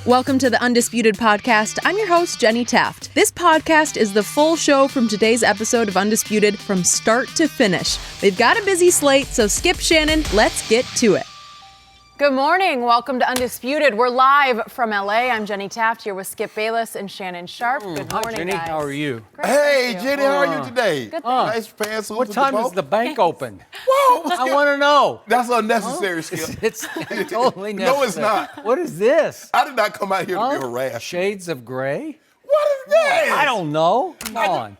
Welcome to the Undisputed podcast. I'm your host, Jenny Taft. This podcast is the full show from today's episode of Undisputed from start to finish. We've got a busy slate, so skip Shannon. Let's get to it. Good morning. Welcome to Undisputed. We're live from LA. I'm Jenny Taft here with Skip Bayless and Shannon Sharpe. Good morning, Hi, Jenny. guys. How are you? Great, Hey, Jenny, how are you today? Good. Nice pantsuits. What time is the bank open? Whoa, I want to know. that's unnecessary, Skip. It's totally necessary. No, it's not. What is this? I did not come out here to be harassed. Shades of gray? What is this? I don't know. Come on.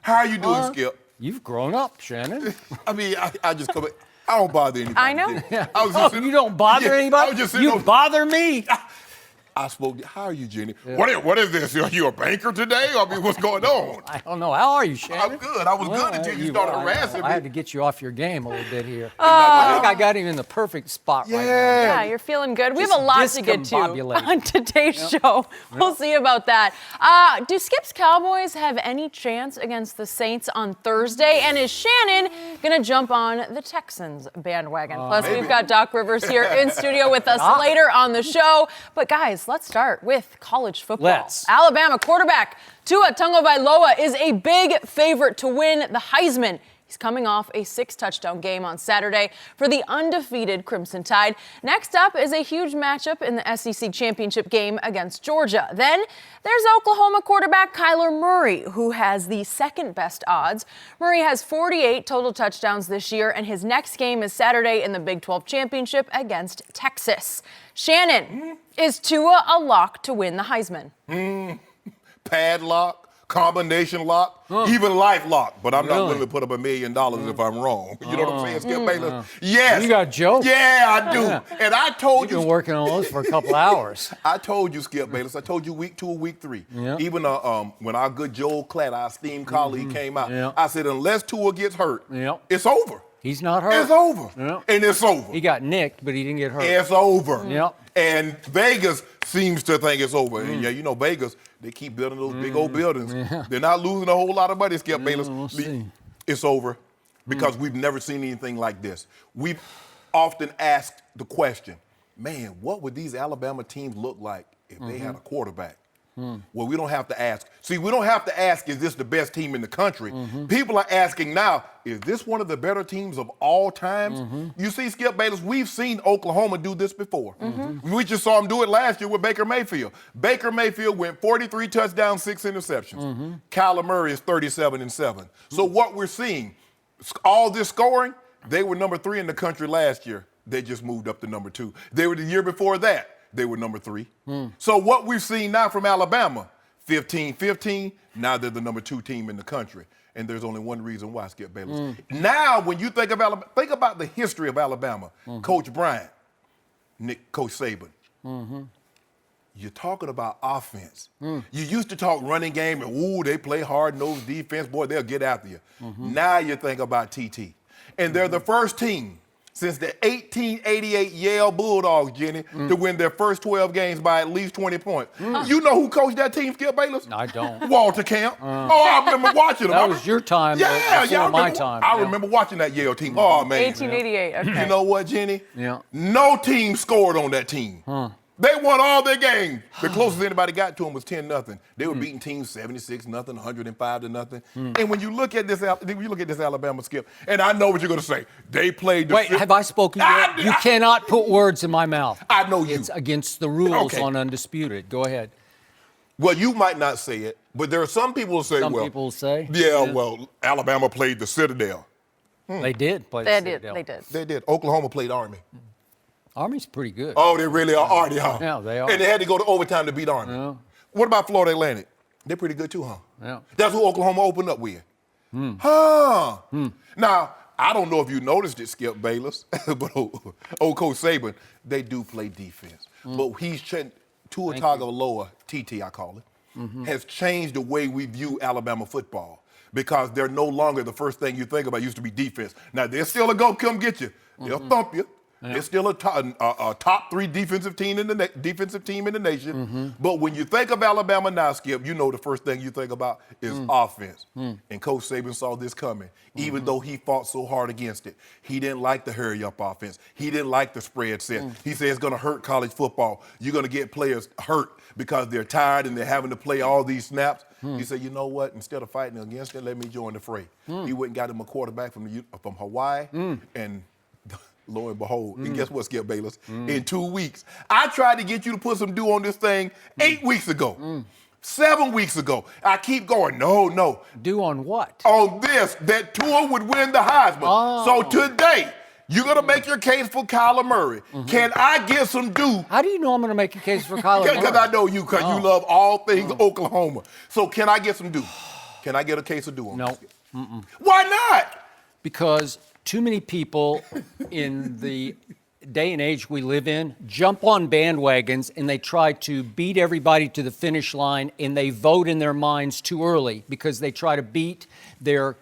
How are you doing, Skip? You've grown up, Shannon. I mean, I just come. I don't bother anybody. I know. I was just You don't bother anybody? I was just sitting You on- bother me. I spoke. How are you, Jenny? What is this? Are you a banker today? I mean, what's going on? I don't know. How are you, Shannon? I'm good. I was good until you started harassing me. I had to get you off your game a little bit here. I think I got him in the perfect spot right now. Yeah, you're feeling good. We have a lot to get to discombobulated. on today's show. We'll see about that. Do Skip's Cowboys have any chance against the Saints on Thursday? And is Shannon going to jump on the Texans bandwagon? Plus, maybe. we've got Doc Rivers here in studio with us later on the show. But guys, let's start with college football. Let's. Alabama quarterback Tua Tagovailoa is a big favorite to win the Heisman. He's coming off a 6-touchdown game on Saturday for the undefeated Crimson Tide. Next up is a huge matchup in the SEC championship game against Georgia. Then there's Oklahoma quarterback Kyler Murray, who has the second best odds. Murray has 48 total touchdowns this year, and his next game is Saturday in the Big 12 championship against Texas. Shannon, is Tua a lock to win the Heisman? Padlock, combination lock, even life lock. But I'm not Really? willing to put up $1 million if I'm wrong. You know what I'm saying, Skip Bayless? Yes. You got jokes? Yeah, I do. And I told You've been you. working on those for a couple hours. I told you, Skip Bayless. I told you week 2 or week 3. Yeah. Even when our good Joel Klatt, our esteemed colleague, came out, Yeah. I said, unless Tua gets hurt, Yeah. it's over. He's not hurt. It's over. Yeah. And it's over. He got nicked, but he didn't get hurt. It's over. Yep. And Vegas seems to think it's over. And yeah, you know, Vegas, they keep building those big old buildings. Yeah. They're not losing a whole lot of money, Skip Bayless. we'll see. It's over because we've never seen anything like this. We've often asked the question, man, what would these Alabama teams look like if they had a quarterback? Well, we don't have to ask. See, we don't have to ask, is this the best team in the country? People are asking now, is this one of the better teams of all times? You see, Skip Bayless, we've seen Oklahoma do this before. We just saw them do it last year with Baker Mayfield. Baker Mayfield went 43 touchdowns, 6 interceptions. Kyler Murray is 37-7. So what we're seeing, all this scoring, they were number 3 in the country last year. They just moved up to number 2. They were the year before that. They were number 3. So what we've seen now from Alabama, 15-15, now they're the number 2 team in the country. And there's only one reason why, Skip Bayless. Now, when you think of Alabama, think about the history of Alabama. Coach Bryant, Coach Saban. You're talking about offense. You used to talk running game and, ooh, they play hard-nosed defense. Boy, they'll get after you. Now you think about TT. And they're the first team since the 1888 Yale Bulldogs, Jenny, to win their first 12 games by at least 20 points. You know who coached that team, Skip Bayless? I don't. Walter Camp. I remember watching them. That was your time, Yeah, before I my remember, time. I Yeah. remember watching that Yale team. Oh, man. 1888. Okay. You know what, Jenny? Yeah. No team scored on that team. They won all their games. The closest anybody got to them was 10-0. They were beating teams 76-0, 105-0. And when you look at this Alabama, Skip, and I know what you're going to say. They played the Wait, have I spoken yet? You cannot put words in my mouth. I know you. It's against the rules Okay. on Undisputed. Go ahead. Well, you might not say it, but there are some people who say, Some well, people say. yeah, well, Alabama played the Citadel. They did play They the did. Citadel. They did. They did. Oklahoma played Army. Army's pretty good. Oh, they really are Army, huh? Yeah, they are. And they had to go to overtime to beat Army. Yeah. What about Florida Atlantic? They're pretty good too, huh? Yeah. That's who Oklahoma opened up with. Now, I don't know if you noticed it, Skip Bayless, but old Coach Saban, they do play defense. But he's changed, Tua Tagovailoa, TT I call it, has changed the way we view Alabama football because they're no longer the first thing you think about used to be defense. Now, they're still a go come get you. They'll thump you. They're still a top 3 defensive team in the nation. But when you think of Alabama now, Skip, you know the first thing you think about is offense. And Coach Saban saw this coming, even though he fought so hard against it. He didn't like the hurry-up offense. He didn't like the spread set. He said it's going to hurt college football. You're going to get players hurt because they're tired and they're having to play all these snaps. He said, you know what? Instead of fighting against it, let me join the fray. He went and got him a quarterback from Hawaii, and lo and behold, and guess what, Skip Bayless? In 2 weeks. I tried to get you to put some dew on this thing 8 weeks ago. 7 weeks ago. I keep going, no. Do on what? On this, that Tua would win the Heisman. Oh. So today, you're going to make your case for Kyler Murray. Can I get some dew? How do you know I'm going to make a case for Kyler Murray? Because I know you, because you love all things Oklahoma. So can I get some dew? Can I get a case of dew on this? No. Why not? Because too many people in the day and age we live in jump on bandwagons and they try to beat everybody to the finish line, and they vote in their minds too early because they try to beat their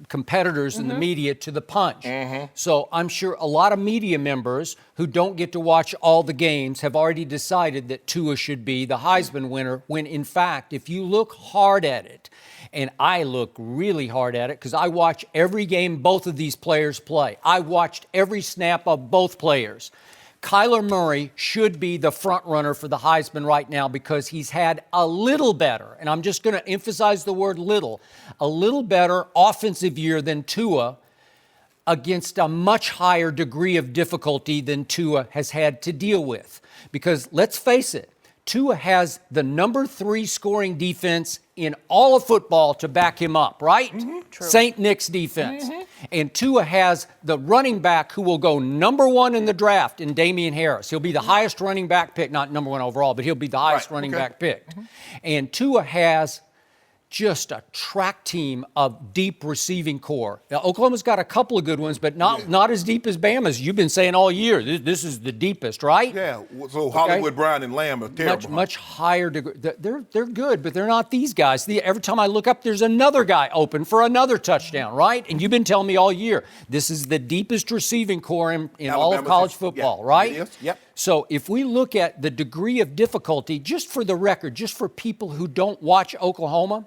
competitors in the media to the punch. So I'm sure a lot of media members who don't get to watch all the games have already decided that Tua should be the Heisman winner, when in fact, if you look hard at it, and I look really hard at it because I watch every game both of these players play. I watched every snap of both players. Kyler Murray should be the front runner for the Heisman right now because he's had a little better, and I'm just going to emphasize the word little, a little better offensive year than Tua against a much higher degree of difficulty than Tua has had to deal with. Because let's face it, Tua has the number 3 scoring defense in all of football to back him up, right? True. St. Nick's defense. And Tua has the running back who will go number 1 in the draft in Damian Harris. He'll be the highest running back pick, not number 1 overall, but he'll be the highest running back pick. And Tua has just a track team of deep receiving core. Now, Oklahoma's got a couple of good ones, but not as deep as Bama's. You've been saying all year, this is the deepest, right? Yeah, so Hollywood Brown and Lamb are terrible. Much higher degree. They're good, but they're not these guys. Every time I look up, there's another guy open for another touchdown, right? And you've been telling me all year, this is the deepest receiving core in all of college football, right? It is. Yep. So if we look at the degree of difficulty, just for the record, just for people who don't watch Oklahoma,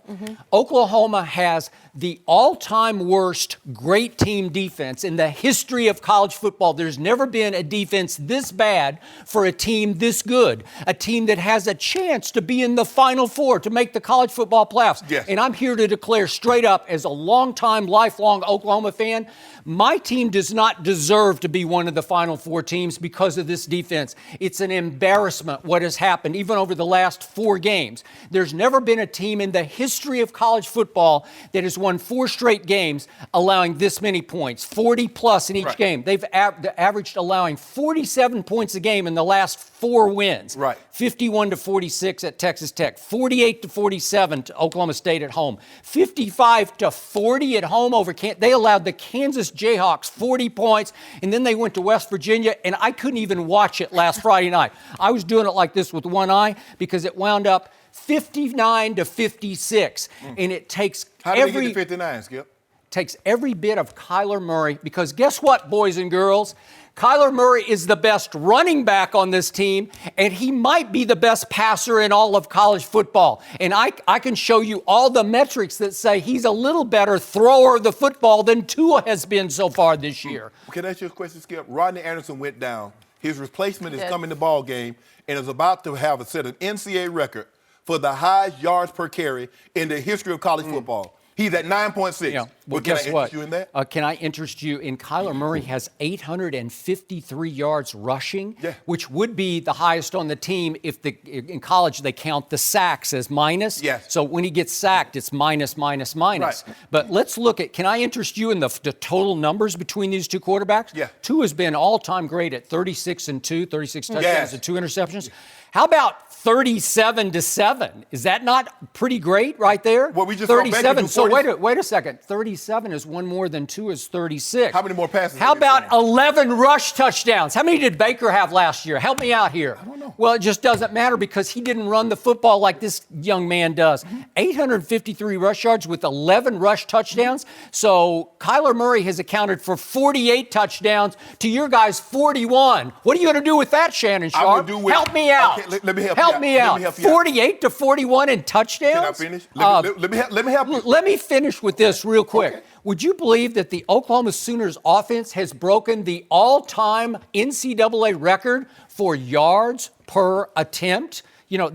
Oklahoma has the all-time worst great team defense in the history of college football. There's never been a defense this bad for a team this good, a team that has a chance to be in the Final Four, to make the college football playoffs. Yes. And I'm here to declare straight up, as a long-time, lifelong Oklahoma fan, my team does not deserve to be one of the Final Four teams because of this defense. It's an embarrassment what has happened, even over the last 4 games. There's never been a team in the history of college football that has won 4 straight games allowing this many points, 40 plus in each game. They've averaged allowing 47 points a game in the last 4 wins. 51-46 at Texas Tech, 48-47 to Oklahoma State at home, 55-40 at home over They allowed the Kansas Jayhawks 40 points, and then they went to West Virginia, and I couldn't even watch it last Friday night. I was doing it like this with one eye because it wound up 59-56, and it takes How did they get to 59, Skip? Takes every bit of Kyler Murray, because guess what, boys and girls? Kyler Murray is the best running back on this team, and he might be the best passer in all of college football. And I can show you all the metrics that say he's a little better thrower of the football than Tua has been so far this year. Can I ask you a question, Skip? Rodney Anderson went down. His replacement is coming to the ball game and is about to set an NCAA record for the highest yards per carry in the history of college football. He's at 9.6. Yeah. Well, guess can I what? interest you in that? Can I interest you in Kyler Murray has 853 yards rushing, which would be the highest on the team if in college they count the sacks as minus. Yes. So when he gets sacked, it's minus. Right. But let's look at, can I interest you in the total numbers between these two quarterbacks? Yeah. Tua has been all-time great at 36-2, 36 touchdowns and 2 interceptions. How about 37-7? Is that not pretty great right there? Well, we just 37. So wait a second. 37 is one more than Tua's 36. How many more passes? How about 11 rush touchdowns? How many did Baker have last year? Help me out here. I don't know. Well, it just doesn't matter because he didn't run the football like this young man does. 853 rush yards with 11 rush touchdowns. So Kyler Murray has accounted for 48 touchdowns to your guys' 41. What are you going to do with that, Shannon Sharpe? Help me out. Okay, let me help help you me out. Let me help you 48 to 41 in touchdowns? Can I finish? Let me help you. Let me finish with this real quick. Okay. Would you believe that the Oklahoma Sooners offense has broken the all-time NCAA record for yards per attempt? You know,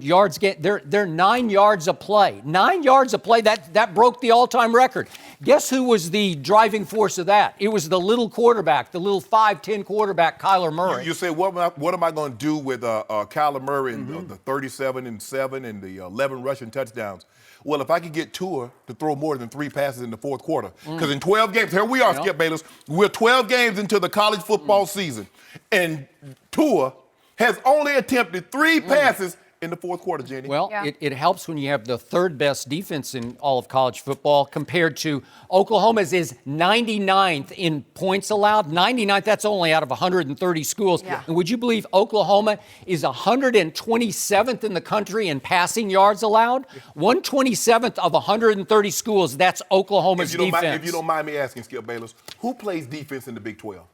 yards they're 9 yards a play. 9 yards a play, that broke the all-time record. Guess who was the driving force of that? It was the little quarterback, the little 5'10" quarterback, Kyler Murray. You say, what am I going to do with Kyler Murray and the 37-7 and the 11 rushing touchdowns? Well, if I could get Tua to throw more than 3 passes in the fourth quarter, because in 12 games, here we are, Skip Bayless, we're 12 games into the college football season, and Tua has only attempted 3 passes in the fourth quarter, Jenny. Well, it helps when you have the third best defense in all of college football compared to Oklahoma's is 99th in points allowed. 99th, that's only out of 130 schools. Yeah. And would you believe Oklahoma is 127th in the country in passing yards allowed? 127th of 130 schools, that's Oklahoma's defense. If you don't mind me asking, Skip Bayless, who plays defense in the Big 12?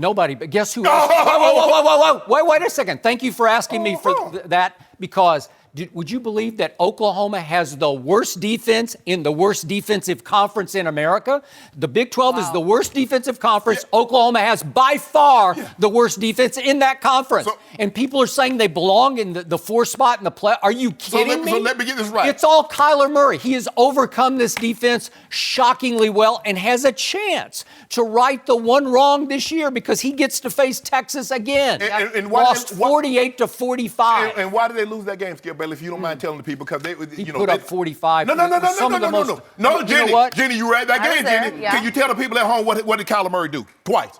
Nobody, but guess who else? Whoa. Wait a second. Thank you for asking me for that, because would you believe that Oklahoma has the worst defense in the worst defensive conference in America? The Big 12 is the worst defensive conference. Yeah. Oklahoma has by far the worst defense in that conference. And people are saying they belong in the 4th spot in the play. Are you kidding me? So let me get this right. It's all Kyler Murray. He has overcome this defense shockingly well and has a chance to right the one wrong this year because he gets to face Texas again. And lost 48 to 45. And why did they lose that game, Skip Bayless, if you don't mind telling the people? Because he put up 45. No, Jenny, know what? Jenny, you read that game, Jenny. Yeah. Can you tell the people at home what did Kyler Murray do? Twice.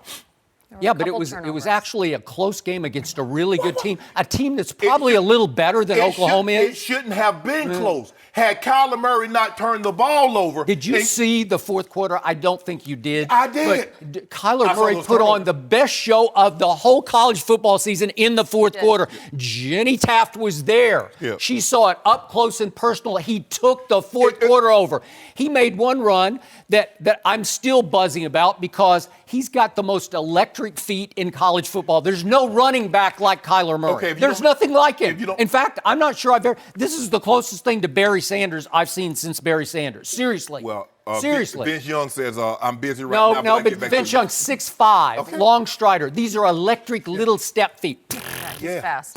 Yeah, but it was actually a close game against a really good team, a team that's probably a little better than Oklahoma is. It shouldn't have been close. Had Kyler Murray not turned the ball over. Did you see the fourth quarter? I don't think you did. I did. But Kyler Murray put on the best show of the whole college football season in the fourth quarter. Jenny Taft was there. Yeah. She saw it up close and personal. He took the fourth quarter over. He made one run that I'm still buzzing about because he's got the most electric feet in college football. There's no running back like Kyler Murray. Okay, there's nothing like him. In fact, I'm not sure this is the closest thing to Barry Sanders I've seen since Barry Sanders. Seriously. Well, seriously. Vince Young says, I'm busy right now. No, but Vince Young's 6'5", long strider. These are electric little step feet. He's fast.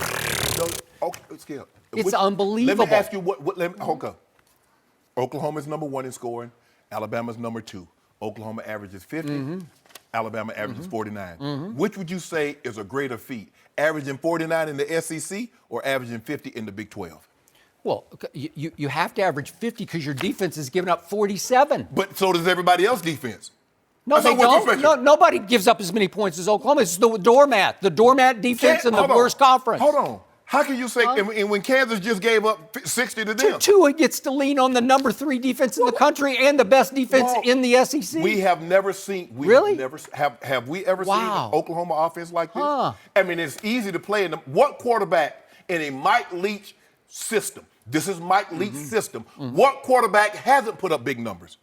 Skip. It's unbelievable. Let me ask you Oklahoma's number 1 in scoring. Alabama's number 2. Oklahoma averages 50. Alabama averages 49. Which would you say is a greater feat? Averaging 49 in the SEC or averaging 50 in the Big 12? Well, you have to average 50 because your defense is giving up 47. But so does everybody else's defense. No, they don't. No, nobody gives up as many points as Oklahoma. It's the doormat. The doormat defense in the worst conference. Hold on. How can you say, and when Kansas just gave up 60 to them? Tua gets to lean on the number 3 defense in the country and the best defense in the SEC. We have never seen. Really? Have we ever seen an Oklahoma offense like this? I mean, it's easy to play in what quarterback in a Mike Leach system? This is Mike Leach's system. What quarterback hasn't put up big numbers?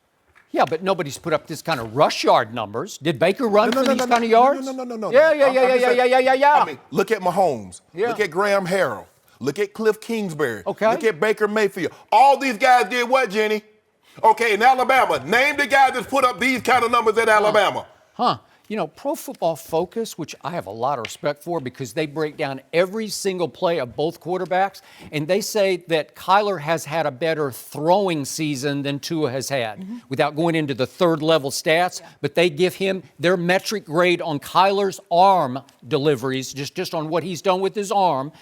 Yeah, but nobody's put up this kind of rush yard numbers. Did Baker run for these kind of yards? No. Yeah. I mean, look at Mahomes. Yeah. Look at Graham Harrell. Look at Cliff Kingsbury. Okay. Look at Baker Mayfield. All these guys did what, Jenny? Okay, in Alabama, name the guy that's put up these kind of numbers at Alabama. You know, Pro Football Focus, which I have a lot of respect for because they break down every single play of both quarterbacks, and they say that Kyler has had a better throwing season than Tua has had, without going into the third-level stats, but they give him their metric grade on Kyler's arm deliveries, just on what he's done with his arm,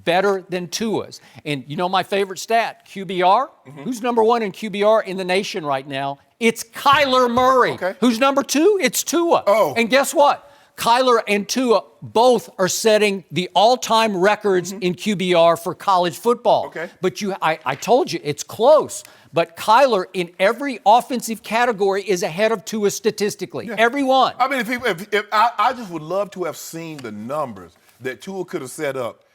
better than Tua's. And you know my favorite stat, QBR? Who's number 1 in QBR in the nation right now? It's Kyler Murray. Okay. Who's number 2? It's Tua. Oh. And guess what? Kyler and Tua both are setting the all-time records in QBR for college football. Okay. But I told you, it's close. But Kyler, in every offensive category, is ahead of Tua statistically. Yeah. Every one. I mean, if I just would love to have seen the numbers that Tua could have set up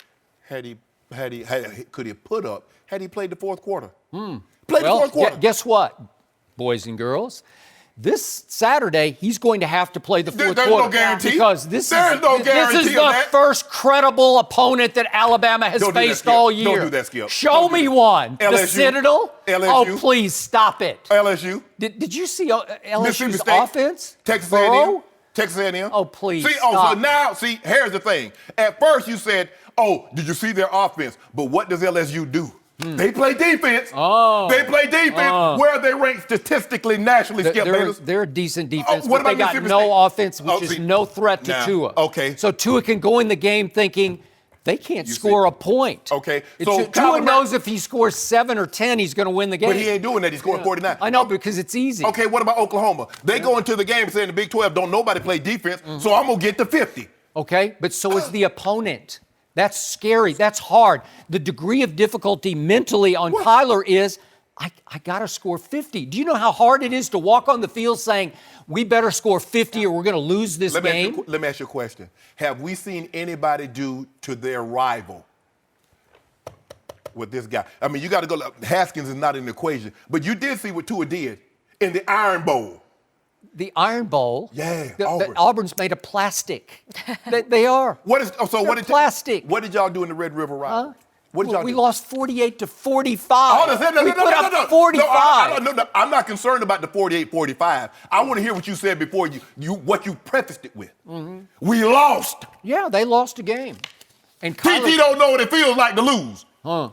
could he have put up had he played the fourth quarter? Played the Well, fourth quarter. guess what, boys and girls? This Saturday, he's going to have to play the fourth There's quarter. no guarantee. Because this There's no is guarantee the of that. first credible opponent that Alabama has Don't do that, faced Skip. all Don't year. do that, Skip. Show Don't do me that. one. The LSU. Citadel? LSU. Oh, please stop it. LSU. Did you see Mississippi LSU's State, offense? Texas Burrow? A&M. Texas A&M. Oh, please, See, stop. so now, here's the thing. At first you said, oh, did you see their offense? But what does LSU do? They play defense. Oh. They play defense. Where are they ranked statistically, nationally, Skip Bayless? They're a decent defense, what but they about got Mississippi no State? offense, which is See, no threat to now, Tua. okay. So Tua can go in the game thinking they can't You score see. a point. Okay, So so Tua Kyler knows if he scores 7 or 10, he's going to win the game. But he ain't doing that. He's scoring 49. I know, because it's easy. Okay, what about Oklahoma? They go into the game saying the Big 12 don't nobody play defense, so I'm going to get to 50. Okay, but so is the opponent. That's scary. That's hard. The degree of difficulty mentally on Kyler is, I got to score 50. Do you know how hard it is to walk on the field saying, we better score 50 or we're going to lose this game? Let me ask you a question. Have we seen anybody do to their rival with this guy? I mean, you got to go. Haskins is not in the equation, but you did see what Tua did in the Iron Bowl. The Iron Bowl. Yeah, Auburn. Auburn's made of plastic. they are. What is? Oh, so They're what did plastic? What did y'all do in the Red River Rivalry? What did y'all We do? lost 48 to 45. Oh, we put up 45. No, I'm not concerned about the 48-45. I want to hear what you said before what you prefaced it with. We lost. Yeah, they lost a game. And TT don't know what it feels like to lose.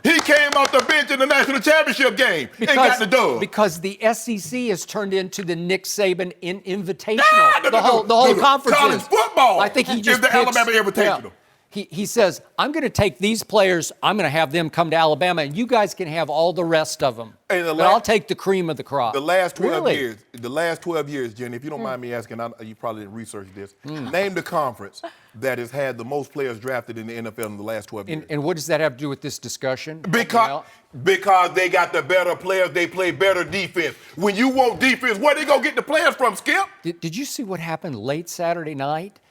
He came off the bench in the national championship game and got the dub. Because the SEC has turned into the Nick Saban Invitational. The whole conference College is. football I think he just is the picks- Alabama Invitational. Yeah. He says, I'm going to take these players, I'm going to have them come to Alabama, and you guys can have all the rest of them. And But I'll take the cream of the crop. The last 12 Really? years, Jenny, if you don't mind me asking, you probably didn't research this. Name the conference that has had the most players drafted in the NFL in the last 12 years. And what does that have to do with this discussion? Because they got the better players, they play better defense. When you want defense, where they go get the players from, Skip? Did you see what happened late Saturday night?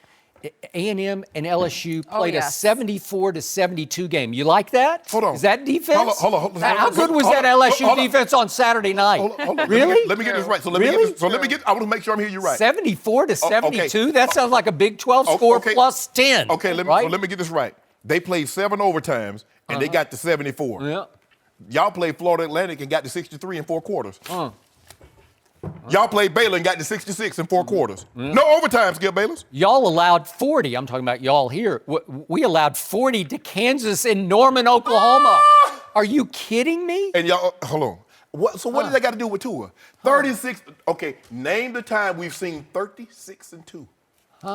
A&M and LSU played yes. a 74 to 72 game. You like that? Hold on. Is that defense? Hold on. How good was that LSU defense on Saturday night? Hold on. Really? Let me get this right. So Really? I want to make sure I'm hearing you right. 74 to 72? okay. That sounds like a Big 12 score plus 10. Okay, right? let me get this right. They played 7 overtimes and they got to 74. Yeah. Y'all played Florida Atlantic and got to 63 in 4 quarters. Y'all played Baylor and got to 66 in 4 quarters. No overtime, Skip Bayless. Y'all allowed 40. I'm talking about y'all here. We allowed 40 to Kansas in Norman, Oklahoma. Are you kidding me? And y'all, hold on. What does that got to do with Tua? 36. Okay, name the time we've seen 36-2.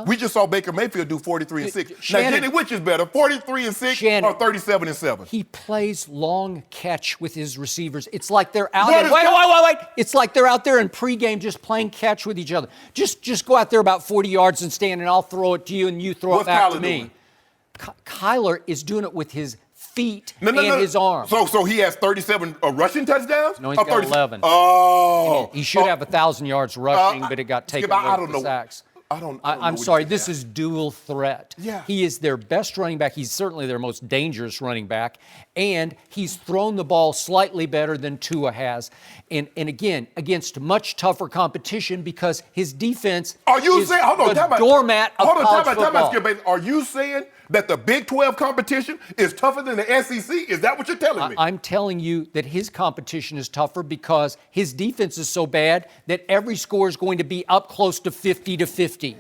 We just saw Baker Mayfield do 43-6. Now, Shannon, Jenny, which is better, 43-6 Shannon, or 37-7? He plays long catch with his receivers. It's like they're out. What is Wait! It's like they're out there in pregame just playing catch with each other. Just go out there about 40 yards and stand, and I'll throw it to you, and you throw What's it back to Kyler me. doing? Kyler is doing it with his feet No. and his arm. So he has 37 rushing touchdowns? No, he's Or got 11. Oh. He should have 1,000 yards rushing, but it got taken Skip, I away don't with know. the sacks. I don't know I'm what sorry, you this said. is dual threat. Yeah. He is their best running back. He's certainly their most dangerous running back. And he's thrown the ball slightly better than Tua has. And again, against much tougher competition because his defense is the doormat of college football. Skip Bayless. Are you saying that the Big 12 competition is tougher than the SEC? Is that what you're telling me? I'm telling you that his competition is tougher because his defense is so bad that every score is going to be up close to 50 to 50.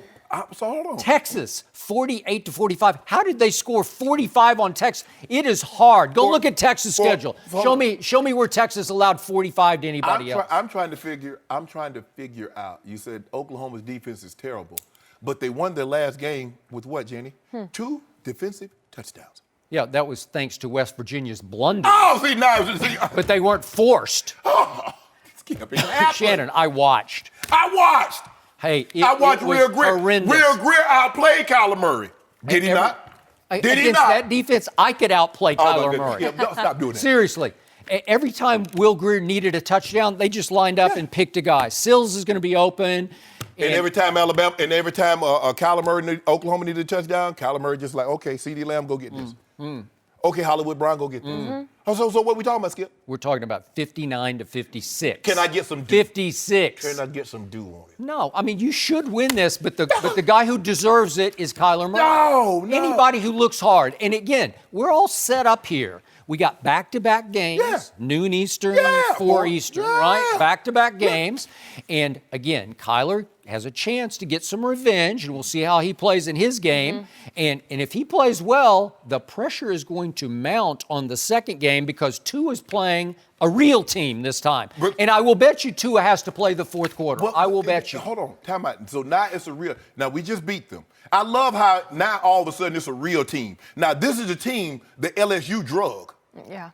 So hold on. Texas, 48 to 45. How did they score 45 on Texas? It is hard. Go look at Texas' schedule. Show me where Texas allowed 45 to anybody else. I'm trying to figure out. You said Oklahoma's defense is terrible, but they won their last game with what, Jenny? 2 defensive touchdowns. Yeah, that was thanks to West Virginia's blunder. Oh, see now, But they weren't forced. Skip, Shannon, I watched. Hey, I watched it was Real Greer. horrendous. Real Greer outplayed Kyler Murray. Did he not? Did he Against not? that defense, I could outplay Kyler Murray. Skip, stop doing that. Seriously. Every time Will Greer needed a touchdown, they just lined up and picked a guy. Sills is going to be open. And every time Kyler Murray, Oklahoma needed a touchdown, Kyler Murray just like, okay, CeeDee Lamb, go get this. Okay, Hollywood Brown, go get this. So what we talking about, Skip? We're talking about 59 to 56. Can I get some due? 56. Can I get some due on it? No, I mean, you should win this, but the guy who deserves it is Kyler Murray. No. Anybody who looks hard. And again, we're all set up here. We got back-to-back games, noon Eastern, 4 Eastern, right? Back-to-back games. And again, Kyler has a chance to get some revenge, and we'll see how he plays in his game. And if he plays well, the pressure is going to mount on the second game because Tua is playing a real team this time. And I will bet you Tua has to play the fourth quarter. I will bet you. Hold on, time out. So now it's a real. Now we just beat them. I love how now all of a sudden it's a real team. Now this is a team that LSU drug. Yeah.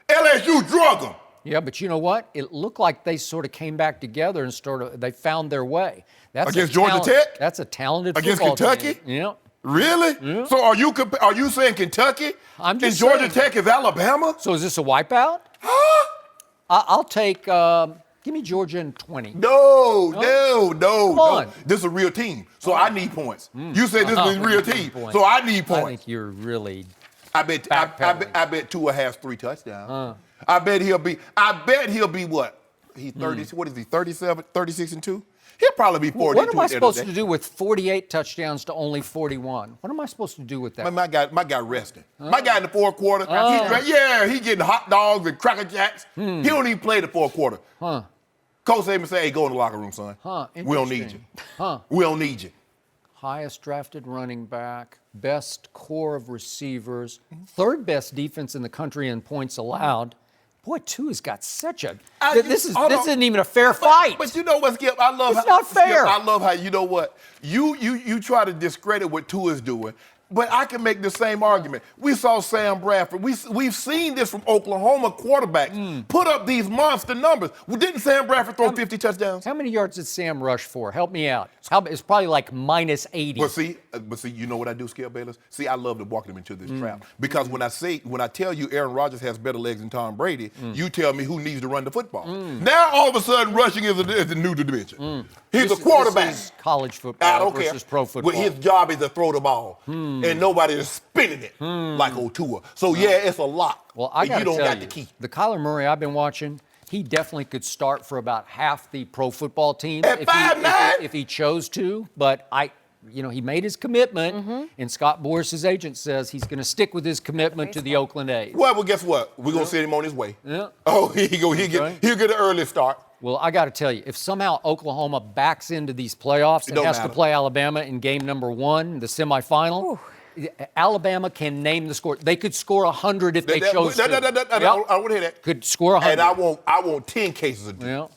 LSU drug them. Yeah, but you know what? It looked like they sort of came back together and they found their way. That's against Georgia Tech? That's a talented against football Kentucky? team. Yeah. Really? Yeah. So are you saying Kentucky I'm just and Georgia saying. Tech is Alabama? So is this a wipeout? Huh? I'll take, give me Georgia in 20. No. Come on. This is a real team, so I need points. You said this is a real team, points. so I need I points. think you're really I bet Tua has 3 touchdowns. I bet he'll be what? He's 30. What is he? 37, 36 and 2? He'll probably be 42. What am I supposed to do with 48 touchdowns to only 41? What am I supposed to do with that? My guy resting. My guy in the fourth quarter, he getting hot dogs and Cracker Jacks. He don't even play the fourth quarter. Coach Saban say, hey, go in the locker room, son. We don't need you. We don't need you. Highest drafted running back, best core of receivers, third best defense in the country in points allowed. Boy, Tua's got such a. This isn't even a fair fight. But you know what, Skip? I love. It's not fair. Skip, I love how you know what you try to discredit what Tua's doing. But I can make the same argument. We saw Sam Bradford. We've seen this from Oklahoma quarterbacks put up these monster numbers. Well, didn't Sam Bradford throw 50 touchdowns? How many yards did Sam rush for? Help me out. It's probably like minus 80. But see, you know what I do, Skip Bayless? See, I love to walk them into this trap because when I tell you Aaron Rodgers has better legs than Tom Brady, you tell me who needs to run the football. Now all of a sudden, rushing is a new dimension. He's a quarterback. This is college football versus pro football. But his job is to throw the ball, and nobody is spinning it like Tua. So yeah, it's a lot. Well, I got to tell you, the key. The Kyler Murray I've been watching, he definitely could start for about half the pro football team At 5'9"? if he chose to. But he made his commitment, and Scott Boris's agent says he's going to stick with his commitment to the Oakland A's. Well, guess what? We're gonna send him on his way. Yeah. Oh, he'll get an early start. Well, I got to tell you, if somehow Oklahoma backs into these playoffs and has to play Alabama in game number 1, the semifinal, Alabama can name the score. They could score 100 if they chose to. I don't want to hear that. Could score 100. And I want 10 cases of Yeah.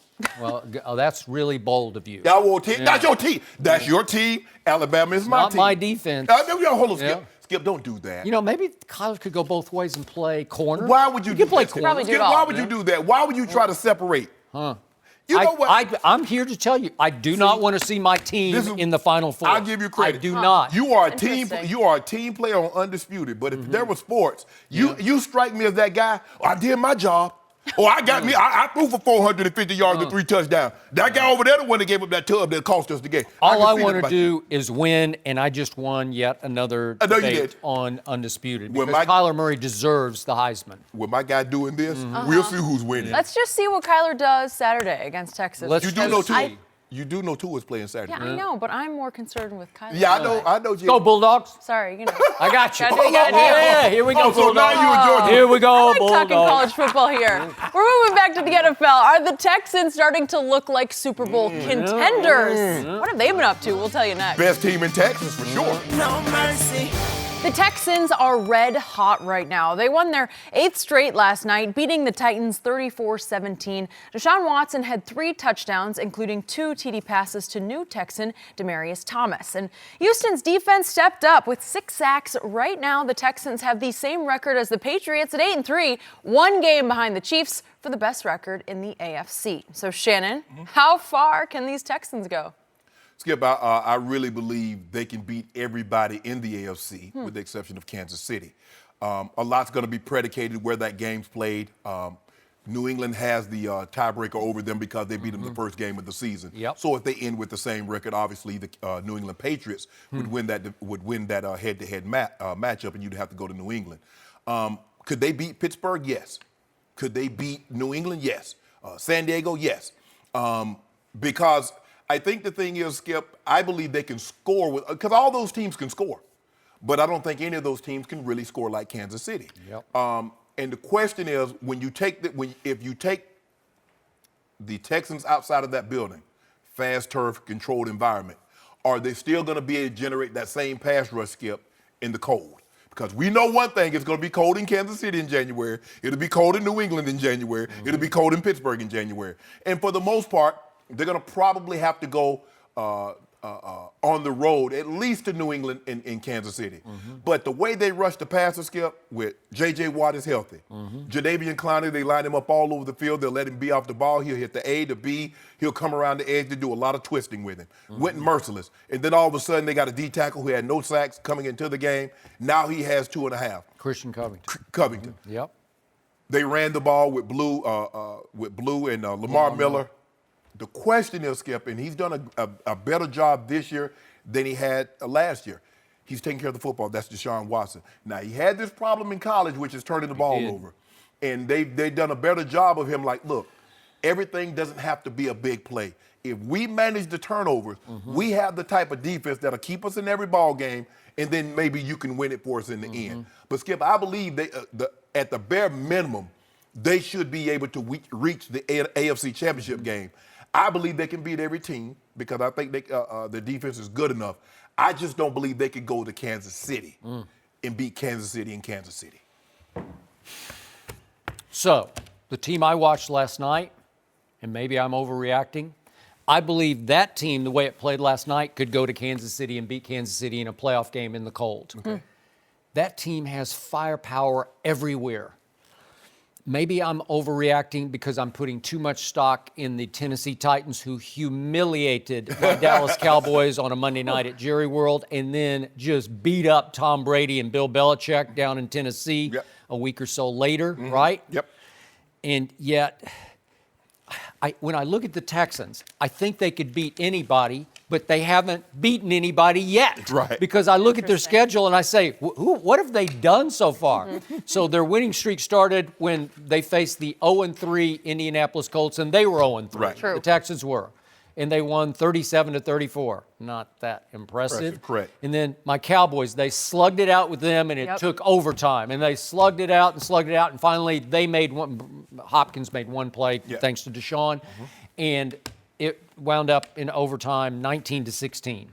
Well, that's really bold of you. I want 10. That's your team. That's your team. Alabama is my Not team. my defense. Hold on, Skip. Yeah. Skip, don't do that. Maybe Kyler could go both ways and play corner. Why would you do play that? corner. Probably do Skip, it all. why would you do that? Why would you try to separate? You know what? I'm here to tell you, I do not want to see my team in the Final Four. I'll give you credit. I do not. You are a team. You are a team player on Undisputed. But if there were sports, you strike me as that guy. I did my job. I threw for 450 yards and 3 touchdowns. That guy over there, the one that gave up that tub that cost us the game. All I want to do is win, and I just won yet another debate on Undisputed because Kyler Murray deserves the Heisman. With my guy doing this, we'll see who's winning. Let's just see what Kyler does Saturday against Texas. You do know Tua's playing Saturday. Yeah, I know, but I'm more concerned with Kyler. Yeah, I know. Go Bulldogs. Sorry, I got you. Yeah, here we go, So now you in Georgia. Here we go, I like Bulldogs. talking college football here. We're moving back to the NFL. Are the Texans starting to look like Super Bowl contenders? What have they been up to? We'll tell you next. Best team in Texas for sure. No mercy. The Texans are red hot right now. They won their 8th straight last night, beating the Titans 34-17. Deshaun Watson had 3 touchdowns, including 2 TD passes to new Texan Demaryius Thomas. And Houston's defense stepped up with 6 sacks. Right now, the Texans have the same record as the Patriots at 8-3, 1 game behind the Chiefs for the best record in the AFC. So, Shannon, how far can these Texans go? Skip, I really believe they can beat everybody in the AFC, with the exception of Kansas City. A lot's going to be predicated where that game's played. New England has the tiebreaker over them because they beat them the first game of the season. Yep. So if they end with the same record, obviously the New England Patriots would win that head-to-head matchup, and you'd have to go to New England. Could they beat Pittsburgh? Yes. Could they beat New England? Yes. San Diego? Yes. Because I think the thing is, Skip, I believe they can score because all those teams can score. But I don't think any of those teams can really score like Kansas City. Yep. And the question is, if you take the Texans outside of that building, fast turf, controlled environment, are they still going to be able to generate that same pass rush, Skip, in the cold? Because we know one thing, it's going to be cold in Kansas City in January. It'll be cold in New England in January. Mm-hmm. It'll be cold in Pittsburgh in January. And for the most part, they're going to probably have to go on the road, at least to New England in Kansas City. Mm-hmm. But the way they rush the passer, Skip, with J.J. Watt is healthy. Mm-hmm. Jadeveon Clowney, they line him up all over the field. They'll let him be off the ball. He'll hit the A, the B. He'll come around the edge to do a lot of twisting with him. Mm-hmm. Went merciless. And then all of a sudden, they got a D tackle who had no sacks coming into the game. Now he has 2.5. Christian Covington. Covington. Yep. They ran the ball with Blue and Lamar Miller. The question is, Skip, and he's done a better job this year than he had last year. He's taking care of the football. That's Deshaun Watson. Now, he had this problem in college, which is turning the ball over. And they've done a better job of him, like, look, everything doesn't have to be a big play. If we manage the turnovers, we have the type of defense that'll keep us in every ball game, and then maybe you can win it for us in the end. But, Skip, I believe at the bare minimum, they should be able to reach the AFC Championship game. I believe they can beat every team because I think the defense is good enough. I just don't believe they could go to Kansas City and beat Kansas City in Kansas City. So, the team I watched last night, and maybe I'm overreacting, I believe that team, the way it played last night, could go to Kansas City and beat Kansas City in a playoff game in the cold. Okay. That team has firepower everywhere. Maybe I'm overreacting because I'm putting too much stock in the Tennessee Titans, who humiliated the Dallas Cowboys on a Monday night at Jerry World and then just beat up Tom Brady and Bill Belichick down in Tennessee a week or so later, right? Yep. And yet, when I look at the Texans, I think they could beat anybody, but they haven't beaten anybody yet. Right. Because I look at their schedule and I say, what have they done so far? So their winning streak started when they faced the 0-3 Indianapolis Colts, and they were 0-3. Right. The Texans were. And they won 37-34. Not that impressive. Correct. And then my Cowboys, they slugged it out with them, and it took overtime. And they slugged it out, and finally they made one. Hopkins made one play thanks to Deshaun, and it wound up in overtime, 19-16.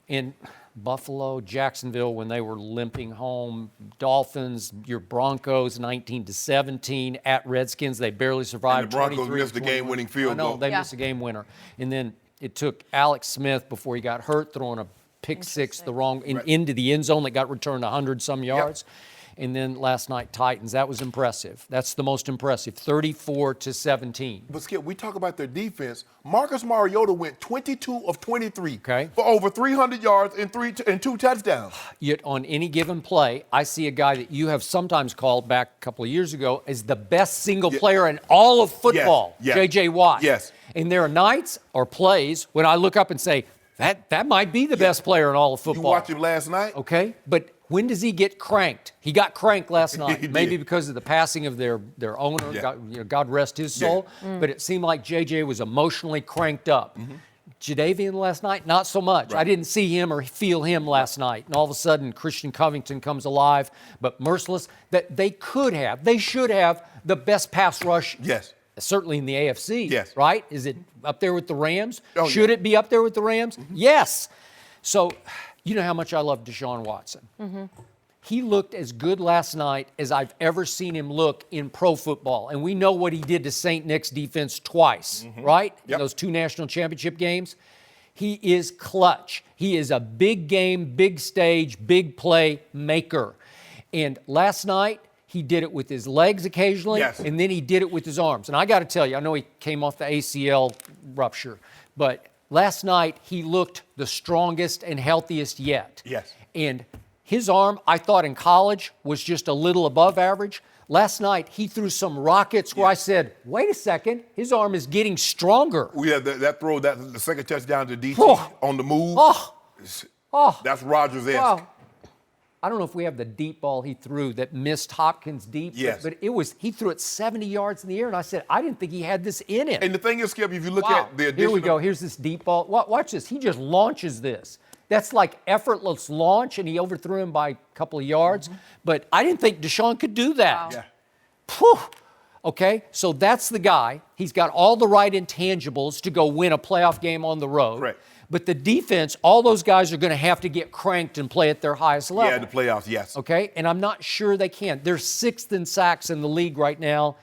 In Buffalo, Jacksonville, when they were limping home, Dolphins, your Broncos, 19-17. At Redskins, they barely survived. And the Broncos missed the game-winning field goal. I know, they missed a game winner. And then it took Alex Smith before he got hurt, throwing a pick six into the end zone that got returned 100-some yards. And then last night, Titans. That was impressive. That's the most impressive, 34-17. But, Skip, we talk about their defense. Marcus Mariota went 22 of 23 for over 300 yards and 2 touchdowns. Yet on any given play, I see a guy that you have sometimes called back a couple of years ago as the best single player in all of football, J.J. Watt. Yes. And there are nights or plays when I look up and say, that might be the best player in all of football. You watched him last night? Okay, but when does he get cranked? He got cranked last night, maybe did. because of the passing of their owner. God rest his soul. But it seemed like J.J. was emotionally cranked up. Jadeveon last night, not so much. I didn't see him or feel him last night. And all of a sudden, Christian Covington comes alive, but merciless. That they should have the best pass rush. Yes. Certainly in the AFC. Yes. Right? Is it up there with the Rams? Oh, should it be up there with the Rams? Yes. So, you know how much I love Deshaun Watson. He looked as good last night as I've ever seen him look in pro football. And we know what he did to St. Nick's defense twice, right? In those 2 national championship games. He is clutch. He is a big game, big stage, big play maker. And last night, he did it with his legs occasionally, and then he did it with his arms. And I got to tell you, I know he came off the ACL rupture, but last night he looked the strongest and healthiest yet. Yes. And his arm, I thought in college, was just a little above average. Last night, he threw some rockets where I said, wait a second, his arm is getting stronger. That throw, the second touchdown to DT on the move, that's Rodgers-esque. I don't know if we have the deep ball he threw that missed Hopkins deep. Yes. But he threw it 70 yards in the air, and I said, I didn't think he had this in him. And the thing is, Skip, if you look Wow. at the addition Here we go. Here's this deep ball. Watch this. He just launches this. That's like effortless launch, and he overthrew him by a couple of yards. But I didn't think Deshaun could do that. Wow. Yeah. Whew. Okay, so that's the guy. He's got all the right intangibles to go win a playoff game on the road. Correct. But the defense, all those guys are going to have to get cranked and play at their highest level. Yeah, the playoffs, yes. Okay, and I'm not sure they can. They're 6th in sacks in the league right now.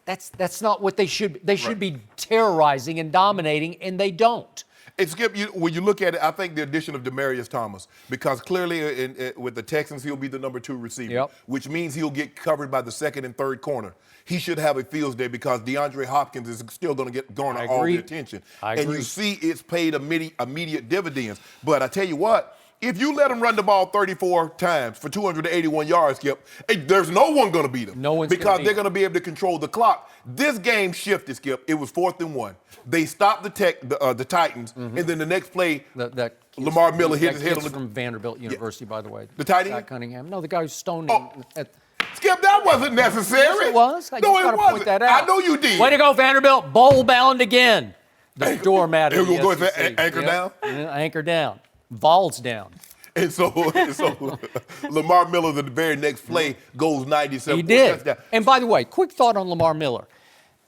That's not what they should be. They should be terrorizing and dominating, and they don't. And Skip, when you look at it, I think the addition of Demaryius Thomas, because clearly with the Texans, he'll be the number 2 receiver, which means he'll get covered by the 2nd and 3rd corner. He should have a field day because DeAndre Hopkins is still going to garner all the attention. And you see it's paid immediate dividends. But I tell you what, if you let him run the ball 34 times for 281 yards, Skip, there's no one going to beat him. No one's because they're going to be able to control the clock. This game shifted, Skip. It was 4th and 1. They stopped the Titans, and then the next play, Lamar Miller hit his head on the from Vanderbilt University, by the way. The tight end? Scott Cunningham. No, the guy who stoned him. Skip, that wasn't necessary. Yes, it was. I No, just it gotta wasn't. point that out. I know you did. Way to go, Vanderbilt. Bowl bound again. The doormat. Here we go. SEC. Anchor down? Yeah, anchor down. Vols down. And so Lamar Miller, the very next play, goes 97. He did. Touchdown. And by the way, quick thought on Lamar Miller.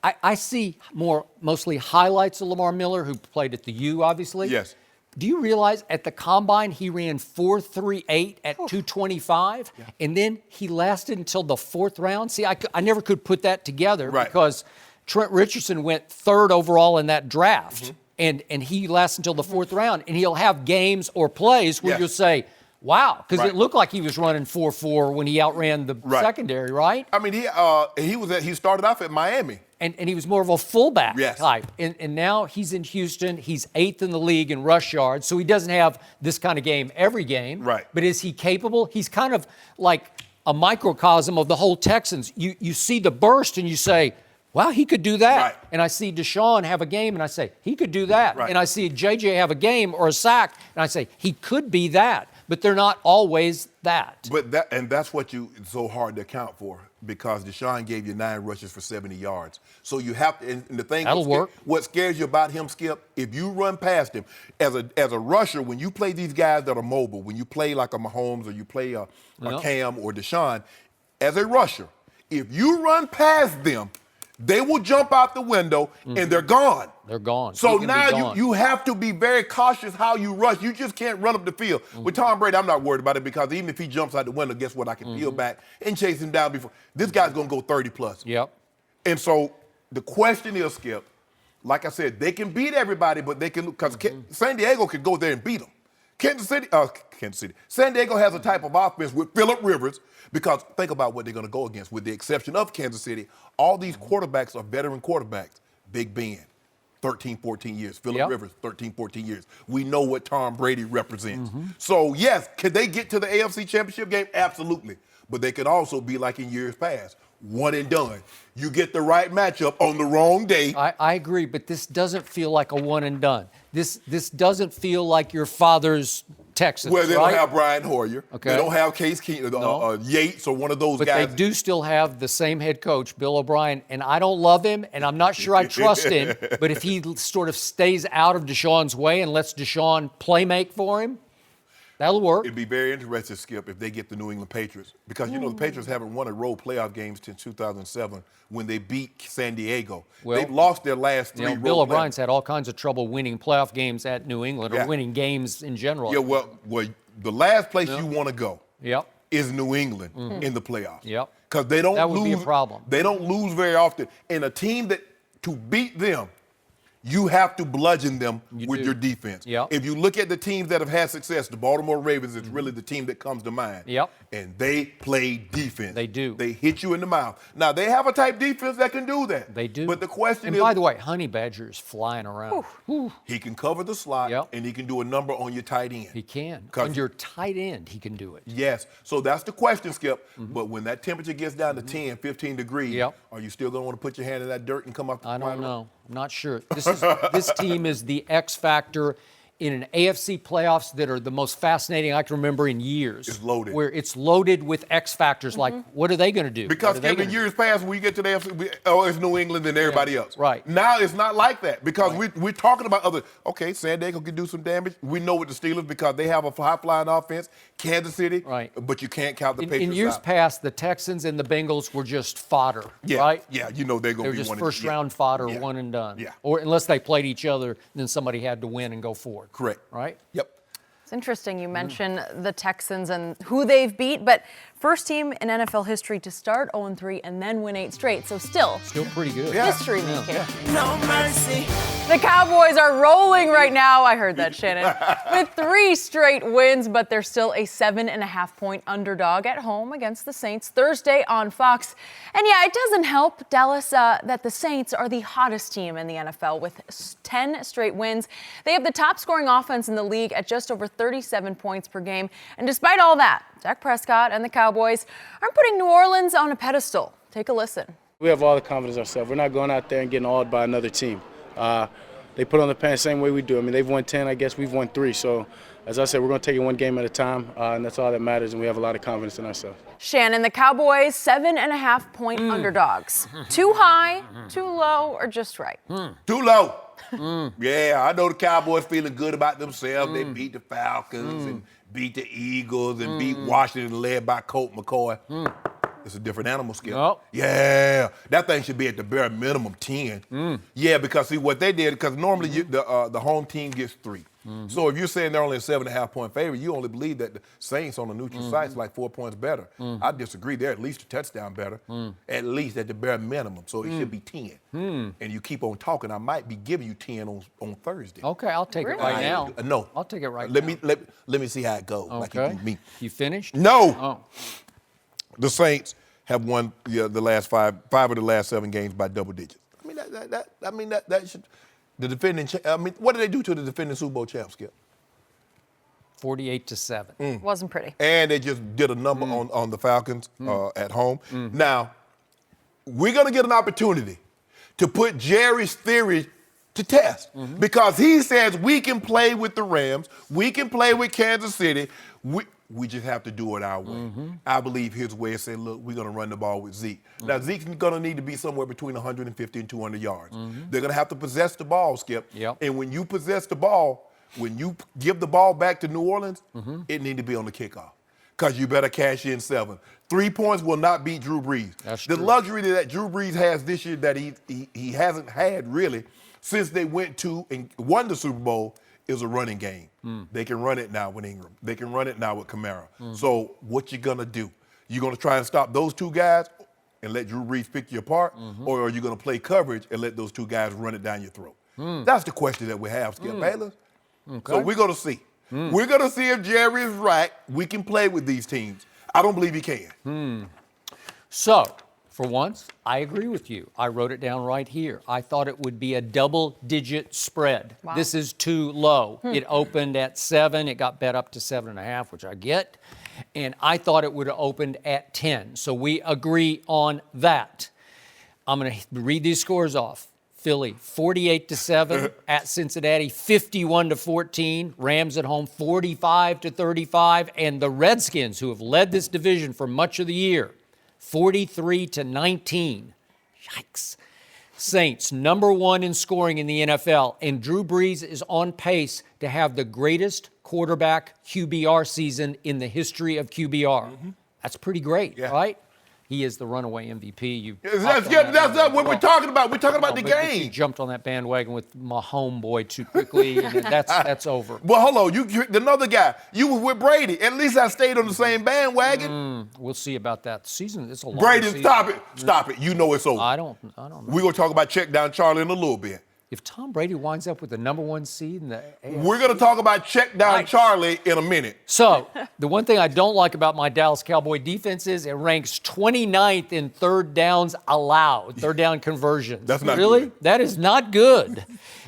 I see mostly highlights of Lamar Miller, who played at the U, obviously. Yes. Do you realize at the Combine he ran 4.38 at 225, and then he lasted until the 4th round? See, I never could put that together because Trent Richardson went 3rd overall in that draft, and he lasts until the 4th round, and he'll have games or plays where you'll say, wow, because it looked like he was running 4.4 when he outran the secondary, right? I mean, he started off at Miami. And he was more of a fullback type. And now he's in Houston. He's 8th in the league in rush yards, so he doesn't have this kind of game every game. Right. But is he capable? He's kind of like a microcosm of the whole Texans. You see the burst and you say, wow, he could do that. Right. And I see Deshaun have a game and I say, he could do that. Right. And I see JJ have a game or a sack and I say, he could be that. But they're not always that. But that's what it's so hard to account for because Deshaun gave you 9 rushes for 70 yards. So you have to, and the thing That'll work. What scares you about him, Skip, if you run past him, as a rusher, when you play these guys that are mobile, when you play like a Mahomes or you play a Cam or Deshaun, as a rusher, if you run past them, they will jump out the window and they're gone. They're gone. So now you have to be very cautious how you rush. You just can't run up the field. With Tom Brady, I'm not worried about it because even if he jumps out the window, guess what? I can peel back and chase him down before. This guy's going to go 30 plus. Yep. And so the question is, Skip, like I said, they can beat everybody, but they can, because San Diego could go there and beat them. San Diego has a type of offense with Phillip Rivers, because think about what they're going to go against. With the exception of Kansas City, all these quarterbacks are veteran quarterbacks. Big Ben, 13, 14 years. Phillip Rivers, 13, 14 years. We know what Tom Brady represents. So, yes, could they get to the AFC Championship game? Absolutely. But they could also be like in years past, one and done. You get the right matchup on the wrong day. I agree, but this doesn't feel like a one and done. This doesn't feel like your father's Texans, Well, they don't have Brian Hoyer. Okay. They don't have Case Keenum, Yates or one of those but guys. they do still have the same head coach, Bill O'Brien, and I don't love him, and I'm not sure I trust him, but if he sort of stays out of Deshaun's way and lets Deshaun play make for him, that'll work. It'd be very interesting, Skip, if they get the New England Patriots. Because, you know, the Patriots haven't won a road playoff games since 2007 when they beat San Diego. Well, they've lost their last 3 road Bill O'Brien's had all kinds of trouble winning playoff games at New England or winning games in general. Yeah, well the last place you want to go is New England in the playoffs. Yep. Because they don't That lose. would be a problem. They don't lose very often. And a team that, to beat them, you have to bludgeon them with your defense. Yep. If you look at the teams that have had success, the Baltimore Ravens is really the team that comes to mind. Yep. And they play defense. They do. They hit you in the mouth. Now, they have a type defense that can do that. They do. But the question and is... by the way, Honey Badger is flying around. He can cover the slot, and he can do a number on your tight end. He can. On your tight end, he can do it. Yes. So that's the question, Skip. But when that temperature gets down to 10, 15 degrees, are you still going to want to put your hand in that dirt and come up the I don't know. I'm not sure. This team is the X factor in an AFC playoffs that are the most fascinating I can remember in years. It's loaded. Where it's loaded with X factors, like what are they going to do? Because in years past, when you get to the AFC, it's New England and everybody else. Right. Now it's not like that because we're talking about other. Okay, San Diego can do some damage. We know with the Steelers because they have a high-flying offense. Kansas City, right. But you can't count the Patriots in years out. past, the Texans and the Bengals were just fodder, yeah, right? Yeah, you know they're going to be just one first-round fodder, one and done. Yeah. Or unless they played each other, then somebody had to win and go forward. Correct. Right? Yep. It's interesting you mention the Texans and who they've beat, but first team in NFL history to start 0-3 and then win 8 straight. So still pretty good. History making. No mercy. The Cowboys are rolling right now. I heard that, Shannon. With 3 straight wins, but they're still a 7.5-point underdog at home against the Saints Thursday on Fox. And yeah, it doesn't help, Dallas, that the Saints are the hottest team in the NFL with 10 straight wins. They have the top scoring offense in the league at just over 37 points per game. And despite all that, Dak Prescott and the Cowboys aren't putting New Orleans on a pedestal. Take a listen. We have all the confidence ourselves. We're not going out there and getting awed by another team. They put on the pants the same way we do. I mean, they've won 10, I guess we've won 3. So, as I said, we're going to take it one game at a time, and that's all that matters, and we have a lot of confidence in ourselves. Shannon, the Cowboys, 7.5-point underdogs. Too high, too low, or just right? Too low. Yeah, I know the Cowboys feeling good about themselves. They beat the Falcons and beat the Eagles and beat Washington led by Colt McCoy. It's a different animal, Skip. Nope. Yeah, that thing should be at the bare minimum 10. Yeah, because see what they did, because normally the home team gets 3. So if you're saying they're only a 7.5-point favorite, you only believe that the Saints on the neutral site's like 4 points better. I disagree. They're at least a touchdown better, at least at the bare minimum. So it should be 10. And you keep on talking, I might be giving you 10 on Thursday. Okay, I'll take it right now. No. I'll take it right now. Let me see how it goes. Okay. Like you do me. You finished? No. Oh. The Saints have won the last five of the last 7 games by double digits. I mean that should. The defending. What did they do to the defending Super Bowl champs, Skip? 48-7. Wasn't pretty. And they just did a number on the Falcons at home. Now, we're going to get an opportunity to put Jerry's theory to test because he says we can play with the Rams, we can play with Kansas City. We just have to do it our way. I believe his way is saying, look, we're going to run the ball with Zeke. Now, Zeke's going to need to be somewhere between 150 and 200 yards. They're going to have to possess the ball, Skip. Yep. And when you possess the ball, when you give the ball back to New Orleans, it need to be on the kickoff because you better cash in 7. 3 points will not beat Drew Brees. That's the true. luxury that Drew Brees has this year that he hasn't had really since they went to and won the Super Bowl is a running game. They can run it now with Ingram. They can run it now with Kamara. So what you going to do? You going to try and stop those 2 guys and let Drew Brees pick you apart? Or are you going to play coverage and let those 2 guys run it down your throat? That's the question that we have, Skip Bayless. Okay. So we're going to see. We're going to see if Jerry is right. We can play with these teams. I don't believe he can. So, for once, I agree with you. I wrote it down right here. I thought it would be a double-digit spread. Wow. This is too low. It opened at 7. It got bet up to 7.5, which I get. And I thought it would have opened at 10. So we agree on that. I'm going to read these scores off. Philly, 48-7 at Cincinnati, 51-14. Rams at home, 45-35. And the Redskins, who have led this division for much of the year, 43-19. Yikes. Saints, number 1 in scoring in the NFL, and Drew Brees is on pace to have the greatest quarterback QBR season in the history of QBR. That's pretty great, right? He is the runaway MVP. That's not what we're talking about. We're talking about the game. You jumped on that bandwagon with my homeboy too quickly, and that's over. Well, hold on. You another guy. You were with Brady. At least I stayed on the same bandwagon. We'll see about that. Season, it's a long Brady, season. Stop it. You know it's over. I don't know. We're going to talk about check down Charlie in a little bit. If Tom Brady winds up with the number 1 seed in the AFC. We're going to talk about check down Charlie in a minute. So, the one thing I don't like about my Dallas Cowboy defense is it ranks 29th in third downs allowed, third down conversions. That's not really? good. That is not good.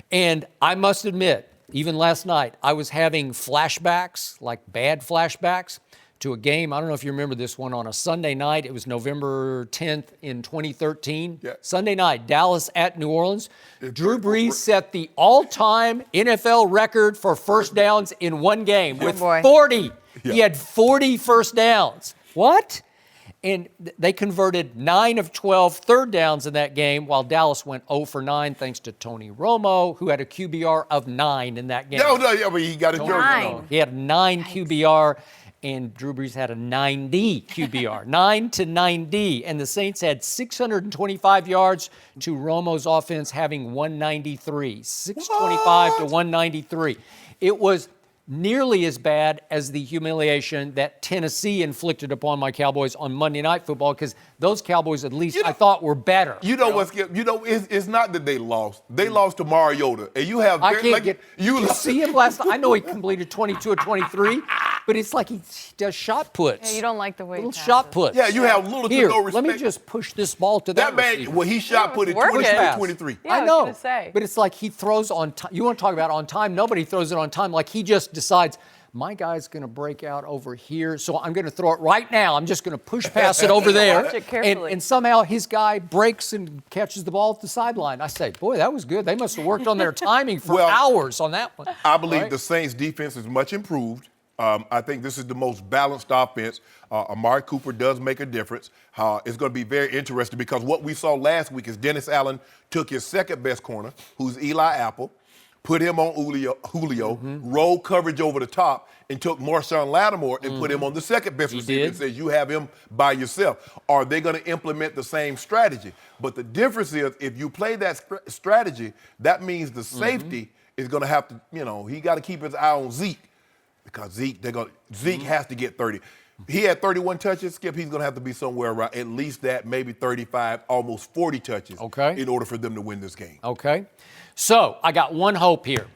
And I must admit, even last night, I was having flashbacks, like bad flashbacks, to a game. I don't know if you remember this one on a Sunday night. It was November 10th in 2013. Yeah. Sunday night, Dallas at New Orleans. Drew Brees set the all-time NFL record for first downs in one game with 40. Yeah. He had 40 first downs. What? And they converted 9 of 12 third downs in that game, while Dallas went 0 for 9 thanks to Tony Romo, who had a QBR of 9 in that game. Yeah, but he got a jersey on. He had 9 QBR, and Drew Brees had a 9D QBR, 9 to 9D. And the Saints had 625 yards to Romo's offense having 193, 625 to 193. It was nearly as bad as the humiliation that Tennessee inflicted upon my Cowboys on Monday Night Football, because those Cowboys, at least, I thought were better. It's not that they lost. They lost to Mariota. And you have... You see him last night? I know he completed 22 or 23, but it's like he does shot puts. Yeah, you don't like the way little he passes. shot puts. Yeah, you have little Here, to no respect. let me just push this ball to that man, receiver. well, he shot put it working. 23. Yeah, I was know, gonna say. but it's like he throws on time. You want to talk about on time? Nobody throws it on time. Like he just decides, my guy's going to break out over here, so I'm going to throw it right now. I'm just going to push pass it over there. Watch it carefully. And somehow his guy breaks and catches the ball at the sideline. I say, boy, that was good. They must have worked on their timing for hours on that one. I believe the Saints' defense is much improved. I think this is the most balanced offense. Amari Cooper does make a difference. It's going to be very interesting because what we saw last week is Dennis Allen took his second-best corner, who's Eli Apple, put him on Julio, rolled coverage over the top, and took Marshawn Lattimore and put him on the second-best receiver and says, you have him by yourself. Are they going to implement the same strategy? But the difference is if you play that strategy, that means the safety is going to have to, he got to keep his eye on Zeke. Because Zeke has to get 30. He had 31 touches, Skip. He's going to have to be somewhere around at least that, maybe 35, almost 40 touches in order for them to win this game. Okay. So I got one hope here.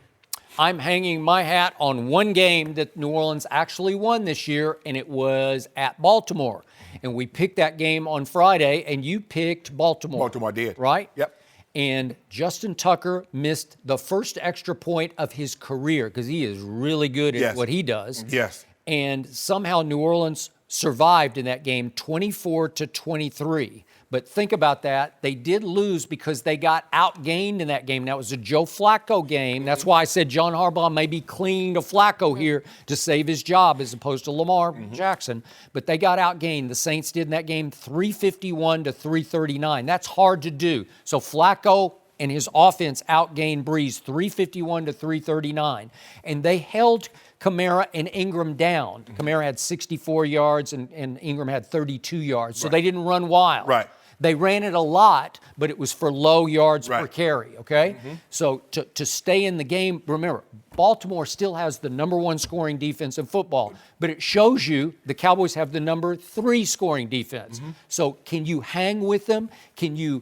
I'm hanging my hat on one game that New Orleans actually won this year, and it was at Baltimore. And we picked that game on Friday, and you picked Baltimore. Baltimore did. Right? Yep. And Justin Tucker missed the first extra point of his career because he is really good at what he does. Yes. And somehow New Orleans survived in that game 24-23. But think about that. They did lose because they got outgained in that game. That was a Joe Flacco game. That's why I said John Harbaugh may be clinging to Flacco here to save his job as opposed to Lamar Jackson. But they got outgained. The Saints did in that game 351-339. That's hard to do. So Flacco and his offense outgained Breeze 351-339. And they held Kamara and Ingram down. Kamara had 64 yards and Ingram had 32 yards. So they didn't run wild. Right. They ran it a lot, but it was for low yards per carry, okay? So to stay in the game, remember, Baltimore still has the number 1 scoring defense in football, but it shows you the Cowboys have the number 3 scoring defense. So can you hang with them? Can you,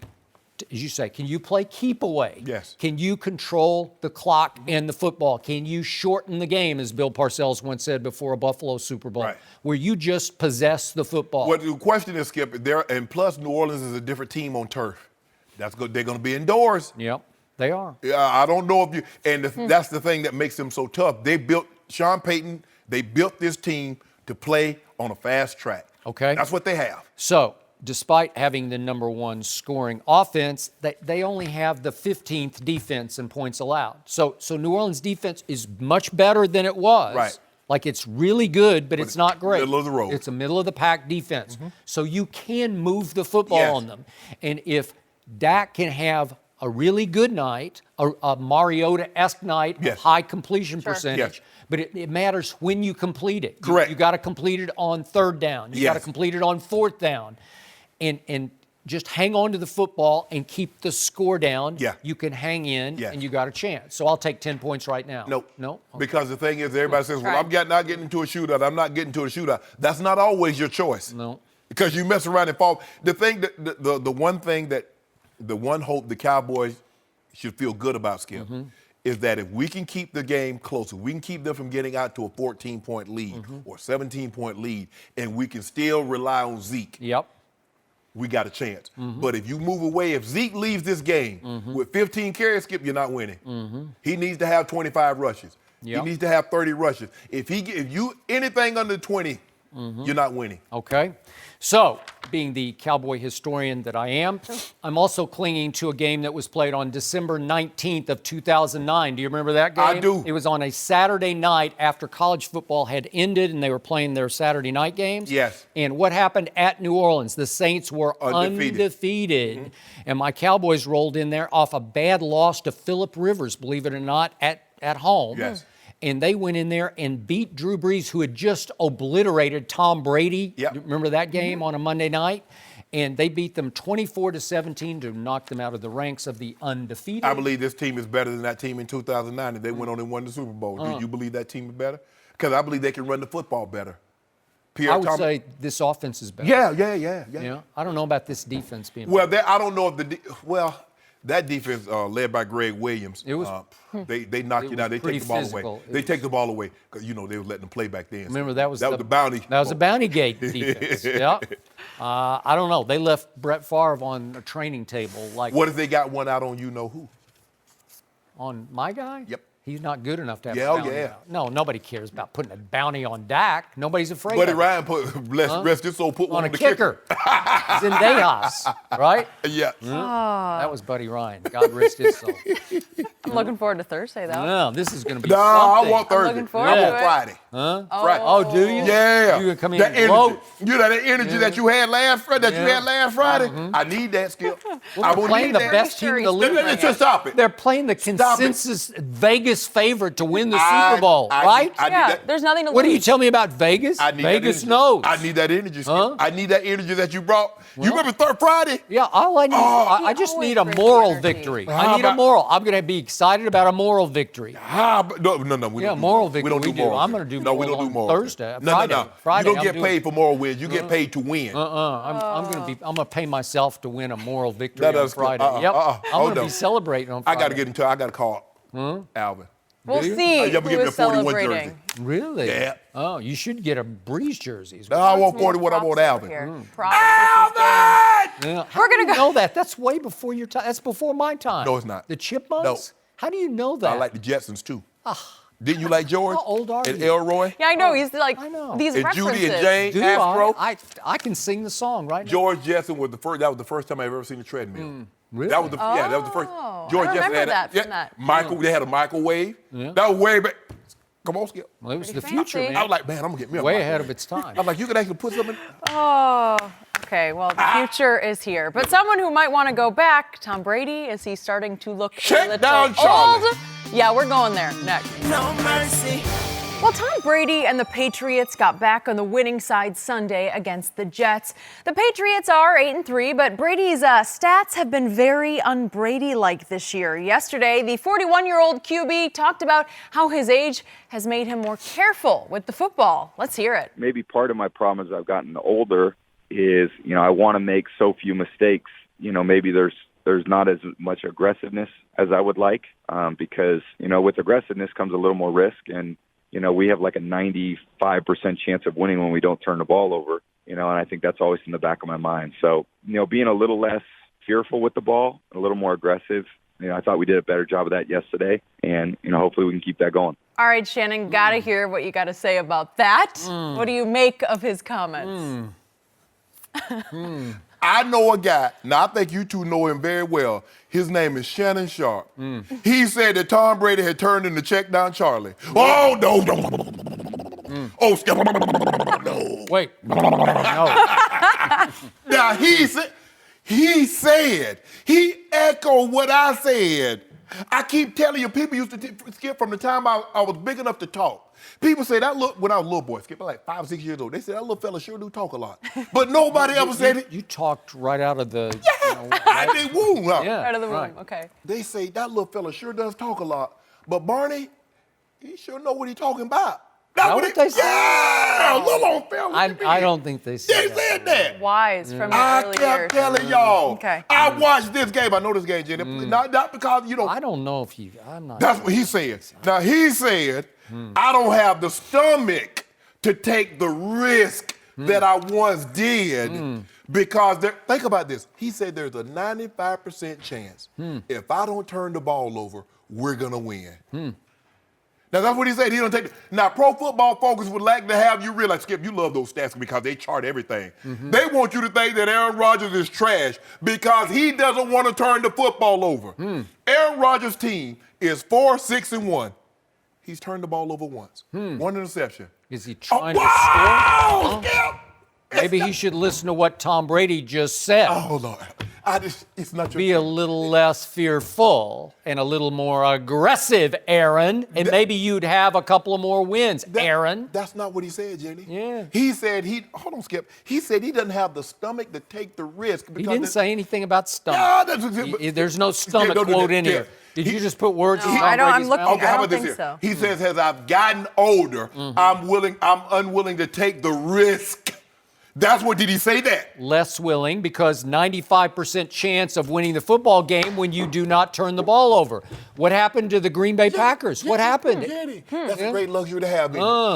as you say, can you play keep away? Yes. Can you control the clock and the football? Can you shorten the game, as Bill Parcells once said before a Buffalo Super Bowl, where you just possess the football? Well, the question is, Skip, and plus New Orleans is a different team on turf. That's good. They're going to be indoors. Yep, they are. I don't know if you, and that's the thing that makes them so tough. They built, Sean Payton, they built this team to play on a fast track. Okay. That's what they have. So, despite having the number 1 scoring offense, they only have the 15th defense in points allowed. So New Orleans defense is much better than it was. Right. Like it's really good, but it's not great. Middle of the road. It's a middle of the pack defense. So you can move the football on them. And if Dak can have a really good night, a Mariota-esque night of high completion percentage, but it matters when you complete it. Correct. You got to complete it on 3rd down. You got to complete it on 4th down. And just hang on to the football and keep the score down. Yeah. You can hang in and you got a chance. So I'll take 10 points right now. Nope. No? Okay. Because the thing is, everybody says, well, I'm not getting into a shootout. I'm not getting into a shootout. That's not always your choice. No. Because you mess around and fall. The thing that the one hope the Cowboys should feel good about, Skip, is that if we can keep the game closer, we can keep them from getting out to a 14-point lead or 17-point lead, and we can still rely on Zeke. Yep. We got a chance. But if you move away, if Zeke leaves this game with 15 carries, Skip, you're not winning. He needs to have 25 rushes. Yep. He needs to have 30 rushes. If you anything under 20, you're not winning. Okay. So, being the Cowboy historian that I am, I'm also clinging to a game that was played on December 19th of 2009. Do you remember that game? I do. It was on a Saturday night after college football had ended and they were playing their Saturday night games. Yes. And what happened at New Orleans? The Saints were undefeated. Mm-hmm. And my Cowboys rolled in there off a bad loss to Phillip Rivers, believe it or not, at home. Yes. And they went in there and beat Drew Brees, who had just obliterated Tom Brady. Yep. Remember that game on a Monday night? And they beat them 24-17 to knock them out of the ranks of the undefeated. I believe this team is better than that team in 2009, and they went on and won the Super Bowl. Do you believe that team is better? Because I believe they can run the football better. I would say this offense is better. Yeah. I don't know about this defense being Well, I don't know if that defense led by Greg Williams. It was they knock you down. They take the ball away. They take the ball away because they were letting them play back then. Remember that was the bounty. That was the bounty gate defense. Yeah. I don't know. They left Brett Favre on a training table. What if they got one out on who? On my guy? Yep. He's not good enough to have a Yeah, bounty out. No, nobody cares about putting a bounty on Dak. Nobody's afraid Buddy of it. Ryan rest his soul, put one On a the kicker. Zendejas, right? Yeah. That was Buddy Ryan. God rest his soul. I'm looking forward to Thursday, though. No, this is going to be No, I something. want Thursday. looking forward I to want it. Friday. Huh? Friday. Oh, do you? Yeah. You gonna come in that and energy. gloat? You know that energy that you had last Friday. Yeah. You had last Friday. I need that, Skip. I They're will playing need the that. best team in the league. Just stop it. They're playing the Stop it. consensus Vegas favorite to win the Super Bowl, right? I need Yeah, that. there's nothing to What do lose. you tell me about Vegas? I need Vegas that energy. knows. I need that energy, Skip. Huh? I need that energy that you brought. You remember Friday? Yeah, all I need, I just always need a brings moral energy. victory. How I need a about- moral. I'm going to be excited about a moral victory. No. We Yeah, don't do moral that. victory. We don't do We do. moral. I'm gonna do No, we moral don't on do moral. Thursday, No. Friday, You don't I'm get doing- paid for moral wins. You get paid to win. I'm gonna pay myself to win a moral victory That on does- Friday. uh-uh. I'm Hold gonna on. be celebrating on I Friday. got to call Alvin. We'll you? see Yeah, but who give me a is 41 celebrating. jersey. Really? Yeah. Oh, you should get a Breeze jersey. No, I want 41. I want Alvin. Props. Yeah. How We're do gonna you go- know that? That's way before your time. That's before my time. No, it's not. The Chipmunks? No. How do you know that? I like the Jetsons too. Didn't you like George? How old are and you? Elroy? Yeah, I know. He's like I know. these And references. Judy and Jane Do Astro? I can sing the song right now. George Jetson was the first. That was the first time I ever seen a treadmill. Really? That was the that was the first. Oh, George I Jetson remember had that yeah, from that. Michael. They had a microwave. Yeah. That was way back. Come on, Skip. Well, it was the Pretty future, fancy. man. I was like, man, I'm gonna get me a way microwave. ahead of its time. I'm like, you could actually put something. Oh, okay. Well, the future is here. But someone who might want to go back, Tom Brady, is he starting to look a Check little down Charlie. old? Yeah, we're going there next. No mercy. Well, Tom Brady and the Patriots got back on the winning side Sunday against the Jets. The Patriots are 8-3, but Brady's stats have been very un-Brady-like this year. Yesterday, the 41-year-old QB talked about how his age has made him more careful with the football. Let's hear it. Maybe part of my problem as I've gotten older is, I want to make so few mistakes. Maybe there's not as much aggressiveness as I would like because, with aggressiveness comes a little more risk. And, we have like a 95% chance of winning when we don't turn the ball over, and I think that's always in the back of my mind. So, being a little less fearful with the ball, a little more aggressive, I thought we did a better job of that yesterday. And, hopefully we can keep that going. All right, Shannon, got to hear what you got to say about that. What do you make of his comments? I know a guy. Now I think you two know him very well. His name is Shannon Sharpe. He said that Tom Brady had turned into check down Charlie. Oh no! Oh, Skip. No. Wait. No. Now he echoed what I said. I keep telling you, people used to Skip from the time I was big enough to talk. People say that look when I was a little boy, Skip, I was like 5 or 6 years old. They said that little fella sure do talk a lot, but nobody ever said it. You talked right out of the. I did woo. Yeah. Out of the room, right. okay. They say that little fella sure does talk a lot, but Barney, he sure know what he talking about. That's what they say? Yeah, little on film. I don't think they said They that. said that. Wise from the I early kept years. telling y'all. Okay. I watched this game. I know this game, Jenny. Not because I don't know if you. I'm not. That's what he said. Now he said, I don't have the stomach to take the risk that I once did because think about this. He said there's a 95% chance if I don't turn the ball over, we're gonna win. Now, that's what he said. He don't take it. Now, Pro Football Focus would like to have you realize, Skip, you love those stats because they chart everything. They want you to think that Aaron Rodgers is trash because he doesn't want to turn the football over. Aaron Rodgers' team is 4-6-1. He's turned the ball over once. One interception. Is he trying to wow! score? Skip! Maybe he should listen to what Tom Brady just said. Oh, Lord. It's not your Be a little less fearful and a little more aggressive, Aaron, and maybe you'd have a couple of more wins, Aaron. That's not what he said, Jenny. Yeah. He said hold on, Skip. He said he doesn't have the stomach to take the risk. He didn't say anything about stomach. There's no stomach Skip, don't do quote that. in here. Did you just put words in No, Tom I don't- I'm Brady's looking- mouth? Okay, how I about don't this think here? so. He says, as I've gotten older, I'm unwilling to take the risk. That's what, did he say that? Less willing because 95% chance of winning the football game when you do not turn the ball over. What happened to the Green Bay Packers? What happened? That's a great luxury to have.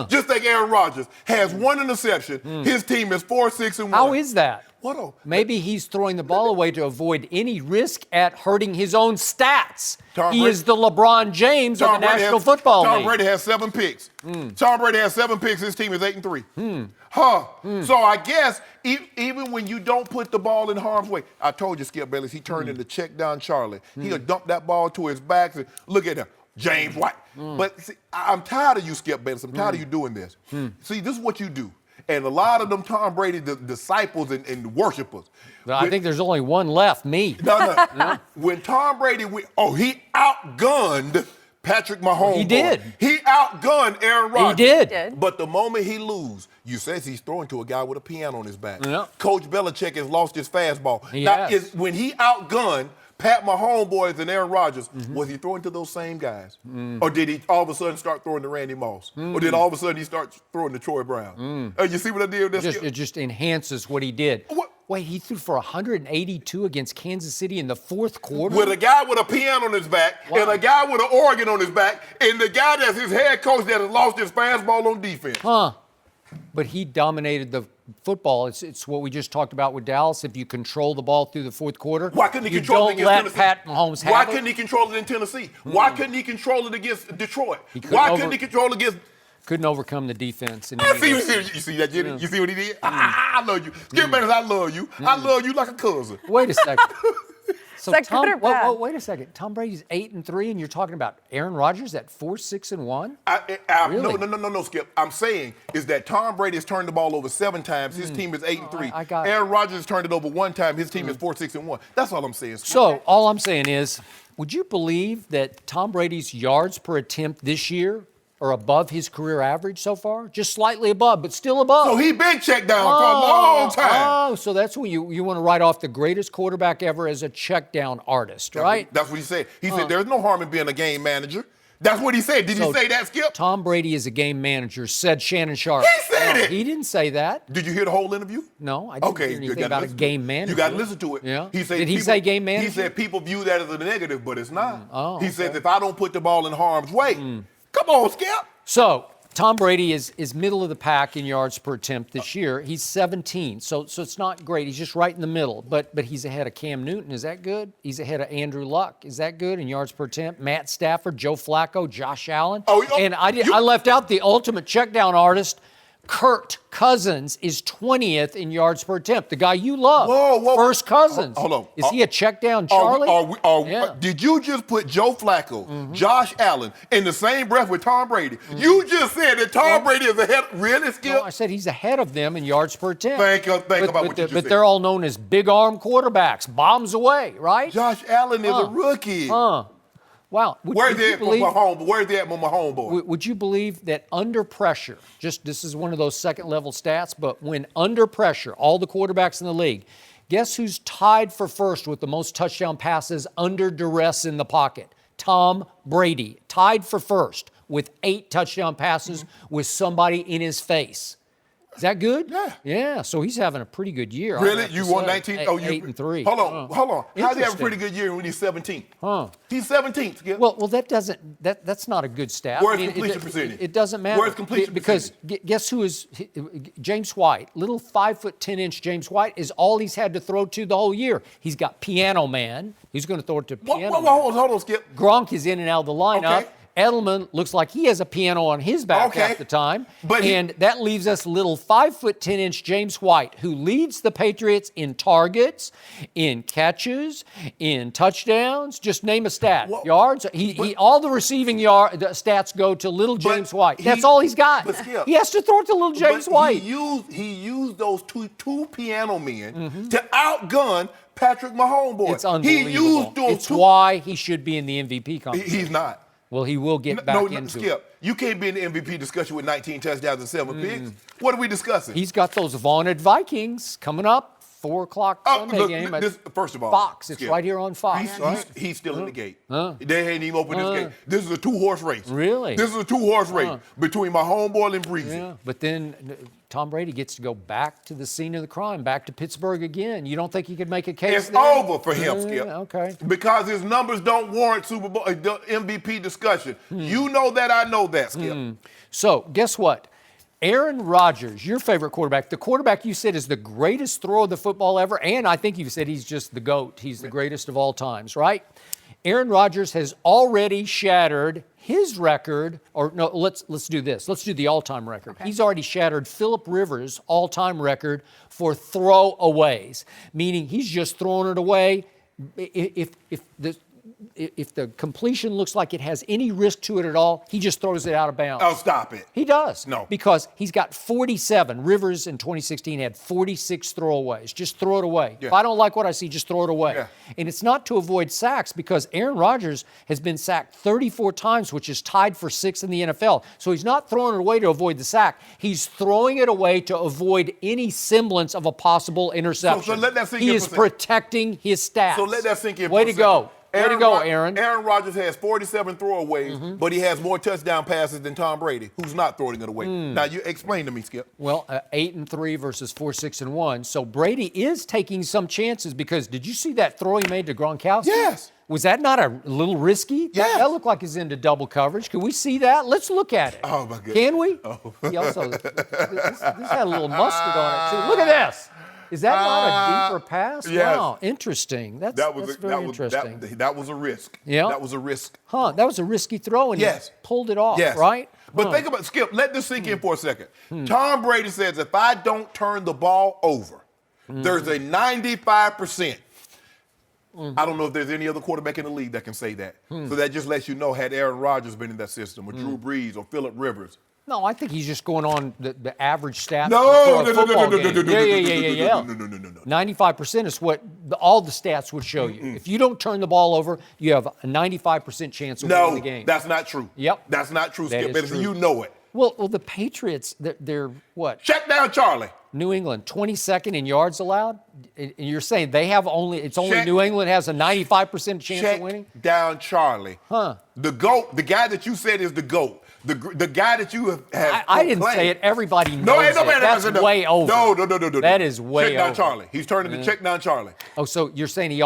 Just think Aaron Rodgers has one interception. His team is 4-6-1. How is that? What? Maybe he's throwing the ball away to avoid any risk at hurting his own stats. He is the LeBron James of the National Football League. Tom Brady has 7 picks. Tom Brady has 7 picks. His team is 8-3. So I guess even when you don't put the ball in harm's way, I told you, Skip Bayless, he turned into check down Charlie. He'll dump that ball to his back and look at him, James White. But see, I'm tired of you, Skip Bayless. I'm tired of you doing this. See, this is what you do. And a lot of them Tom Brady disciples and worshipers. I think there's only one left, me. No. When Tom Brady he outgunned Patrick Mahomes. He did. He outgunned Aaron Rodgers. He did. But the moment he lose, you says he's throwing to a guy with a piano on his back. Yeah. Coach Belichick has lost his fastball. Has. When he outgunned Pat Mahomes boys and Aaron Rodgers, was he throwing to those same guys? Or did he all of a sudden start throwing to Randy Moss? Or did all of a sudden he start throwing to Troy Brown? You see what I did with this? It just enhances what he did. What? Wait, he threw for 182 against Kansas City in the fourth quarter? With a guy with a piano on his back, and a guy with an organ on his back, and the guy that's his head coach that has lost his fastball on defense. But he dominated the football. It's what we just talked about with Dallas. If you control the ball through the fourth quarter, Why couldn't he control it against let Tennessee? Pat Mahomes have Why it. couldn't he control it in Tennessee? Why couldn't he control it against Detroit? couldn't Couldn't he control it against... Couldn't overcome the defense. You see that, Jenny? You see what he did? I love you. Skip Bayless, I love you. I love you like a cousin. Wait a second. So Is that good or bad? wait a second. Tom Brady's 8-3, and you're talking about Aaron Rodgers at 4-6-1? Really? No, Skip. I'm saying is that Tom Brady has turned the ball over 7 times. His team is 8-3. I got it. Aaron Rodgers has turned it over 1 time. His team is 4-6-1. That's all I'm saying. Skip. So all I'm saying is, would you believe that Tom Brady's yards per attempt this year are above his career average so far? Just slightly above, but still above. So he been checked down for a long time. Oh, so that's when you want to write off the greatest quarterback ever as a check down artist, right? That's what he said. He said there's no harm in being a game manager. That's what he said. Did he say that, Skip? Tom Brady is a game manager, said Shannon Sharpe. He said it. He didn't say that. Did you hear the whole interview? No, I didn't hear anything about a game manager. You got to listen to it. Yeah. He said Did he say game manager? He said people view that as a negative, but it's not. He okay. says if I don't put the ball in harm's way, come on, Skip. So Tom Brady is middle of the pack in yards per attempt this year. He's 17, so it's not great. He's just right in the middle, but he's ahead of Cam Newton. Is that good? He's ahead of Andrew Luck. Is that good in yards per attempt? Matt Stafford, Joe Flacco, Josh Allen. And I left out the ultimate checkdown artist. Kirk Cousins is 20th in yards per attempt. The guy you love. Whoa. First Cousins. Hold on. Is he a check down Charlie? Yeah. Did you just put Joe Flacco, Josh Allen in the same breath with Tom Brady? You just said that Tom Brady is ahead. Really, Skip? No, I said he's ahead of them in yards per attempt. Think about what you just said. But they're all known as big arm quarterbacks. Bombs away, right? Josh Allen is a rookie. Wow. Where's he at with my homeboy? Would you believe that under pressure, this is one of those second level stats, but when under pressure, all the quarterbacks in the league, guess who's tied for first with the most touchdown passes under duress in the pocket? Tom Brady, tied for first with 8 touchdown passes with somebody in his face. Is that good? Yeah. Yeah, so he's having a pretty good year. Really? You won 19? 8-3. Hold on. How does he have a pretty good year when he's 17th? He's 17th, Skip. Well, that's not a good stat. Where's completion percentage? It doesn't matter. Where's completion because guess who is James White? Little 5'10" James White is all he's had to throw to the whole year. He's got Piano Man. He's going to throw it to Piano Man. Hold on, Skip. Gronk is in and out of the lineup. Okay. Edelman looks like he has a piano on his back half the time. And that leaves us little 5'10" James White, who leads the Patriots in targets, in catches, in touchdowns. Just name a stat. Yards. All the receiving stats go to little James White. That's all he's got. He has to throw it to little James White. He used those two piano men to outgun Patrick Mahomes. It's unbelievable. It's why he should be in the MVP conversation. He's not. Well, he will get back into Skip, it. you can't be in the MVP discussion with 19 touchdowns and 7 picks. What are we discussing? He's got those vaunted Vikings coming up, 4 o'clock Sunday game at first of all, Fox. It's Skip, right here on Fox. He's still in the gate. They ain't even opened this gate. This is a 2-horse race. Really? This is a 2-horse race between my homeboy and Breezy. Yeah, but then Tom Brady gets to go back to the scene of the crime, back to Pittsburgh again. You don't think he could make a case? It's over for him, Skip. Okay. Because his numbers don't warrant Super Bowl MVP discussion. You know that, I know that, Skip. So guess what? Aaron Rodgers, your favorite quarterback, the quarterback you said is the greatest thrower of the football ever, and I think you said he's just the GOAT. He's the greatest of all times, right? Aaron Rodgers has already shattered his record, or no, let's do this. Let's do the all-time record. Okay. He's already shattered Phillip Rivers' all-time record for throwaways, meaning he's just throwing it away. If the completion looks like it has any risk to it at all, he just throws it out of bounds. Oh, stop it. He does. No. Because he's got 47. Rivers in 2016 had 46 throwaways. Just throw it away. Yeah. If I don't like what I see, just throw it away. Yeah. And it's not to avoid sacks because Aaron Rodgers has been sacked 34 times, which is tied for 6th in the NFL. So he's not throwing it away to avoid the sack. He's throwing it away to avoid any semblance of a possible interception. So let that sink in he for is a second. protecting his stats. So let that sink in. Way to go. Way to go, Aaron. Aaron Rodgers has 47 throwaways, but he has more touchdown passes than Tom Brady, who's not throwing it away. Now, you explain to me, Skip. Well, 8-3 versus 4-6-1. So Brady is taking some chances because did you see that throw he made to Gronkowski? Yes. Was that not a little risky? Yes. That looked like he's into double coverage. Can we see that? Let's look at it. Oh, my goodness. Can we? Oh. He also, this had a little mustard on it, too. Look at this. Is that not a deeper pass? Yes. Wow, interesting. That's very interesting. That was a risk. Yeah. That was a risk. Huh, that was a risky throw, and he pulled it off, Yes. right? But think about, Skip, let this sink in for a second. Tom Brady says, if I don't turn the ball over, there's a 95%. I don't know if there's any other quarterback in the league that can say that. So that just lets you know, had Aaron Rodgers been in that system, or Drew Brees, or Phillip Rivers. No, I think he's just going on the average stats. No. 95% is what all the stats would show you. If you don't turn the ball over, you have a 95% chance of winning the game. No, that's not true. Yep. That's not true, Skip. That is true. You know it. Well, the Patriots, they're what? Check down Charlie. New England, 22nd in yards allowed? And you're saying they have only New England has a 95% chance of winning? Check down Charlie. Huh. The GOAT, the guy that you said is the GOAT. The guy that you have I didn't say it. Everybody knows That's way over. No. That is way check down over. Charlie. He's turning to check down Charlie. Oh, so you're saying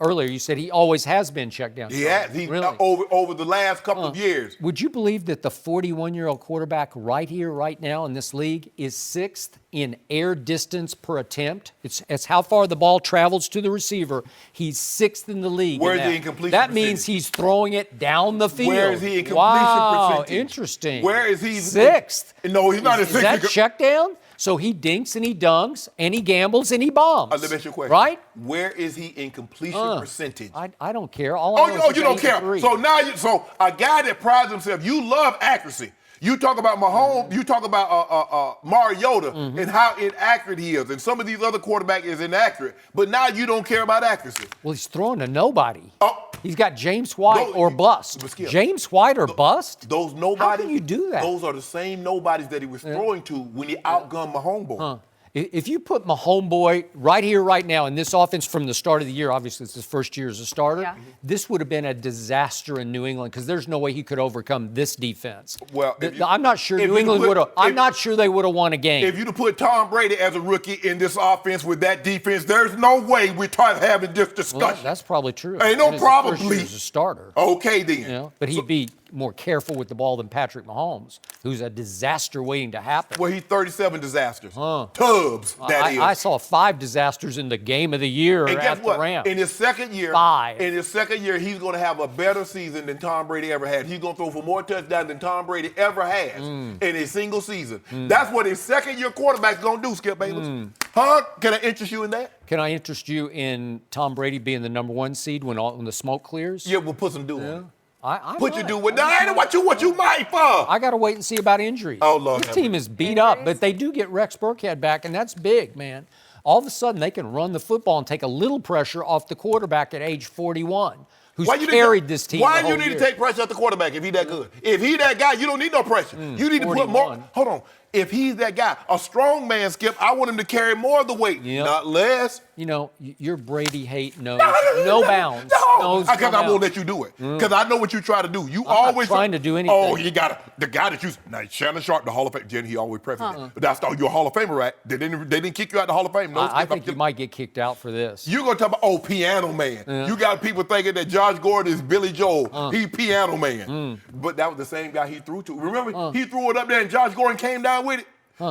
earlier you said he always has been checked down. Yeah, he really? over the last couple of years. Would you believe that the 41-year-old quarterback right here, right now in this league is 6th in air distance per attempt? It's how far the ball travels to the receiver. He's 6th in the league. Where's he in completion That percentage? means he's throwing it down the field. Where is he in completion wow, percentage? Interesting. Where is he? 6th. No, he's not in 6th. Is that check down? So he dinks and he dunks and he gambles and he bombs. Let me ask you a question. Right? Where is he in completion percentage? I don't care. All I know is you don't care. 8-3. So now, so a guy that prides himself, you love accuracy. You talk about Mahomes, you talk about Mariota and how inaccurate he is, and some of these other quarterbacks is inaccurate. But now you don't care about accuracy. Well, he's throwing to nobody. Oh. He's got James White or bust. James White or bust? Those nobodies. How can you do that? Those are the same nobodies that he was throwing to when he outgunned Mahomes. Huh. If you put Homeboy right here, right now, in this offense from the start of the year, obviously it's his first year as a starter, this would have been a disaster in New England because there's no way he could overcome this defense. Well, I'm not sure New England would have. I'm not sure they would have won a game. If you'd have put Tom Brady as a rookie in this offense with that defense, there's no way we're having this discussion. Well, that's probably true. Ain't no probably. As a starter. Okay, then. But he beat more careful with the ball than Patrick Mahomes, who's a disaster waiting to happen. Well, he's 37 disasters. Tubs, that is. I saw 5 disasters in the game of the year and guess at what? the Rams. In his second year, 5. In his second year, he's going to have a better season than Tom Brady ever had. He's going to throw for more touchdowns than Tom Brady ever has in a single season. That's what his second-year quarterback's going to do, Skip Bayless. Huh? Can I interest you in that? Can I interest you in Tom Brady being the number 1 seed when the smoke clears? Yeah, we'll put some do on it. I Put your might. do with that. What you might for? I got to wait and see about injuries. Oh, Lord. This team is beat up, but they do get Rex Burkhead back, and that's big, man. All of a sudden, they can run the football and take a little pressure off the quarterback at age 41, who's carried this team. Why the you whole need year. to take pressure off the quarterback if he's that good? If he's that guy, you don't need no pressure. You need to put more. 41. Hold on. If he's that guy, a strong man, Skip, I want him to carry more of the weight, not less. You know, your Brady hate knows no bounds. No, because I won't let you do it. Because I know what you try to do. You I'm always not trying to do anything. Oh, you got the guy that you now Shannon Sharpe, the Hall of Fame. Jen, he always prefaces it. But that's you're a Hall of Famer, right? They didn't kick you out the Hall of Fame. No, I think you might get kicked out for this. You're going to talk about, Piano Man. You got people thinking that Josh Gordon is Billy Joel. He Piano Man. But that was the same guy he threw to. Remember, he threw it up there and Josh Gordon came down with it.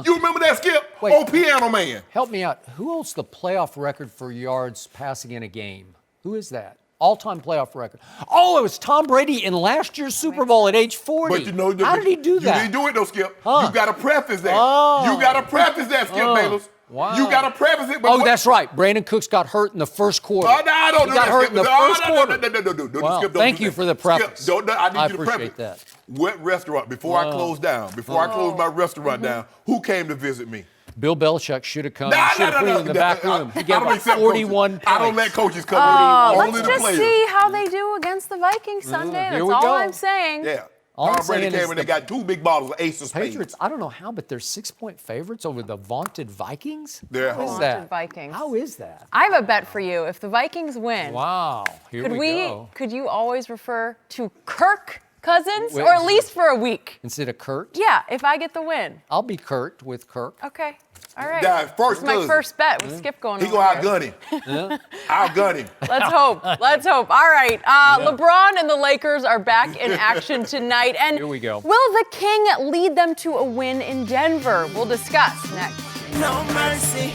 You remember that, Skip? Wait. Piano Man. Help me out. Who holds the playoff record for yards passing in a game? Who is that? All-time playoff record. Oh, it was Tom Brady in last year's Super Bowl at age 40. But you know, how did he do that? You didn't do it though, Skip. You got to preface that. You got to preface that, Skip Bayless. Wow. You got to preface it. But that's right. Brandon Cooks got hurt in the first quarter. No, I don't he got hurt in the first quarter. No, Wow. Thank you for the preface. Skip, I need you to appreciate preface. that. What restaurant, before I close down, before I close my restaurant down, who came to visit me? Bill Belichick should have come. Should have put him in the back room. He I gave don't up accept 41 coaches. points. I don't let coaches come in. Only Let's the just players. see how they do against the Vikings Sunday. here That's we all go. I'm saying. Yeah. All I'm Tom Brady saying came is in and got 2 big bottles of Ace of Spades. Patriots, I don't know how, but they're 6-point favorites over the vaunted Vikings? They're How is home. that? Vaunted Vikings. How is that? I have a bet for you. If the Vikings win, Wow. Here could we go. could you always refer to Kirk Cousins, Wait, or at least for a week? Instead of Kurt? Yeah, if I get the win. I'll be Kurt with Kirk. Okay. All right. Yeah, first This is my cousin. first bet with Skip going He over gonna here. outgun him. Outgun him. Let's hope. Let's hope. All right. LeBron and the Lakers are back in action tonight. And Here we go. will the King lead them to a win in Denver? We'll discuss next. No mercy.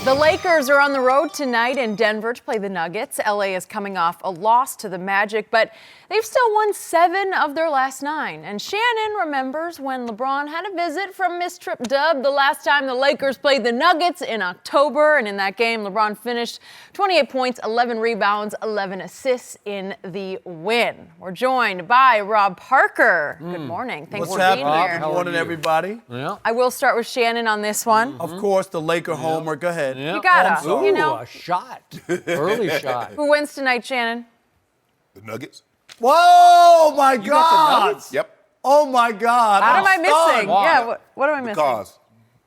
The Lakers are on the road tonight in Denver to play the Nuggets. LA is coming off a loss to the Magic, but they've still won 7 of their last 9. And Shannon remembers when LeBron had a visit from Miss Trip Dub the last time the Lakers played the Nuggets in October. And in that game, LeBron finished 28 points, 11 rebounds, 11 assists in the win. We're joined by Rob Parker. Good morning. Thanks What's for being happening? here. Good morning, everybody. Yeah. I will start with Shannon on this one. Of course, the Laker homer. Go ahead. Yeah. You gotta, I'm sorry. you know. a shot. Early shot. Who wins tonight, Shannon? The Nuggets? Whoa, my got the God. Nuggets? Yep. Oh, my God. What am I I'm missing? stunned. Why? Yeah, what am I missing? Because,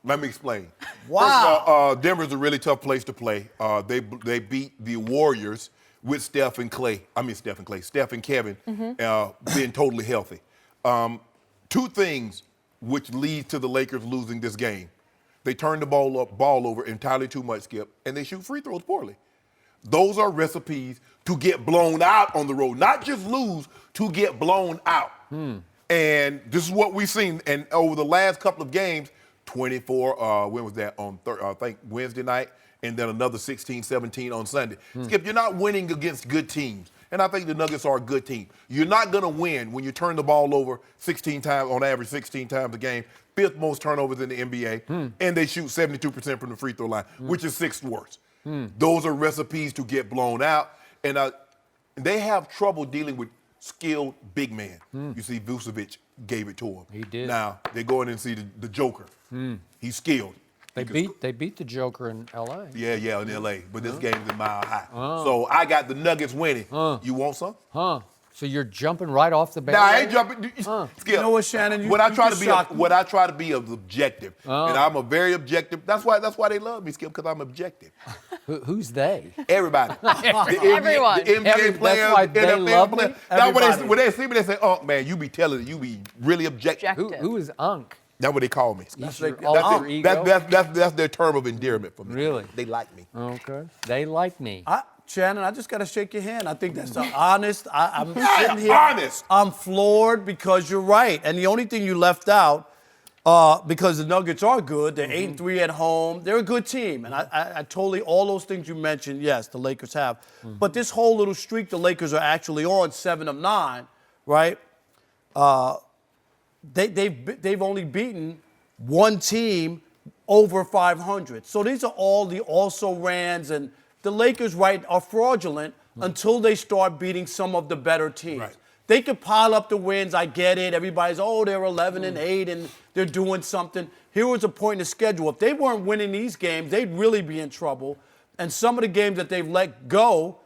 let me explain. Wow. First of all, Denver's a really tough place to play. They beat the Warriors with Steph and Kevin being totally healthy. 2 things which lead to the Lakers losing this game. They turn the ball over entirely too much, Skip, and they shoot free throws poorly. Those are recipes to get blown out on the road, not just lose, to get blown out. And this is what we've seen. And over the last couple of games, 24, when was that? I think Wednesday night, and then another 16, 17 on Sunday. Skip, you're not winning against good teams. And I think the Nuggets are a good team. You're not going to win when you turn the ball over 16 times, on average 16 times a game, 5th most turnovers in the NBA, and they shoot 72% from the free throw line, which is 6th worst. Those are recipes to get blown out. And they have trouble dealing with skilled big men. You see, Vucevic gave it to him. He did. Now, they go in and see the Joker. He's skilled. They beat the Joker in L.A. Yeah, in L.A., but this game's a mile high. So I got the Nuggets winning. You want some? So you're jumping right off the bat? Nah, I ain't jumping. Skip. You know what, Shannon? What I try to be be objective, and I'm a very objective. That's why they love me, Skip, because I'm objective. Who's they? Everybody. Everyone. The NBA players, that's why they NFL love me? players. Now when they see me, they say, "Oh man, you be really objective." Who is Unk? That's what they call me. That's your That's alter ego? That's their term of endearment for me. Really? They like me. Okay. They like me. Shannon, I just got to shake your hand. I think that's honest. I'm Yeah, sitting here. honest. I'm floored because you're right. And the only thing you left out, because the Nuggets are good, they're 8-3 at home. They're a good team. And I totally, all those things you mentioned, yes, the Lakers have. But this whole little streak the Lakers are actually on, 7 of 9, right? They've only beaten one team over 500. So these are all the also-rans, and the Lakers, right, are fraudulent until they start beating some of the better teams. Right. They could pile up the wins. I get it. Everybody's, they're 11-8 and they're doing something. Here was a point in the schedule. If they weren't winning these games, they'd really be in trouble. And some of the games that they've let go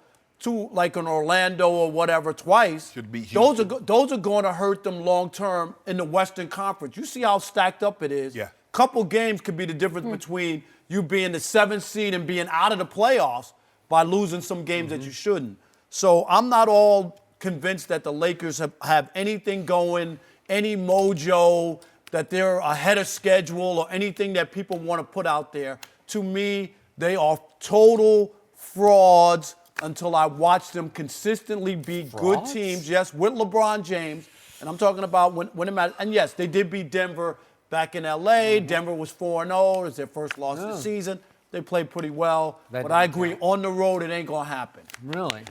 to, like an Orlando or whatever, twice, Should be those are Houston. those are going to hurt them long term in the Western Conference. You see how stacked up it is. Yeah. Couple games could be the difference between you being the 7th seed and being out of the playoffs by losing some games that you shouldn't. So I'm not all convinced that the Lakers have anything going, any mojo, that they're ahead of schedule or anything that people want to put out there. To me, they are total frauds until I watch them consistently beat good teams, yes, with LeBron James. And I'm talking about when it matters. And yes, they did beat Denver back in L.A. Denver was 4-0. It's their first loss of the season. They played pretty well. But I agree, on the road, it ain't going to happen. Really?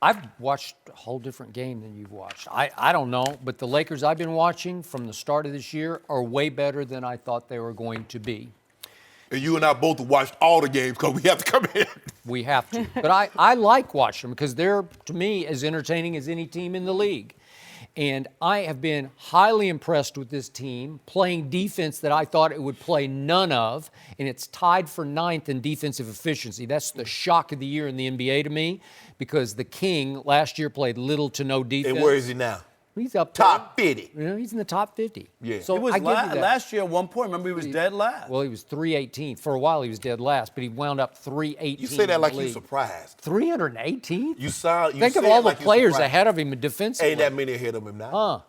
I've watched a whole different game than you've watched. I don't know, but the Lakers I've been watching from the start of this year are way better than I thought they were going to be. And you and I both watched all the games because we have to come in. We have to. But I like watching them because they're, to me, as entertaining as any team in the league. And I have been highly impressed with this team, playing defense that I thought it would play none of, and it's tied for 9th in defensive efficiency. That's the shock of the year in the NBA to me, because the King last year played little to no defense. And where is he now? He's up Top there. 50. You know, he's in the top 50. Yeah. So It was I give you that. last year at one point. Remember, he was dead last. Well, he was 318th. For a while, he was dead last, but he wound up 318. You say that like you're league. surprised. 318th? You Think say of all it the like you're players surprised. ahead of him defensively. Ain't that many ahead of him now.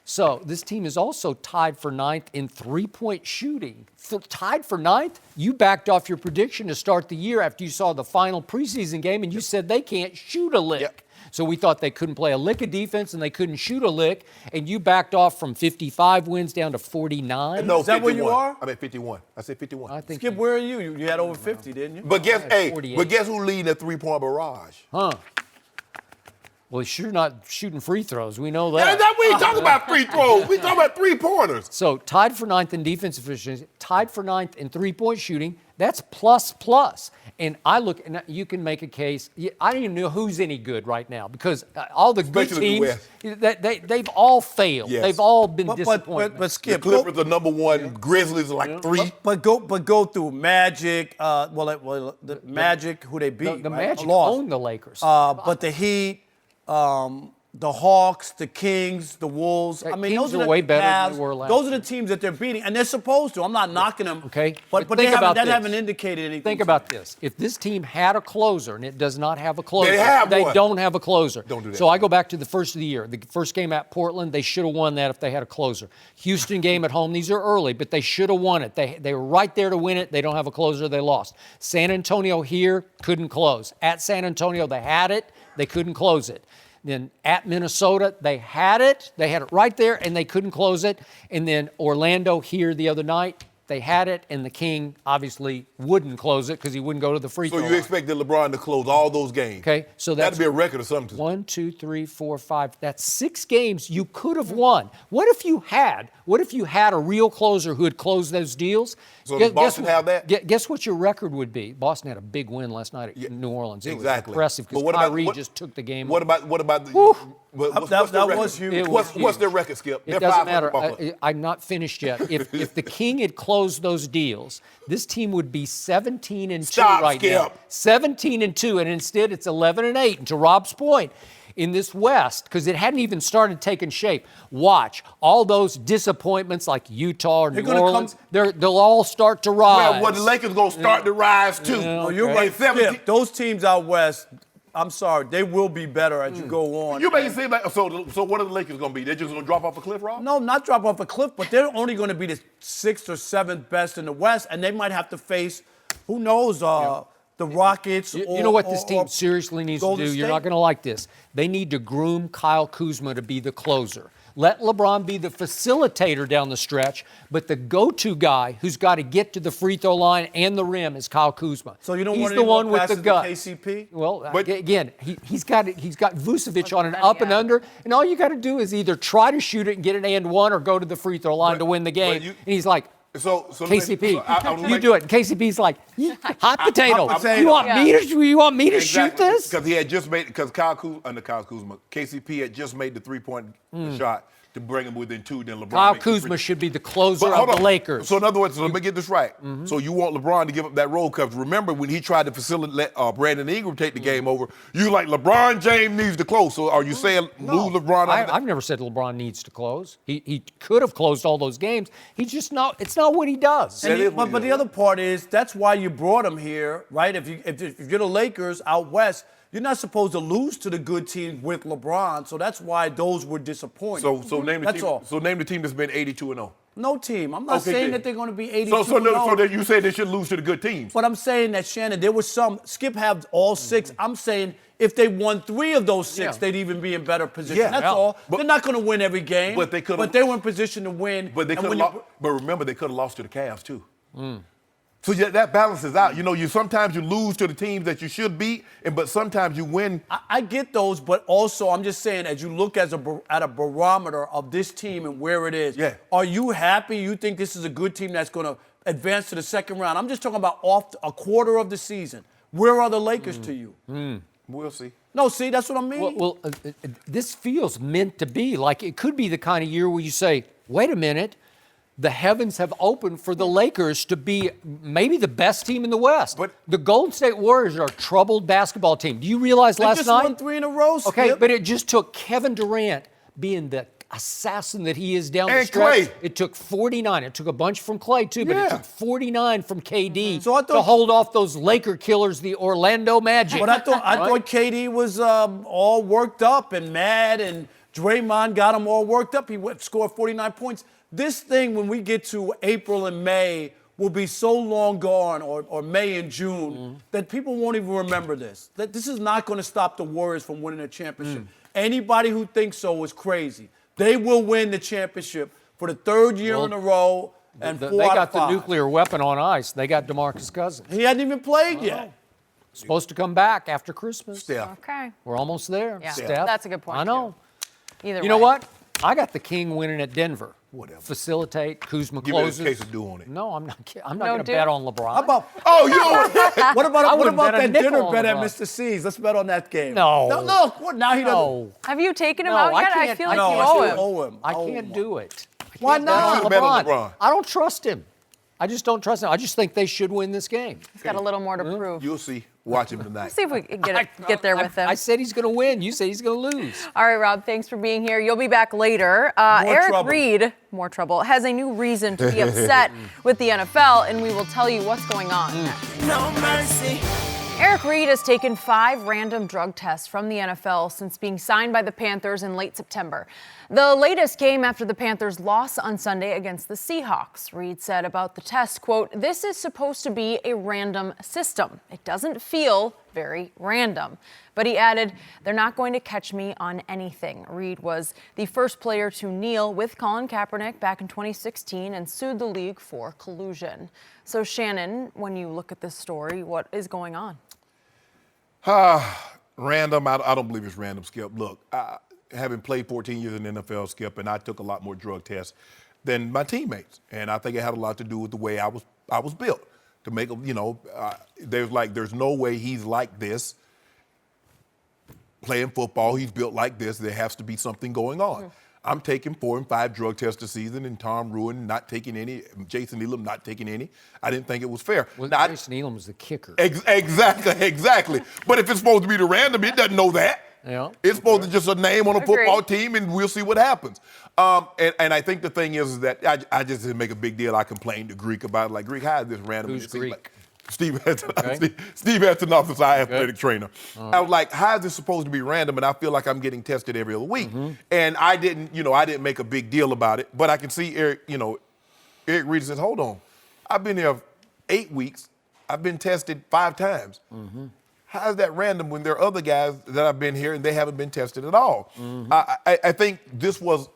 So this team is also tied for 9th in three-point shooting. Tied for 9th? You backed off your prediction to start the year after you saw the final preseason game, and you said they can't shoot a lick. Yep. So we thought they couldn't play a lick of defense and they couldn't shoot a lick, and you backed off from 55 wins down to 49. No, Is that 51. where you are? I'm at 51. I said 51. I think. Skip, where are you? You had over 50, didn't you? But guess, hey, 48. but guess who leading the three-point barrage? Well, he's sure not shooting free throws. We know Yeah, that. we ain't talking about free throws. We talking about three-pointers. So tied for 9th in defense efficiency, tied for 9th in three-point shooting. That's plus. And I look, and you can make a case. I don't even know who's any good right now because all the good Especially teams, the they've all failed. Yes. They've all been disappointed. But The Skip, Clippers are number one. Grizzlies are like 3. But go through Magic. The Magic, who they beat. The right? Magic Lost. own the Lakers. But the Heat, the Hawks, the Kings, the Wolves. The I mean, Kings those are are the way better than Cavs. they were last Those are year. the teams that they're beating, and they're supposed to. I'm not knocking them. Okay, But but they think about haven't this. indicated anything. Think to about me. this. If this team had a closer, and it does not have a closer, They one. don't have a closer. Don't do that. So I go back to the first of the year. The first game at Portland, they should have won that if they had a closer. Houston game at home, these are early, but they should have won it. They were right there to win it. They don't have a closer, they lost. San Antonio here, couldn't close. At San Antonio, they had it, they couldn't close it. Then at Minnesota, they had it right there, and they couldn't close it. And then Orlando here the other night, they had it, and the King obviously wouldn't close it because he wouldn't go to the free throw So you line. expected LeBron to close all those games. Okay, so that's that'd be a record or something. 1, 2, 3, 4, 5. That's 6 games you could have won. What if you had a real closer who had closed those deals? So does Boston have that? Guess what your record would be? Boston had a big win last night at New Orleans. It Exactly. was impressive because But what about- Kyrie what- just took the game. What about the? Whew. What's That their record? was huge. It was What's huge. their record, Skip? It They're doesn't 500 matter. buckler. I'm not finished yet. If the King had closed those deals, this team would be 17-2 Stop, right now. Skip. 17-2, and instead it's 11-8. And to Rob's point, in this West, because it hadn't even started taking shape. Watch all those disappointments like Utah or New gonna Orleans. They'll all start to rise. Well, the Lakers gonna start to rise too. No, you're Okay. right. 17 Skip, those teams out west, I'm sorry, they will be better as you go on. You make it seem like so. What are the Lakers gonna be? They're just gonna drop off a cliff, Rob? No, not drop off a cliff, but they're only going to be the 6th or 7th best in the West, and they might have to face, who knows, the Rockets. You know what this team seriously needs to do? Golden You're State? not going to like this. They need to groom Kyle Kuzma to be the closer. Let LeBron be the facilitator down the stretch, but the go-to guy who's got to get to the free throw line and the rim is Kyle Kuzma. So you don't He's want the any more one with the passes to guts. KCP? Well, But- again, he's got Vucevic on an up and under, and all you got to do is either try to shoot it and get an and one, or go to the free throw line to win the game. you- And he's like, So KCP, I'm you do it. And KCP's like, hot potato. Hot potato. You want me to shoot this? Because he had just made, because Kyle Kuzma, KCP had just made the 3-point shot to bring him within 2. Then LeBron. Kyle makes the Kuzma free- should be the closer But hold of the on. Lakers. So in other words, let me get this right. So you want LeBron to give up that role, because remember when he tried to facilitate Brandon Ingram take the game over, you like LeBron James needs to close. So are you saying move LeBron? I've never said LeBron needs to close. He could have closed all those games. He's just not. It's not what he does. That is what But he the does. other part is that's why you brought him here, right? If you're the Lakers out west, you're not supposed to lose to the good team with LeBron. So that's why those were disappointing. So name the That's team. all. So name the team that's been 82-0. No team. I'm not Okay, saying good. that they're going to be 82. So that you say they should lose to the good teams. But I'm saying that, Shannon, there was some. Skip have all 6. I'm saying if they won 3 of those 6, they'd even be in better position. Yeah. That's Yeah. all. But- They're not going to win every game. But they could've- But they were in position to win. But they And could when have. you- But remember, they could have lost to the Cavs too. So that balances out. You know, you sometimes you lose to the teams that you should beat, but sometimes you win. I get those, but also I'm just saying, as you look at a barometer of this team and where it is, are you happy? You think this is a good team that's going to advance to the second round? I'm just talking about off a quarter of the season. Where are the Lakers to you? We'll see. No, see, that's what I mean. Well, this feels meant to be. Like it could be the kind of year where you say, wait a minute, the heavens have opened for the Lakers to be maybe the best team in the West. But the Golden State Warriors are a troubled basketball team. Do you realize they last just night? won 3 in a row, Okay, Skip. but it just took Kevin Durant being the assassin that he is down the And stretch. Klay. It took 49. It took a bunch from Klay too, but it Yeah. took 49 from KD So I to thought- hold off those Laker killers, the Orlando Magic. But I thought KD was all worked up and mad, and Draymond got him all worked up. He scored 49 points. This thing, when we get to April and May, will be so long gone, or May and June, that people won't even remember this. That this is not going to stop the Warriors from winning a championship. Anybody who thinks so is crazy. They will win the championship for the 3rd year in a row, and 4 They out got of the 5. nuclear weapon on ice. They got DeMarcus Cousins. He hadn't even played yet. Supposed to come back after Christmas. Steph. Okay. We're almost there. Yeah, Steph. that's a good point, I know. Either You know way. what? I got the King winning at Denver. Whatever. Facilitate. Kuzma Give me closes. a case of do on it. No, I'm not. I'm not No going to do? bet on LeBron. How about Oh, you know what? what about wouldn't bet a that nickel dinner on bet at LeBron. Mr. C's? Let's bet on that game. No. No. What? Now he doesn't. No, Have you taken him No, out I yet? I can't- feel I like you can't owe do him. it. Owe him. I Owe can't him. do it. Why Bet on not? You should bet on LeBron. I don't trust him. I just don't trust him. I just think they should win this game. He's got a little more to prove. You'll see. Watch him tonight. See if we can get there with him. I said he's going to win. You say he's going to lose. All right, Rob, thanks for being here. You'll be back later. Eric trouble. Reid, more trouble, has a new reason to be upset with the NFL, and we will tell you what's going on next. No mercy. Eric Reid has taken 5 random drug tests from the NFL since being signed by the Panthers in late September. The latest came after the Panthers' loss on Sunday against the Seahawks. Reid said about the test, quote, "This is supposed to be a random system. It doesn't feel very random." But he added, "They're not going to catch me on anything." Reid was the first player to kneel with Colin Kaepernick back in 2016 and sued the league for collusion. So, Shannon, when you look at this story, what is going on? Random. I don't believe it's random, Skip. Look, having played 14 years in the NFL, Skip, and I took a lot more drug tests than my teammates, and I think it had a lot to do with the way I was built. To make, there's no way he's like this. Playing football, he's built like this. There has to be something going on. I'm taking 4 and 5 drug tests a season, and Tom Ruin not taking any, Jason Elam not taking any. I didn't think it was fair. Well, Now, Jason Elam was the kicker. Exactly. But if it's supposed to be the random, it doesn't know that. Yeah. It's supposed to just a name on a Agreed. football team, and we'll see what happens. And I think the thing is that I just didn't make a big deal. I complained to Greek about it. Like, Greek, how is this random? Who's It seems Greek? like- Steve Heston, Okay. Steve Heston, offensive athletic trainer. I was like, how is this supposed to be random? And I feel like I'm getting tested every other week. And I didn't make a big deal about it. But I can see Eric Reid says, hold on. I've been here 8 weeks, I've been tested 5 times. How is that random when there are other guys that have been here and they haven't been tested at all? I think this was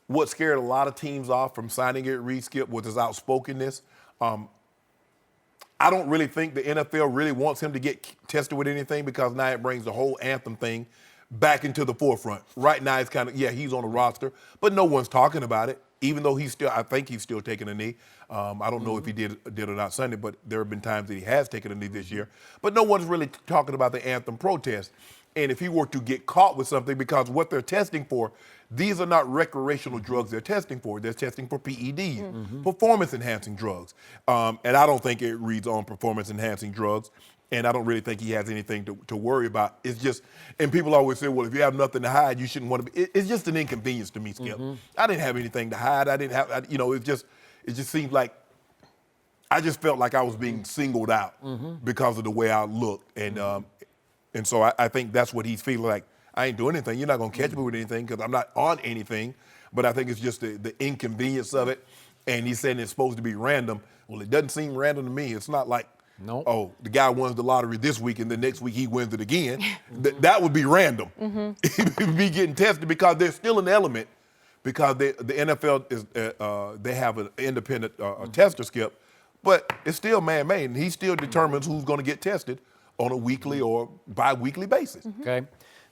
what scared a lot of teams off from signing Eric Reid, Skip, was his outspokenness. I don't really think the NFL really wants him to get tested with anything because now it brings the whole anthem thing back into the forefront. Right now it's kind of, yeah, he's on the roster, but no one's talking about it, even though I think he's still taking a knee. I don't know if he did or not Sunday, but there have been times that he has taken a knee this year. But no one's really talking about the anthem protest. And if he were to get caught with something, because what they're testing for, these are not recreational drugs they're testing for. They're testing for PEDs, performance-enhancing drugs. And I don't think it reads on performance-enhancing drugs. And I don't really think he has anything to worry about. It's just, and people always say, well, if you have nothing to hide, you shouldn't want to be. It's just an inconvenience to me, Skip. I didn't have anything to hide. It just seemed like I just felt like I was being singled out because of the way I looked. And so I think that's what he's feeling like. I ain't doing anything. You're not going to catch me with anything because I'm not on anything. But I think it's just the inconvenience of it. And he's saying it's supposed to be random. Well, it doesn't seem random to me. It's not like, oh, the guy wins the lottery this week and the next week he wins it again. That would be random. He'd be getting tested because there's still an element because the NFL is they have an independent tester, Skip. But it's still man-made, and he still determines who's going to get tested on a weekly or bi-weekly basis. Okay.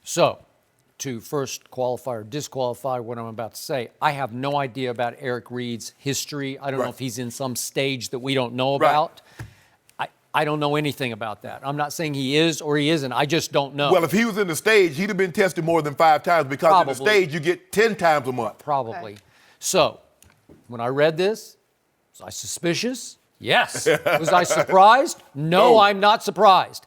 So, to first qualify or disqualify what I'm about to say, I have no idea about Eric Reid's history. I don't know if he's in some stage that we don't know about. I don't know anything about that. I'm not saying he is or he isn't. I just don't know. Well, if he was in the stage, he'd have been tested more than 5 times because in the stage you get 10 times a month. Probably. Okay. So, when I read this, was I suspicious? Yes. Was I surprised? No, I'm not surprised.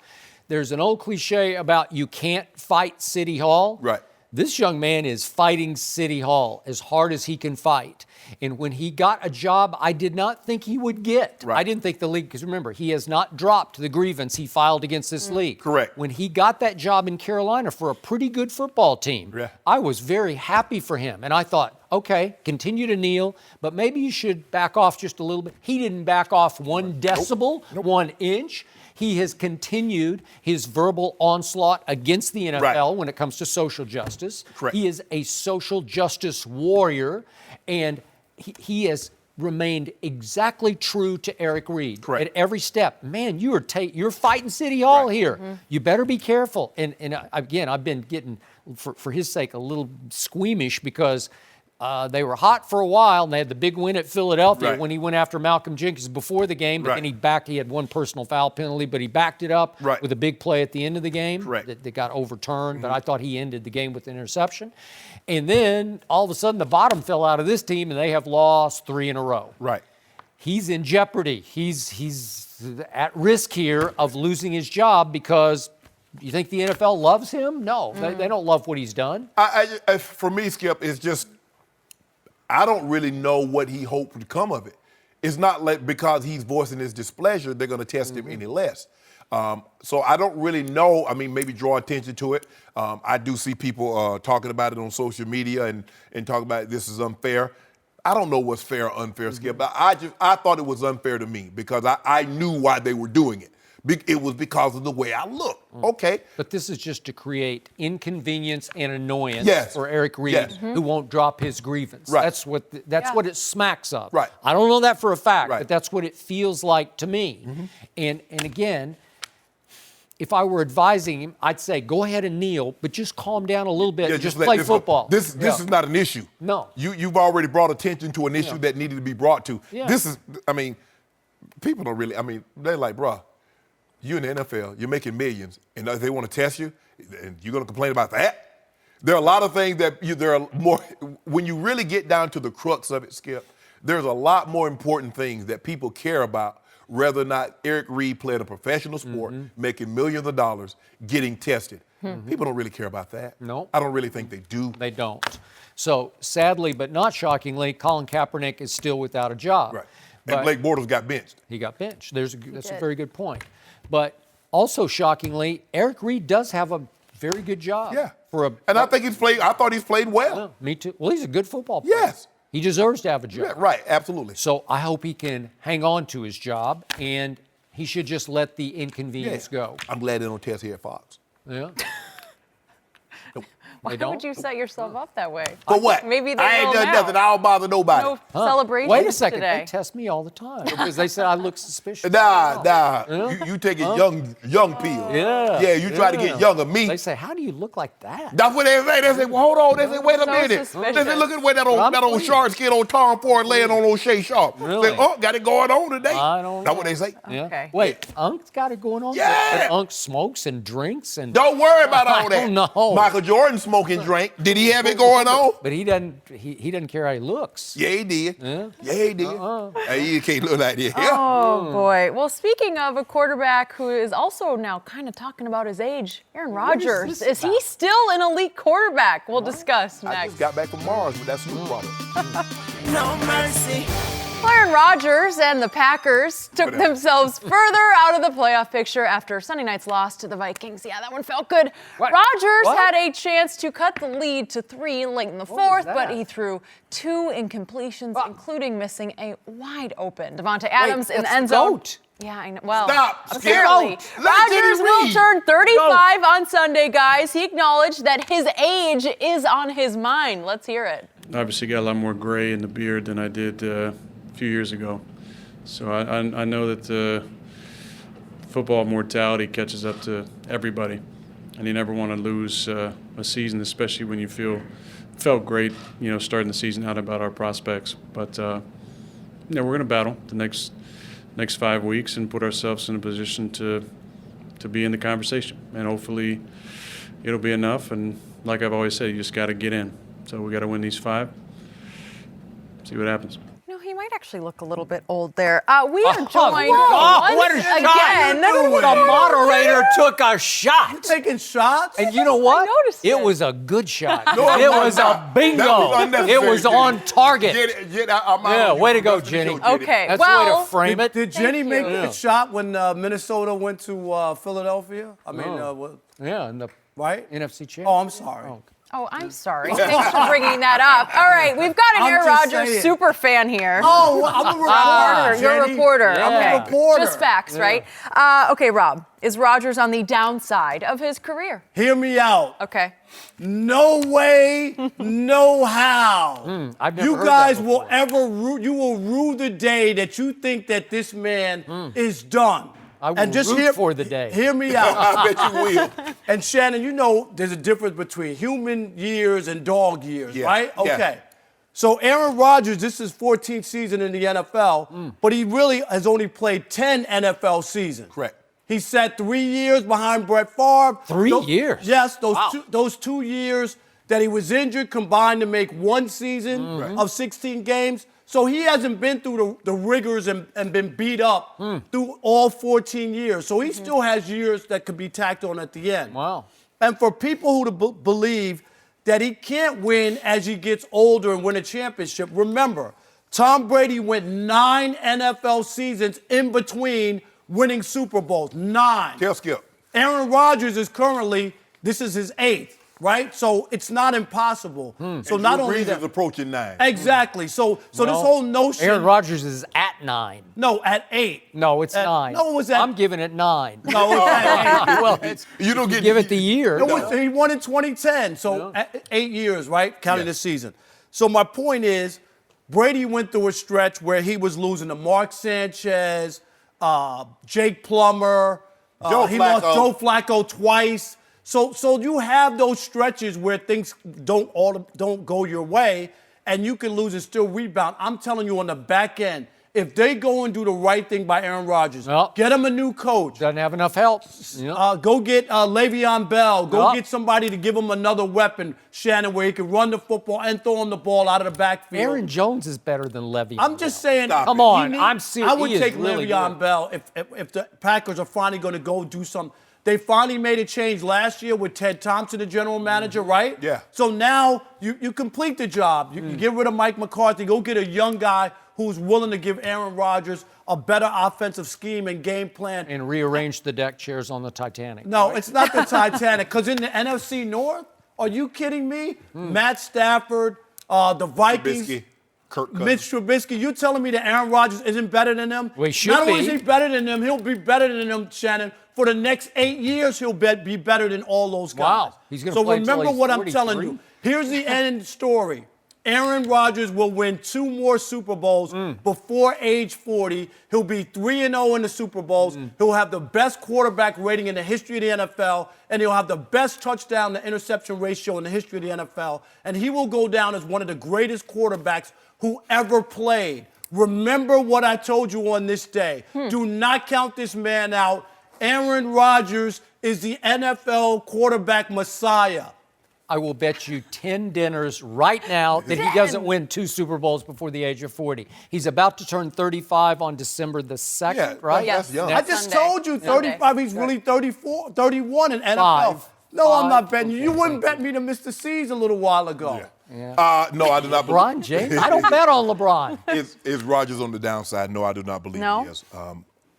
There's an old cliche about you can't fight City Hall. Right. This young man is fighting City Hall as hard as he can fight. And when he got a job I did not think he would get. Right. I didn't think the league, because remember, he has not dropped the grievance he filed against this league. Correct. When he got that job in Carolina for a pretty good football team, I was very happy for him. And I thought, okay, continue to kneel, but maybe you should back off just a little bit. He didn't back off 1 decibel, 1 inch. He has continued his verbal onslaught against the NFL when it comes to social justice. Correct. He is a social justice warrior, and he has remained exactly true to Eric Reid. Correct. At every step. Man, you're fighting City Hall here. You better be careful. And again, I've been getting, for his sake, a little squeamish because they were hot for a while, and they had the big win at Philadelphia when he went after Malcolm Jenkins before the game, but then he had 1 personal foul penalty, but he backed it up with a big play at the end of the game that got overturned, but I thought he ended the game with an interception. And then all of a sudden the bottom fell out of this team, and they have lost 3 in a row. Right. He's in jeopardy. He's at risk here of losing his job because you think the NFL loves him? No, they don't love what he's done. For me, Skip, it's just I don't really know what he hoped would come of it. It's not like because he's voicing his displeasure, they're going to test him any less. So I don't really know. I mean, maybe draw attention to it. I do see people talking about it on social media and talk about this is unfair. I don't know what's fair or unfair, Skip. But I thought it was unfair to me because I knew why they were doing it. It was because of the way I look. Okay. But this is just to create inconvenience and annoyance for Eric Reid, who won't drop his grievance. Right. That's what it smacks of. Right. I don't know that for a fact, but that's what it feels like to me. And again, if I were advising him, I'd say go ahead and kneel, but just calm down a little bit and just play football. This is not an issue. No. You've already brought attention to an issue that needed to be brought to. This is, I mean, people don't really, I mean, they're like, bruh, you're in the NFL, you're making millions, and if they want to test you, and you're going to complain about that? There are a lot of things that there are more, when you really get down to the crux of it, Skip, there's a lot more important things that people care about whether or not Eric Reid played a professional sport, making millions of dollars, getting tested. People don't really care about that. No. I don't really think they do. They don't. So sadly, but not shockingly, Colin Kaepernick is still without a job. Right. And Blake Bortles got benched. He got benched. That's a very good point. But also shockingly, Eric Reid does have a very good job. Yeah. And I think I thought he's played well. Yeah, me too. Well, he's a good football player. Yes. He deserves to have a job. Yeah, right, absolutely. So I hope he can hang on to his job, and He should just let the inconvenience go. I'm glad they don't test here at Fox. Yeah. Why would you set yourself up that way? For what? Maybe they I ain't will done now. nothing. I don't bother nobody. No celebration Wait a second. today. They test me all the time because they said I look suspicious. Nah. You take a young pill. Yeah. Yeah, you try to get younger. Me. They say, how do you look like that? That's what they say. They say, well, hold on. They say, wait a So minute. They suspicious. say, look at where that old shark skin on Tom Ford laying on old Shay Sharp. Really? Say, oh, got it going on today. I don't That's know. what they say. Yeah. Okay. Wait, Unk's got it going on? Yeah. And Unk smokes and drinks and. Don't worry about all I that. don't know. Michael Jordan smoking drink. Did he have it going on? But he doesn't. He doesn't care how he looks. Yeah, he did. Yeah. Yeah, he did. Hey, you can't look like this. Yeah. Oh, boy. Well, speaking of a quarterback who is also now kind of talking about his age, Aaron Rodgers. Is he still an elite quarterback? We'll discuss I next. just got back from Mars with that Snoop brother. No mercy. Aaron Rodgers and the Packers took themselves further out of the playoff picture after Sunday night's loss to the Vikings. Yeah, that one felt good. What? Rodgers What? had a chance to cut the lead to 3 late in the fourth, but that? he threw 2 incompletions, including missing a wide open Devontae Adams in the that's end the zone. GOAT. Yeah, I know. Well, Stop. apparently. Skip. Let Rodgers Jenny will read. turn 35 on Sunday, guys. He acknowledged that his age is on his mind. Let's hear it. Obviously got a lot more gray in the beard than I did a few years ago. So I know that football mortality catches up to everybody, and you never want to lose a season, especially when you felt great, starting the season out about our prospects. But we're going to battle the next 5 weeks and put ourselves in a position to be in the conversation, and hopefully it'll be enough. And like I've always said, you just got to get in. So we got to win these 5. See what happens. He might actually look a little bit old there. We are joined what a once shot. again. The moderator took a shot. Taking shots? And you know what? noticed it. It was a good shot. No, It was a bingo. That was unnecessary, It was Jenny. on target. Get out my Yeah, own. way to go, Rest of the Jenny. show, Jenny. Okay, That's the way well, to frame it. Did Jenny Thank make you. the shot when Minnesota went to Philadelphia? I mean, Yeah, in the right? NFC Championship. Oh, I'm sorry. Oh, I'm sorry. Thanks for bringing that up. All right, we've got an I'm Aaron just Rodgers saying. super fan here. Oh, well, I'm a reporter. You're a Jenny. reporter. Yeah. Okay. I'm a reporter. Just facts, right? Okay, Rob, is Rodgers on the downside of his career? Hear me out. Okay. No way, no how. I've never You heard guys that will before. ever rue the day that you think that this man is done. I will root for the day. Hear me out. I bet you will. And Shannon, there's a difference between human years and dog years, Yeah, right? yeah. Okay. So Aaron Rodgers, this is his 14th season in the NFL, but he really has only played 10 NFL seasons. Correct. He sat 3 years behind Brett Favre. 3 years? Yes, Wow. those 2 years that he was injured combined to make 1 season of 16 games. So he hasn't been through the rigors and been beat up through all 14 years. So he still has years that could be tacked on at the end. Wow. And for people who believe that he can't win as he gets older and win a championship, remember, Tom Brady went 9 NFL seasons in between winning Super Bowls. 9. Tell Skip. Aaron Rodgers is currently, this is his 8th, right? So it's not impossible. So not only Breeze that. is approaching 9. Exactly. So this whole notion. Aaron Rodgers is at 9. No, at 8. No, it's 9. No, it was at. I'm giving it 9. No, it was at 8. Well, it's, You don't get give it the year. He won in 2010, so 8 years, right? Counting the season. So my point is, Brady went through a stretch where he was losing to Mark Sanchez, Jake Plummer. He lost Joe Flacco twice. So you have those stretches where things don't go your way, and you can lose and still rebound. I'm telling you, on the back end, if they go and do the right thing by Aaron Rodgers, get him a new coach. Doesn't have enough help. Go get Le'Veon Bell. Go Yep. get somebody to give him another weapon, Shannon, where he can run the football and throw him the ball out of the backfield. Aaron Jones is better than Le'Veon. I'm just saying. Come on, I'm serious. I would He is take really Le'Veon good. Bell if the Packers are finally going to go do something. They finally made a change last year with Ted Thompson, the general manager, right? Yeah. So now you complete the job. You get rid of Mike McCarthy. Go get a young guy who's willing to give Aaron Rodgers a better offensive scheme and game plan. And rearrange the deck chairs on the Titanic. No, it's not the Titanic. Because in the NFC North, are you kidding me? Matt Stafford, the Vikings. Trubisky. Kirk Cousins. Mitch Trubisky, you telling me that Aaron Rodgers isn't better than them? Well, he should Not only be. is he better than them, he'll be better than them, Shannon. For the next 8 years, he'll be better than all those guys. Wow. He's gonna play until remember he's what 43? I'm telling you. Here's the end story. Aaron Rodgers will win 2 more Super Bowls before age 40. He'll be 3-0 in the Super Bowls. He'll have the best quarterback rating in the history of the NFL, and he'll have the best touchdown to interception ratio in the history of the NFL. And he will go down as one of the greatest quarterbacks who ever played. Remember what I told you on this day. Do not count this man out. Aaron Rodgers is the NFL quarterback messiah. I will bet you 10 dinners right now that he doesn't win 2 Super Bowls before the age of 40. He's about to turn 35 on December the 2nd, Yeah, right? that's young. I just Sunday. told you 35. He's really 34, 31 in NFL. No, I'm not betting you. You wouldn't bet me to miss the C's a little while ago. No, I do not believe. LeBron James? I don't bet on LeBron. Is Rodgers on the downside? No, I do not believe No? he is.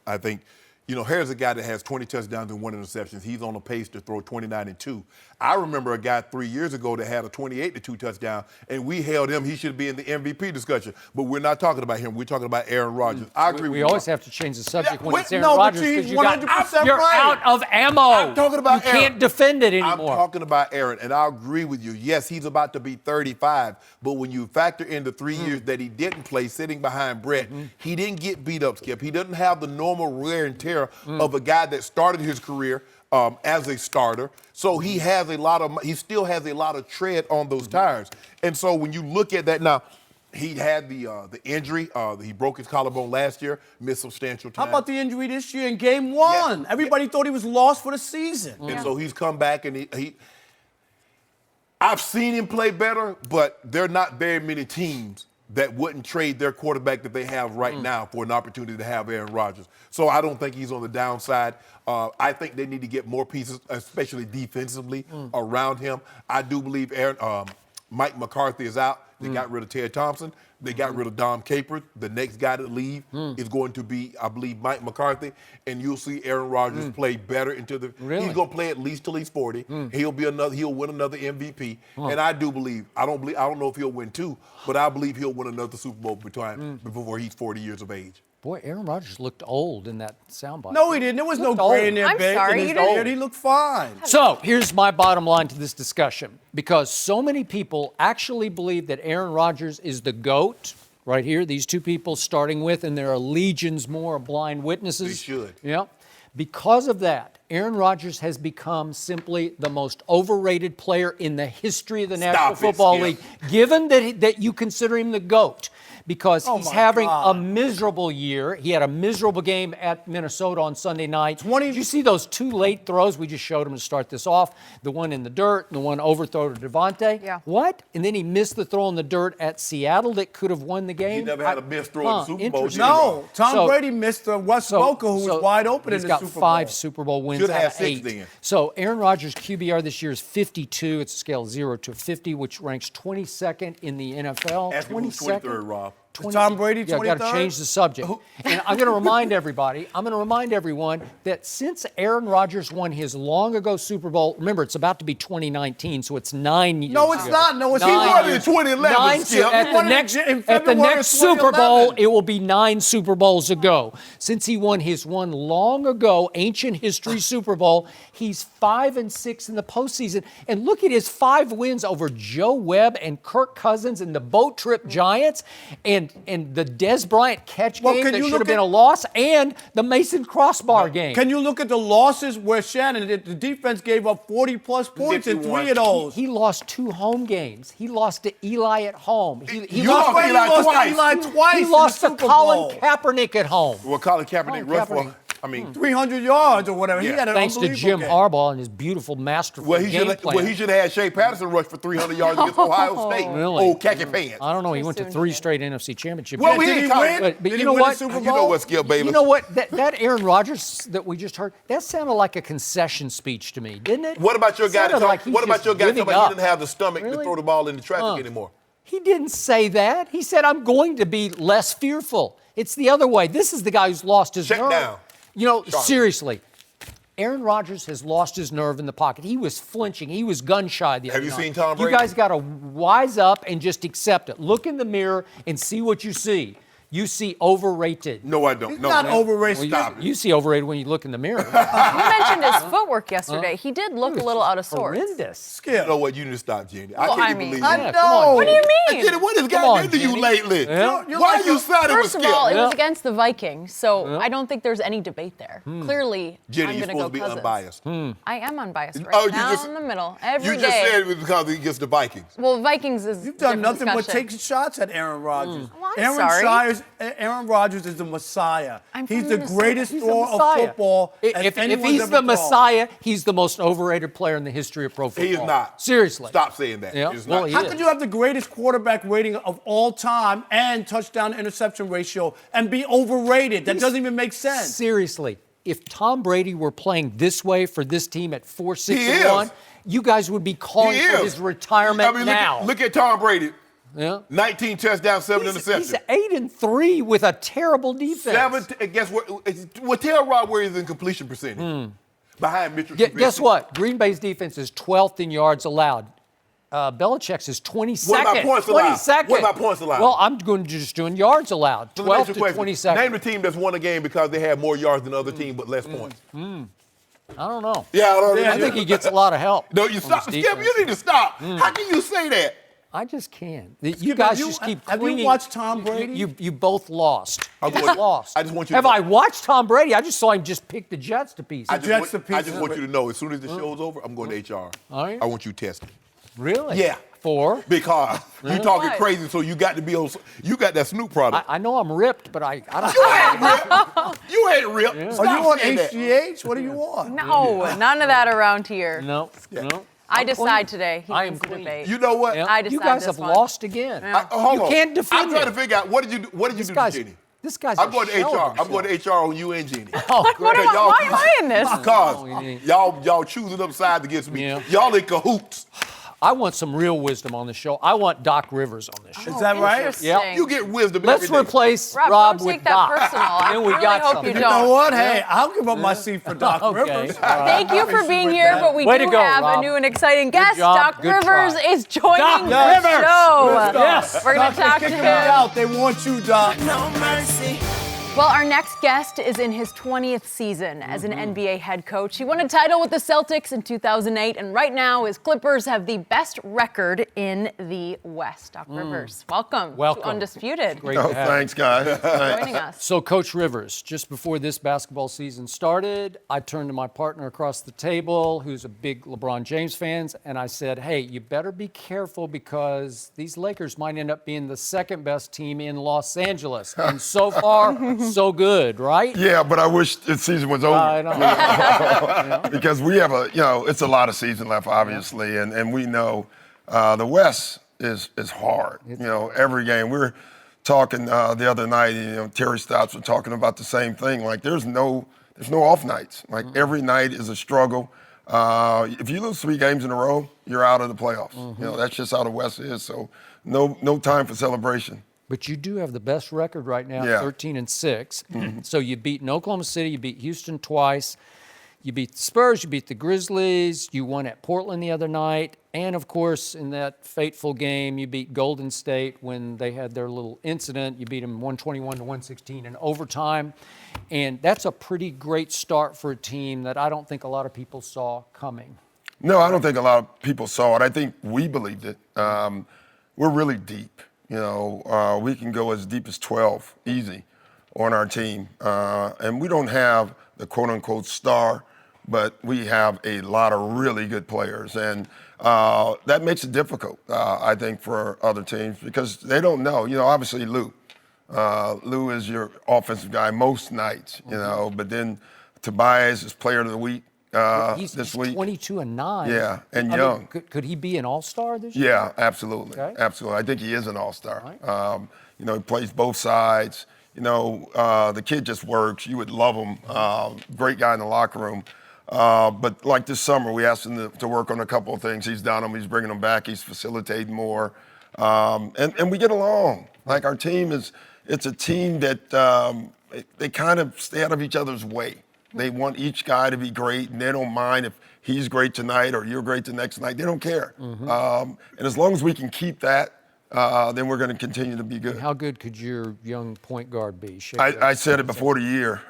I think, here's a guy that has 20 touchdowns and 1 interception. He's on a pace to throw 29 and 2. I remember a guy 3 years ago that had a 28 to 2 touchdown, and we held him. He should be in the MVP discussion. But we're not talking about him. We're talking about Aaron Rodgers. I agree with We you. always have to change the subject when it's Aaron no, but Rodgers he's because 100% you're right. out of ammo. I'm talking about you Aaron. can't defend it I'm anymore. talking about Aaron, and I agree with you. Yes, he's about to be 35, but when you factor in the 3 years that he didn't play sitting behind Brett, he didn't get beat up, Skip. He doesn't have the normal wear and tear of a guy that started his career as a starter. So he still has a lot of tread on those tires. And so when you look at that now, he had the injury. He broke his collarbone last year, missed substantial time. How about the injury this year in Game 1? Everybody thought he was lost for the season. And so he's come back, and I've seen him play better, but there are not very many teams that wouldn't trade their quarterback that they have right now for an opportunity to have Aaron Rodgers. So I don't think he's on the downside. I think they need to get more pieces, especially defensively, around him. I do believe Mike McCarthy is out. They got rid of Ted Thompson. They got rid of Dom Capers. The next guy to leave is going to be, I believe, Mike McCarthy. And you'll see Aaron Rodgers play better into the. Really? He's going to play at least till he's 40. He'll win another MVP. And I do believe. I don't know if he'll win 2, but I believe he'll win another Super Bowl before he's 40 years of age. Boy, Aaron Rodgers looked old in that soundbite. No, he didn't. There was no Looked old. gray in there, I'm babe. sorry, In you his didn't- beard, he looked fine. So here's my bottom line to this discussion. Because so many people actually believe that Aaron Rodgers is the GOAT, right here, these 2 people starting with, and there are legions more of blind witnesses. They should. Yeah. Because of that, Aaron Rodgers has become simply the most overrated player in the history of the National Football League, given that you consider him the GOAT. Because he's having a miserable year. He had a miserable game at Minnesota on Sunday night. Did you see those 2 late throws? We just showed him to start this off. The one in the dirt, and the one overthrow to Devontae. Yeah. What? And then he missed the throw in the dirt at Seattle that could have won the game. He never had a missed throw in the Super Bowl. Interesting. No, Tom So- Brady missed Wes Welker, who was wide open in the Super Bowl. He's got 5 Super Bowl wins Should out have of 6 8. then. So Aaron Rodgers' QBR this year is 52. It's a scale of 0 to 50, which ranks 22nd in the NFL. Ask him who's 23rd, Rob. Tom Brady, Yeah, I've got to 23rd? change the subject. And I'm going to remind everyone that since Aaron Rodgers won his long ago Super Bowl, remember, it's about to be 2019, so it's 9 years No, it's ago. not. No, it's He not. won in 2011, Skip. At He the won next, in at the February next of Super Bowl, 2011. it will be 9 Super Bowls ago. Since he won his one long ago ancient history Super Bowl, he's 5-6 in the postseason. And look at his 5 wins over Joe Webb and Kirk Cousins and the Boat Trip Giants and the Des Bryant catch Well, game can that you should have look been at- a loss, and the Mason Crossbar game. Can you look at the losses where Shannon, the defense gave up 40-plus points in 3 of those? He lost 2 home games. He lost to Eli at home. He You lost, lost to Eli twice. Eli twice he in lost the to Super Colin Bowl. Kaepernick at home. Well, Colin Kaepernick rushed for, 300 yards or whatever. He Yeah. had an Thanks to unbelievable Jim game. Harbaugh and his beautiful, masterful Well, he game should plan. have had Shea Patterson rush for 300 yards against Ohio State. Really? Old khaki pants. I don't know. He went to soon 3 did. straight NFC championships. Well, we Did ain't he win? coming. But Did you he know win what? the Super You know Bowl? what, Skip Bayless? You know what? That Aaron Rodgers that we just heard, that sounded like a concession speech to me, didn't it? What about your guy? Sounded like he's What about just your guy? giving Somebody he up. didn't have the stomach to Really? throw the ball in the traffic anymore. He didn't say that. He said, I'm going to be less fearful. It's the other way. This is the guy who's lost his Check nerve. down. You know, Sharpe. seriously, Aaron Rodgers has lost his nerve in the pocket. He was flinching. He was gun shy the other night. Have you seen Tom Brady? You guys got to wise up and just accept it. Look in the mirror and see what you see. You see overrated. No, I don't. He's No, not no. overrated. Stop it. You see overrated when you look in the mirror. You mentioned his footwork yesterday. He did look a little out of sorts. Horrendous. You know what? You need to stop, Jenny. I Well, can't I even mean- believe I it. Yeah, know. come on, What do you mean? Jenny, what has Come gotten on, into you Jenny. lately? Yeah. Why are you siding with First of Skip? all, it Yeah. was against the Vikings, so I don't think there's any debate there. Clearly, Jenny, I'm you're going to go supposed to be Cousins. unbiased. I am unbiased right Oh, you now just- in the middle every You day. just said it was because against the Vikings. Well, Vikings is You've done different nothing but discussion. take shots at Aaron Rodgers. Well, I'm sorry. Aaron Rodgers is the Messiah. I'm He's from the Minnesota. great's He's the thrower of Messiah. football. If anyone's he's ever the thrown. Messiah, he's the most overrated player in the history of pro football. He is not. Seriously. Stop saying that. Yeah. It's Well, not. he How is. could you have the greatest quarterback rating of all time and touchdown to interception ratio and be overrated? That doesn't even make sense. Seriously, if Tom Brady were playing this way for this team at 4-6-1, He is. you guys would be calling He for is. his retirement I mean, now. Look at Tom Brady. Yeah. 19 touchdowns, 7 He's interceptions. 8-3 with a terrible defense. Guess what? Well, tell Rob where he's in completion percentage. Behind Mitchell Trubisky. Guess what? Green Bay's defense is 12th in yards allowed. Belichick's is 22nd. What about points allowed? 22nd. What about points allowed? Well, I'm just doing yards allowed. So let me 12 ask you to a question. 22nd. Name the team that's won a game because they had more yards than the other team but less points. I don't know. Yeah, I don't know. I think he gets a lot of help. No, you on stop. this Skip, defense. you need to stop. How can you say that? I just can't. You Skip, guys have you- just keep have you clinging. watched Tom Brady? You both lost. I'm You going- lost. I just want you to Have know- I watched Tom Brady? I just saw him just pick the Jets to pieces. I Jets to just want pieces. you to know, as soon as the show's over, I'm going to HR. Are you? I want you tested. Really? Yeah. For? Because you talking Why? crazy, so you got to be on. You got that Snoop product. I know I'm ripped, but I don't. You ain't ripped. Stop Are you on saying that. HGH? What are you on? No, none of that around here. No. I I'm decide clean. today. He I am wins the clean. debate. You know what? Yeah. I You decide guys this have one. lost again. Hold You on. can't defend I'm trying to it. figure out what did you do? What did you do, Guy's- to Jenny? This guy's I'm a going to shell HR. of I'm going to HR on you and Jenny. Oh, What great. am I, why am I in this? Because y'all choosing up sides against me. Yeah. Y'all in cahoots. I want some real wisdom on the show. I want Doc Rivers on this show. Is that right? Interesting. Yeah. You get wisdom Let's every day. replace Rob, Rob don't with take that Doc. personal. I Then we really got hope something. you You don't. know what? Hey, I'll give up my seat for Doc Okay. Rivers. Thank you for being here, but we Way do to go, have Rob. a new and exciting guest. job. Doc Good Rivers try. is joining Doc the Rivers. show. Yes. We're going to talk to Kicking me him. out. They want you, Doc. No mercy. Well, our next guest is in his 20th season as an NBA head coach. He won a title with the Celtics in 2008, and right now his Clippers have the best record in the West. Doc Rivers, welcome Welcome. to Undisputed. Great Oh, to have thanks, guys. Thanks. Joining us. So, Coach Rivers, just before this basketball season started, I turned to my partner across the table, who's a big LeBron James fan, and I said, hey, you better be careful because these Lakers might end up being the second best team in Los Angeles. And so far, so good, right? Yeah, but I wish the season was over. I know. Because we have it's a lot of season left, obviously, and we know the West is hard. Every game. We were talking the other night, Terry Stotts was talking about the same thing. Like, there's no off nights. Like, every night is a struggle. If you lose 3 games in a row, you're out of the playoffs. That's just how the West is. So no time for celebration. But you do have the best record right now, Yeah. 13-6. So you've beaten Oklahoma City, you beat Houston twice, you beat the Spurs, you beat the Grizzlies, you won at Portland the other night, and of course in that fateful game you beat Golden State when they had their little incident. You beat them 121-116 in overtime, and that's a pretty great start for a team that I don't think a lot of people saw coming. No, I don't think a lot of people saw it. I think we believed it. We're really deep. We can go as deep as 12, easy, on our team. And we don't have the quote-unquote star, but we have a lot of really good players. And that makes it difficult, I think, for other teams because they don't know. Obviously Lou. Lou is your offensive guy most nights, but then Tobias is player of the week. He's this week. 22-9. Yeah, and I mean, young. could he be an all-star this year? Yeah, absolutely. Okay. Absolutely. I think he is an all-star. Right. He plays both sides. The kid just works. You would love him. Great guy in the locker room. But like this summer, we asked him to work on a couple of things. He's done them. He's bringing them back. He's facilitating more. And we get along. Like our team it's a team that they kind of stay out of each other's way. They want each guy to be great, and they don't mind if he's great tonight or you're great the next night. They don't care. And as long as we can keep that, then we're going to continue to be good. How good could your young point guard be? I said it before the year.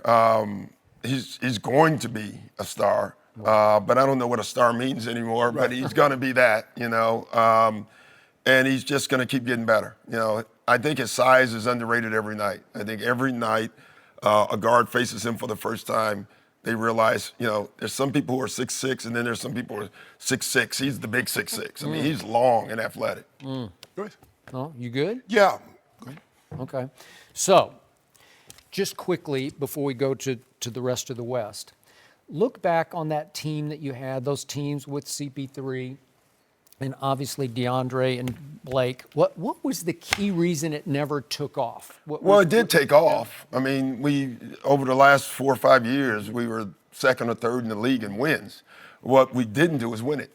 He's going to be a star, but I don't know what a star means anymore. But he's going to be that, and he's just going to keep getting better. I think his size is underrated every night. I think every night a guard faces him for the first time, they realize, there's some people who are 6'6", and then there's some people who are 6'6". He's the big 6'6". I mean, he's long and athletic. Good. Oh, you good? Yeah. Okay. So, just quickly before we go to the rest of the West, look back on that team that you had, those teams with CP3 and obviously DeAndre and Blake. What was the key reason it never took off? It did take off. I mean, we over the last 4 or 5 years, we were second or third in the league in wins. What we didn't do is win it.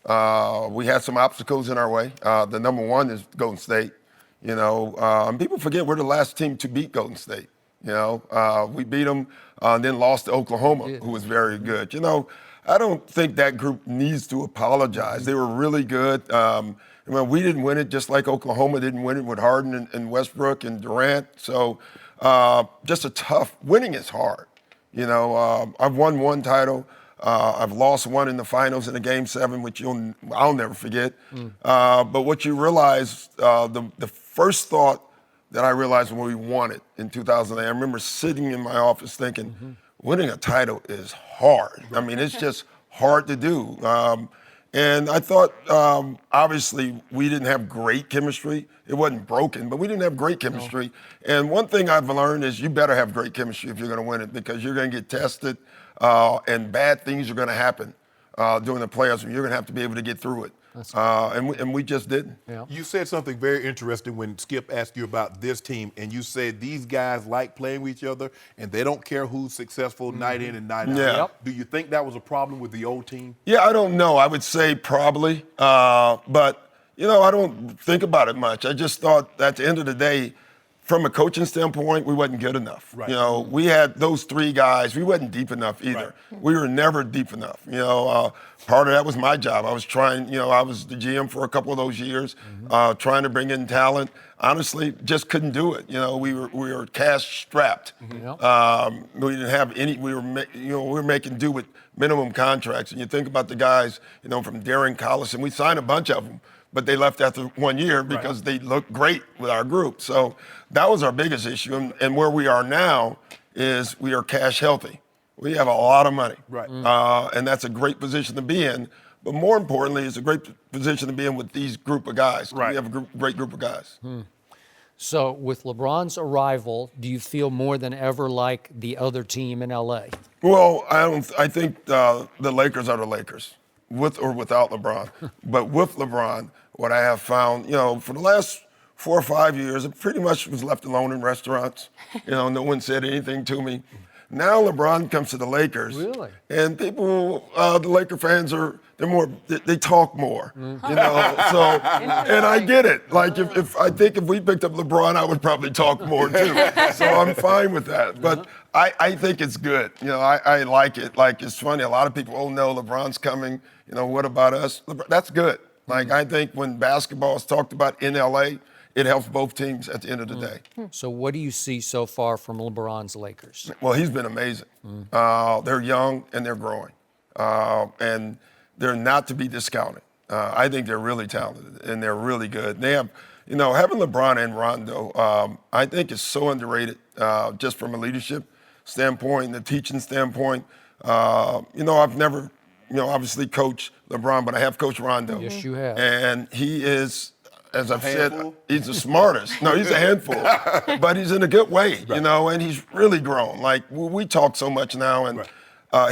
We had some obstacles in our way. The number one is Golden State. And people forget we're the last team to beat Golden State. We beat them and then lost to Oklahoma, who was very good. I don't think that group needs to apologize. They were really good. We didn't win it just like Oklahoma didn't win it with Harden and Westbrook and Durant. So just a tough, winning is hard. I've won one title. I've lost one in the finals in a Game 7, which I'll never forget. But what you realize, the first thought that I realized when we won it in 2008, I remember sitting in my office thinking, winning a title is hard. I mean, it's just hard to do. And I thought, obviously, we didn't have great chemistry. It wasn't broken, but we didn't have great chemistry. No. And one thing I've learned is you better have great chemistry if you're going to win it, because you're going to get tested, and bad things are going to happen during the playoffs, and you're going to have to be able to get through it. And we just didn't. Yeah. You said something very interesting when Skip asked you about this team, and you said these guys like playing with each other, and they don't care who's successful night in and night out. Yeah. Yep. Do you think that was a problem with the old team? Yeah, I don't know. I would say probably. But, I don't think about it much. I just thought at the end of the day, from a coaching standpoint, we wasn't good enough. Right. We had those three guys. We wasn't deep enough either. Right. We were never deep enough. Part of that was my job. I was trying, I was the GM for a couple of those years, trying to bring in talent. Honestly, just couldn't do it. We were cash strapped. We didn't have any. We were making do with minimum contracts. And you think about the guys, from Darren Collison. We signed a bunch of them, but they left after 1 year because they looked great with our group. So that was our biggest issue. And where we are now is we are cash healthy. We have a lot of money. Right. And that's a great position to be in. But more importantly, it's a great position to be in with these group of guys. Right. We have a great group of guys. So with LeBron's arrival, do you feel more than ever like the other team in LA? Well, I think the Lakers are the Lakers, with or without LeBron. But with LeBron, what I have found, for the last 4 or 5 years, it pretty much was left alone in restaurants. No one said anything to me. Now LeBron comes to the Lakers. Really? And people, the Laker fans they talk more, So, and I get it. Like if I think if we picked up LeBron, I would probably talk more too. So I'm fine with that. But I think it's good. I like it. Like, it's funny. A lot of people, oh no, LeBron's coming. What about us? That's good. Like, I think when basketball is talked about in LA, it helps both teams at the end of the day. So what do you see so far from LeBron's Lakers? Well, he's been amazing. They're young and they're growing. And they're not to be discounted. I think they're really talented and they're really good. They have, having LeBron and Rondo, I think is so underrated just from a leadership standpoint, the teaching standpoint. I've never, obviously coached LeBron, but I have coached Rondo. Yes, you have. And he is, as I've said, he's the smartest. No, he's a handful, but he's in a good way, and he's really grown. Like, we talk so much now, and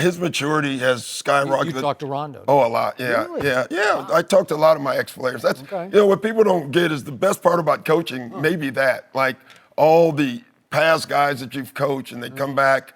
his maturity has skyrocketed. You talked to Rondo? Oh, a lot, yeah. Really? Yeah. Wow. I talked to a lot of my ex-players. That's, what people don't get is the best part about coaching, maybe that. Like, all the past guys that you've coached, and they come back,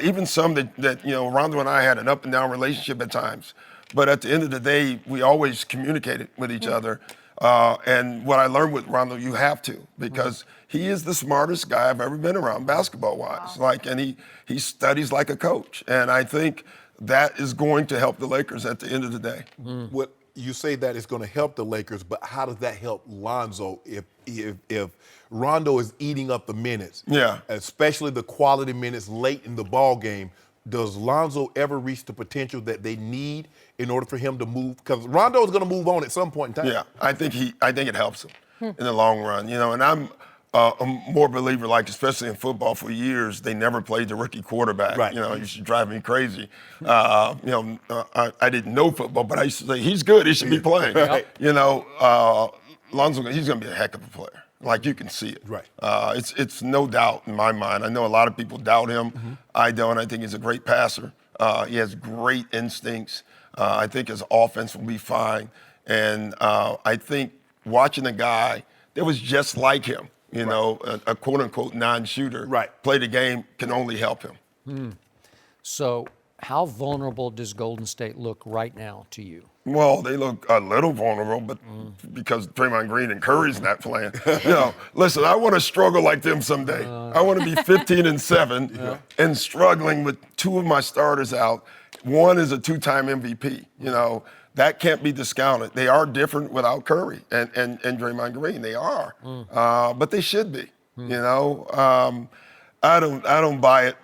even some that Rondo and I had an up and down relationship at times. But at the end of the day, we always communicated with each other. And what I learned with Rondo, you have to, because he is the smartest guy I've ever been around basketball-wise. Wow. And he studies like a coach. And I think that is going to help the Lakers at the end of the day. What you say that it's going to help the Lakers, but how does that help Lonzo if Rondo is eating up the minutes? Yeah. Especially the quality minutes late in the ball game. Does Lonzo ever reach the potential that they need in order for him to move? Because Rondo is going to move on at some point in time. Yeah, I think it helps him in the long run. And I'm a more believer, especially in football for years, they never played the rookie quarterback. Right. It used to drive me crazy. I didn't know football, but I used to say, he's good, he should be playing. Right. Lonzo, he's going to be a heck of a player. You can see it. Right. It's no doubt in my mind. I know a lot of people doubt him. I don't. I think he's a great passer. He has great instincts. I think his offense will be fine. And I think watching a guy that was just like him, a quote-unquote non-shooter, play the game can only help him. So how vulnerable does Golden State look right now to you? Well, they look a little vulnerable, but because Draymond Green and Curry's not playing. Listen, I want to struggle like them someday. I want to be 15-7 and struggling with two of my starters out. One is a two-time MVP. That can't be discounted. They are different without Curry and Draymond Green. They are, but they should be. I don't buy it.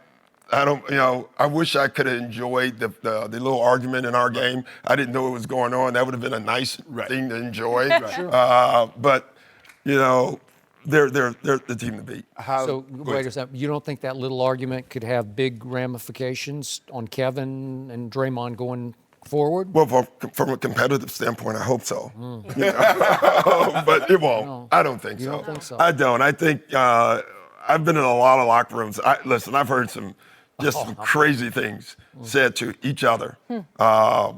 I wish I could have enjoyed the little argument in our game. I didn't know what was going on. That would have been a nice thing to enjoy. But, they're the team to beat. So wait a second. You don't think that little argument could have big ramifications on Kevin and Draymond going forward? Well, from a competitive standpoint, I hope so. But it won't. No. I don't think so. You don't think so? I don't. I think I've been in a lot of locker rooms. Listen, I've heard some crazy things said to each other. But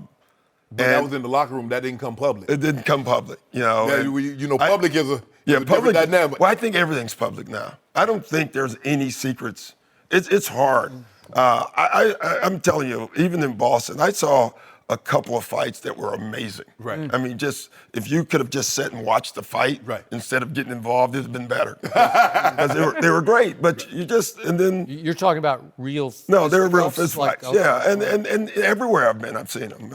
that was in the locker room. That didn't come public. It didn't come public. Public is a public dynamic. Well, I think everything's public now. I don't think there's any secrets. It's hard. I'm telling you, even in Boston, I saw a couple of fights that were amazing. Right. I mean, if you could have just sat and watched the fight instead of getting involved, it'd have been better. Because they were great, but You're talking about real fist No, they were real fights, fist fights. okay. And everywhere I've been, I've seen them.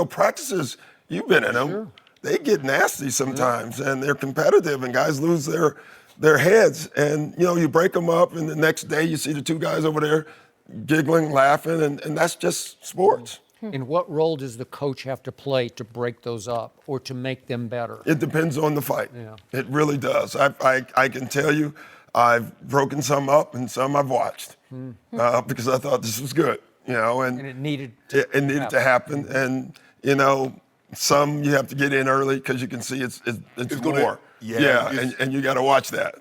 Practices, you've been in them. Sure. They get nasty sometimes, and they're competitive, and guys lose their heads. And, you break them up, and the next day you see the two guys over there giggling, laughing, and that's just sports. And what role does the coach have to play to break those up or to make them better? It depends on the fight. Yeah. It really does. I can tell you, I've broken some up and some I've watched because I thought this was good, and it needed to happen. And some you have to get in early because you can see it's more. And you got to watch that.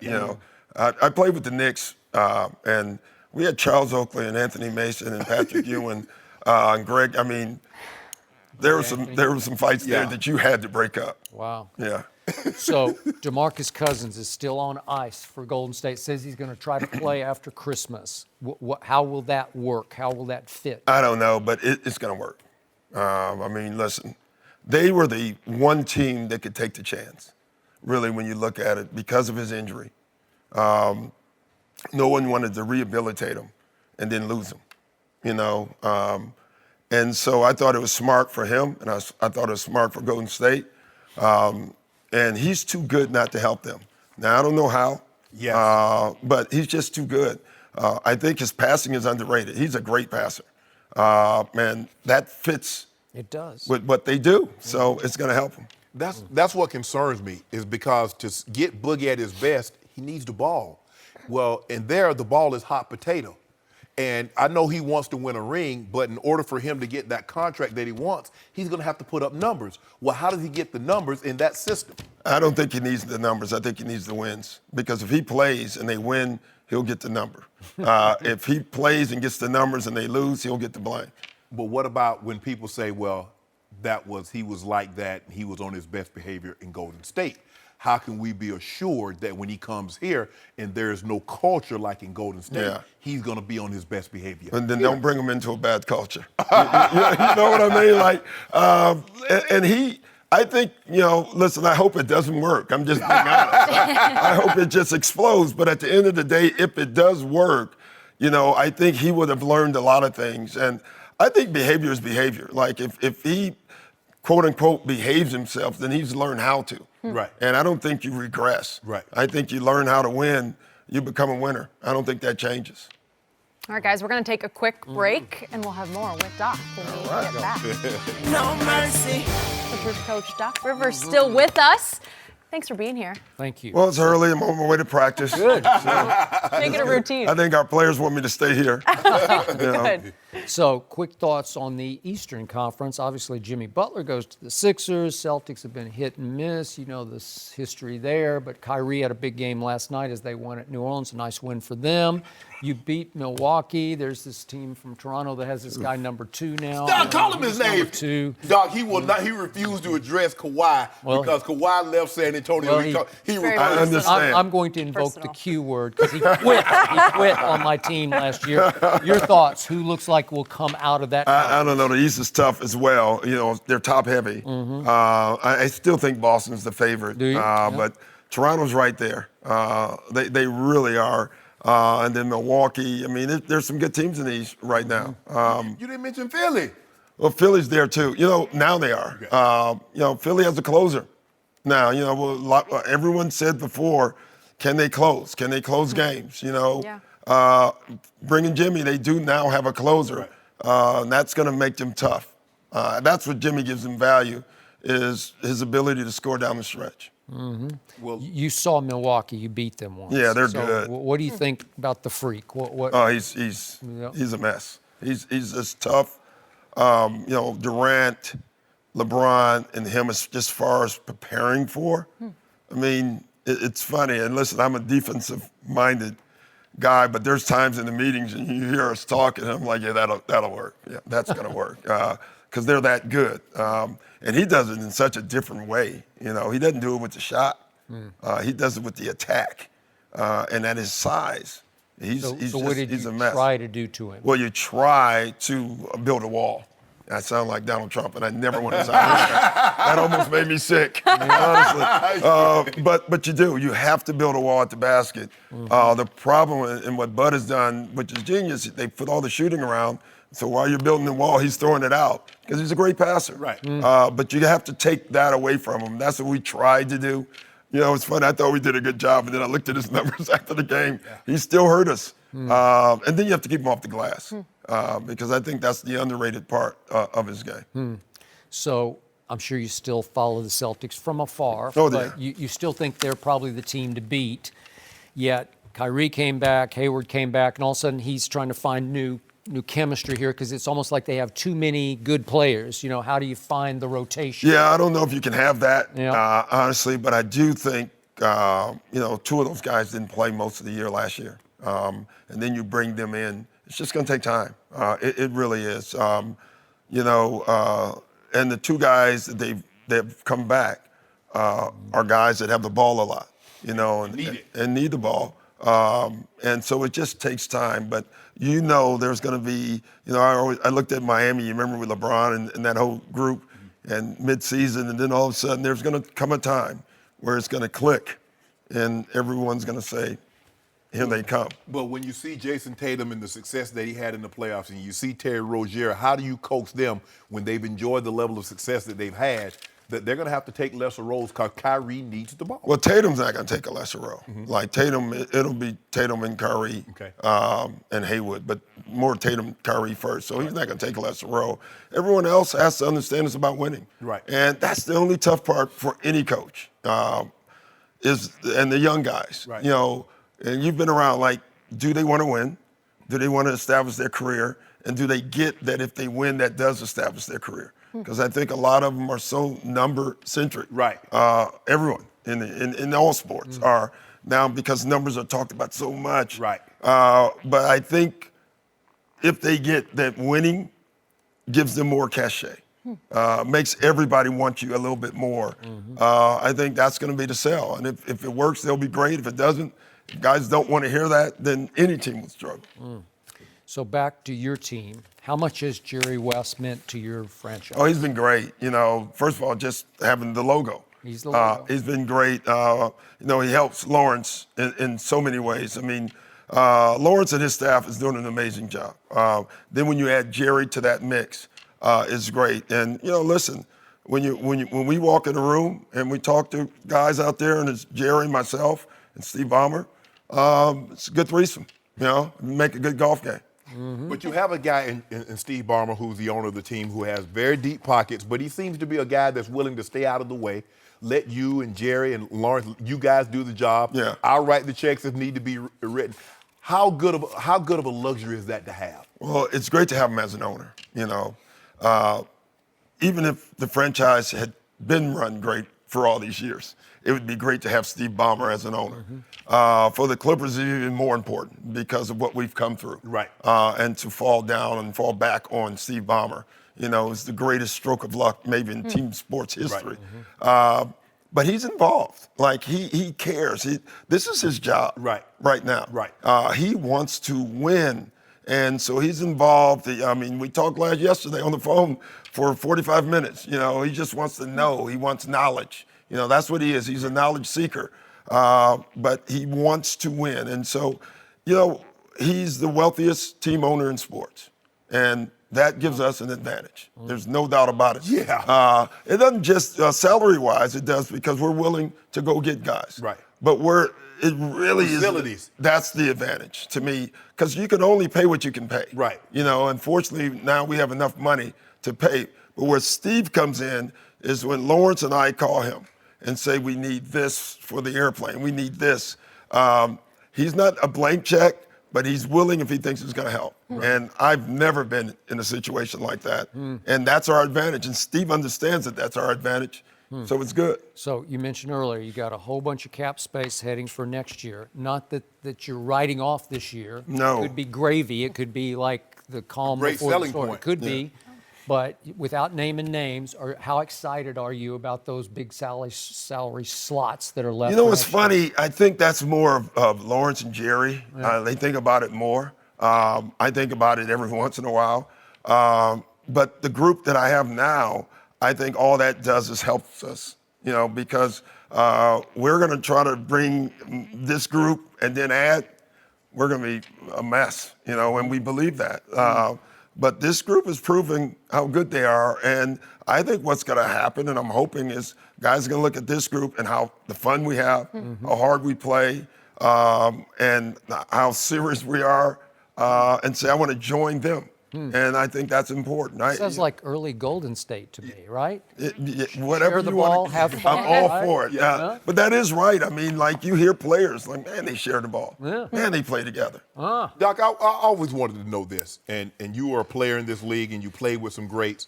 I played with the Knicks, and we had Charles Oakley and Anthony Mason and Patrick Ewing. And Greg, I mean, there were some fights there that you had to break up. Wow. Yeah. So DeMarcus Cousins is still on ice for Golden State. Says he's going to try to play after Christmas. How will that work? How will that fit? I don't know, but it's going to work. Listen, they were the one team that could take the chance, really, when you look at it, because of his injury. No one wanted to rehabilitate him and then lose him. And so I thought it was smart for him, and I thought it was smart for Golden State. And he's too good not to help them. Now, I don't know how, but he's just too good. I think his passing is underrated. He's a great passer. And that fits with what they do, so it's going to help him. That's what concerns me, is because to get Boogie at his best, he needs the ball. Well, and there, the ball is hot potato. And I know he wants to win a ring, but in order for him to get that contract that he wants, he's going to have to put up numbers. Well, how does he get the numbers in that system? I don't think he needs the numbers. I think he needs the wins. Because if he plays and they win, he'll get the number. If he plays and gets the numbers and they lose, he'll get the blame. But what about when people say, well, he was like that, and he was on his best behavior in Golden State? How can we be assured that when he comes here and there is no culture like in Golden State, he's going to be on his best behavior? And then don't bring him into a bad culture. You know what I mean? I think, listen, I hope it doesn't work. I'm just being honest. I hope it just explodes. But at the end of the day, if it does work, I think he would have learned a lot of things. And I think behavior is behavior. Like if he, quote unquote, behaves himself, then he's learned how to. Right. And I don't think you regress. Right. I think you learn how to win, you become a winner. I don't think that changes. All right, guys, we're going to take a quick break, and we'll have more with Doc when we get back. No mercy. Clippers coach Doc Rivers still with us. Thanks for being here. Thank you. Well, it's early. I'm on my way to practice. Good. Make it a routine. I think our players want me to stay here. Good. So, quick thoughts on the Eastern Conference. Obviously, Jimmy Butler goes to the Sixers. Celtics have been hit and miss. You know this history there. But Kyrie had a big game last night as they won at New Orleans. A nice win for them. You beat Milwaukee. There's this team from Toronto that has this guy number 2 now. Doc, call him his name. Number 2. Doc, he will not. He refused to address Kawhi because Kawhi left San Antonio. Well, I understand. I'm going to invoke the Q word because he quit. He quit on my team last year. Your thoughts? Who looks like will come out of that? I don't know. The East is tough as well. They're top heavy. I still think Boston's the favorite. Do you? But Toronto's right there. They really are. And then Milwaukee. I mean, there's some good teams in the East right now. You didn't mention Philly. Well, Philly's there too. Now they are. Okay. Philly has a closer. Now, everyone said before, can they close? Can they close games? Bringing Jimmy, they do now have a closer. Right. And that's going to make them tough. That's what Jimmy gives them value, is his ability to score down the stretch. Mm-hmm. Well, you saw Milwaukee. You beat them once. Yeah, they're good. What do you think about the Freak? What? Oh, he's a mess. He's just tough. Durant, LeBron, and him as far as preparing for. I mean, it's funny. And listen, I'm a defensive-minded guy, but there's times in the meetings and you hear us talking, and I'm like, yeah, that'll work. Yeah, that's gonna work because they're that good. And he does it in such a different way. He doesn't do it with the shot. He does it with the attack, and at his size, he's what did he's you a mess. try to do to him? Well, you try to build a wall. I sound like Donald Trump, and I never want to sound like that. That almost made me sick, honestly. But you do. You have to build a wall at the basket. The problem in what Bud has done, which is genius, they put all the shooting around. So while you're building the wall, he's throwing it out because he's a great passer. Right. But you have to take that away from him. That's what we tried to do. It's funny. I thought we did a good job, and then I looked at his numbers after the game. Yeah. He still hurt us. And then you have to keep him off the glass because I think that's the underrated part of his game. So I'm sure you still follow the Celtics from afar, but you still think they're probably the team to beat. Yet Kyrie came back, Hayward came back, and all of a sudden he's trying to find new chemistry here because it's almost like they have too many good players. How do you find the rotation? Yeah, I don't know if you can have that, honestly, but I do think, two of those guys didn't play most of the year last year. And then you bring them in. It's just going to take time. It really is. And the two guys that they've come back are guys that have the ball a lot, and need the ball. And so it just takes time. But there's going to be, I looked at Miami, you remember with LeBron and that whole group and midseason, and then all of a sudden there's going to come a time where it's going to click and everyone's going to say, here they come. But when you see Jason Tatum and the success that he had in the playoffs, and you see Terry Rozier, how do you coax them when they've enjoyed the level of success that they've had, that they're going to have to take lesser roles because Kyrie needs the ball? Well, Tatum's not going to take a lesser role. Like Tatum, it'll be Tatum and Kyrie and Hayward, but more Tatum, Kyrie first. So he's not going to take a lesser role. Everyone else has to understand it's about winning. Right. And that's the only tough part for any coach, and the young guys. Right. And you've been around, like, do they want to win? Do they want to establish their career? And do they get that if they win, that does establish their career? Because I think a lot of them are so number-centric. Right. Everyone in all sports are now because numbers are talked about so much. Right. But I think if they get that winning gives them more cachet, makes everybody want you a little bit more. I think that's going to be the sell. And if it works, they'll be great. If it doesn't, if guys don't want to hear that, then any team will struggle. So back to your team. How much has Jerry West meant to your franchise? Oh, he's been great. First of all, just having the logo. He's the logo. He's been great. He helps Lawrence in so many ways. I mean, Lawrence and his staff is doing an amazing job. Then when you add Jerry to that mix, it's great. And listen, when we walk in a room and we talk to guys out there, and it's Jerry, myself, and Steve Ballmer, it's a good threesome. Make a good golf game. Mm-hmm. But you have a guy in Steve Ballmer, who's the owner of the team, who has very deep pockets, but he seems to be a guy that's willing to stay out of the way, let you and Jerry and Lawrence, you guys do the job. Yeah. I'll write the checks if need to be written. How good of a luxury is that to have? Well, it's great to have him as an owner. Even if the franchise had been run great for all these years, it would be great to have Steve Ballmer as an owner. For the Clippers, it's even more important because of what we've come through. Right. And to fall down and fall back on Steve Ballmer, is the greatest stroke of luck maybe in team sports history. Right. But he's involved. Like, he cares. This is his job right now. Right. He wants to win. And so he's involved. We talked yesterday on the phone for 45 minutes. He just wants to know. He wants knowledge. That's what he is. He's a knowledge seeker. But he wants to win. And so, he's the wealthiest team owner in sports. And that gives us an advantage. There's no doubt about it. Yeah. It doesn't just salary-wise. It does because we're willing to go get guys. Right. But it really Facilities. That's the advantage to me, because you can only pay what you can pay. Right. Unfortunately, now we have enough money to pay. But where Steve comes in is when Lawrence and I call him and say, we need this for the airplane. We need this. He's not a blank check, but he's willing if he thinks it's going to help. Right. And I've never been in a situation like that. And that's our advantage. And Steve understands that that's our advantage. So it's good. So you mentioned earlier you got a whole bunch of cap space heading for next year. Not that you're writing off this year. No. It could be gravy. It could be like the calm Great before the selling storm. point. It could be. But without naming names, how excited are you about those big salary slots that are left? It's funny. I think that's more of Lawrence and Jerry. Yeah. They think about it more. I think about it every once in a while. But the group that I have now, I think all that does is helps us, because we're going to try to bring this group and then add. We're going to be a mess, and we believe that. But this group is proving how good they are. And I think what's going to happen, and I'm hoping, is guys are going to look at this group and how the fun we have, how hard we play, and how serious we are, and say, I want to join them. And I think that's important. Sounds like early Golden State to me, right? Whatever Share the you ball, want. have fun. I'm all right? for it. Yeah. But that is right. You hear players like, man, they share the ball. Yeah. Man, they play together. Doc, I always wanted to know this, and you were a player in this league, and you played with some greats,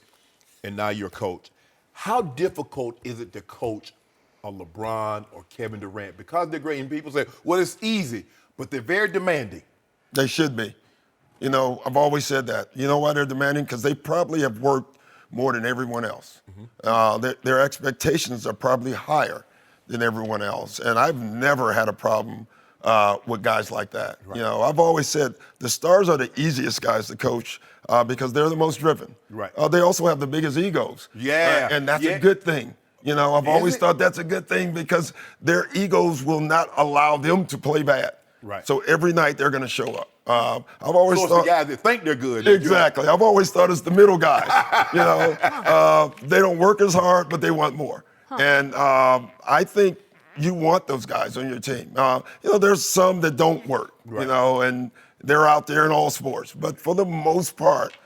and now you're a coach. How difficult is it to coach a LeBron or Kevin Durant? Because they're great, and people say, well, it's easy, but they're very demanding. They should be. I've always said that. You know why they're demanding? Because they probably have worked more than everyone else. Their expectations are probably higher than everyone else. And I've never had a problem with guys like that. Right. I've always said the stars are the easiest guys to coach because they're the most driven. Right. They also have the biggest egos. Yeah. And that's a good thing. I've always thought that's a good thing because their egos will not allow them to play bad. Right. So every night they're going to show up. I've always so it's thought the guys that think they're good. Exactly. I've always thought it's the middle guys. They don't work as hard, but they want more. And I think you want those guys on your team. There's some that don't work. Right. And they're out there in all sports. But for the most part,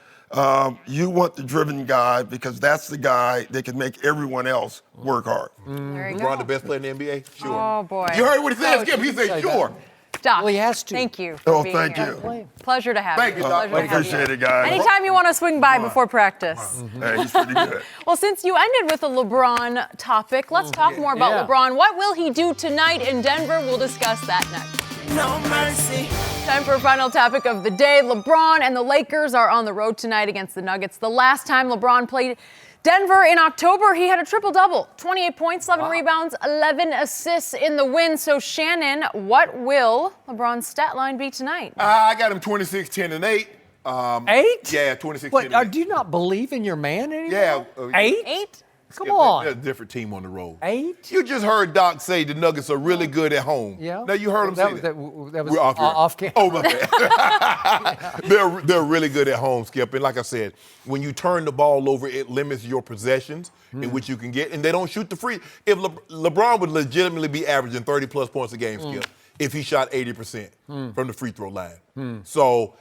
you want the driven guy because that's the guy that can make everyone else work hard. There you LeBron, go. the best player in the NBA? Sure. Oh, boy. You heard what he said, Skip. He said, sure. Doc, Well, he has to. thank you. Oh, for being thank here. you. Pleasure to have Thank you. you, Doc. Pleasure to have Appreciate you. it, guys. Anytime you want to swing by before practice. Hey, he's pretty good. Well, since you ended with a LeBron topic, let's talk more about LeBron. What will he do tonight in Denver? We'll discuss that next. No mercy. Time for a final topic of the day. LeBron and the Lakers are on the road tonight against the Nuggets. The last time LeBron played Denver in October, he had a triple-double, 28 points, 11 rebounds, 11 assists in the win. So, Shannon, what will LeBron's stat line be tonight? I got him 26, 10, and 8. 8? Yeah, 26. But do you not believe in your man anymore? Yeah. 8? Come on. They're a different team on the road. 8? You just heard Doc say the Nuggets are really good at home. Yeah. Now you heard him say that. That was We're off camera. Oh, my bad. They're really good at home, Skip. And like I said, when you turn the ball over, it limits your possessions in which you can get. And they don't shoot the free. If LeBron would legitimately be averaging 30-plus points a game, Skip, if he shot 80% from the free throw line. So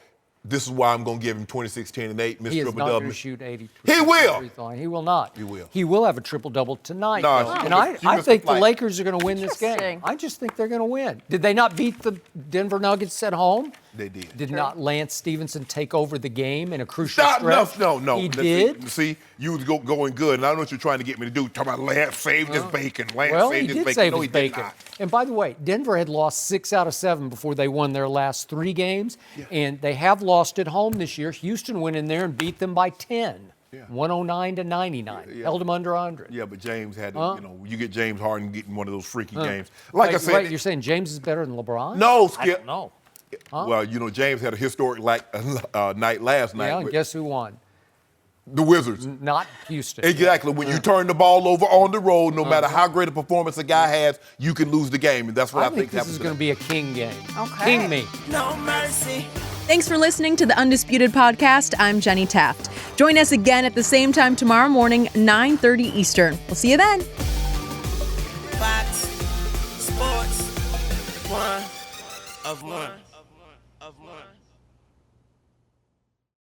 this is why I'm going to give him 26, 10, and 8. He is not going to shoot 80%. He will. Free throw line. He will not. He will. He will have a triple-double tonight. No, though. And I think the Lakers are going to win this game. Interesting. I just think they're going to win. Did they not beat the Denver Nuggets at home? They did. Did not Lance Stevenson take over the game in a crucial Stop! stretch? No. He did? See, you was going good, and I know what you're trying to get me to do. Talk about Lance saved his bacon. Lance Well, saved he his did bacon. save No, his he did bacon. not. And by the way, Denver had lost 6 out of 7 before they won their last 3 games, and they have lost at home this year. Houston went in there and beat them by 10, 109-99, held them under 100. Yeah, but James had, you get James Harden getting one of those freaky games. Like I said, wait, you're saying James is better than LeBron? No, I Skip. don't know. Well, James had a historic night last night. Yeah, and guess who won? The Wizards. Not Houston. Exactly. When you turn the ball over on the road, no matter how great a performance a guy has, you can lose the game, and that's what I think this happens. is going to be a king game. Okay. King me. No mercy. Thanks for listening to the Undisputed Podcast. I'm Jenny Taft. Join us again at the same time tomorrow morning, 9:30 Eastern. We'll see you then. Fox Sports 1 of 1.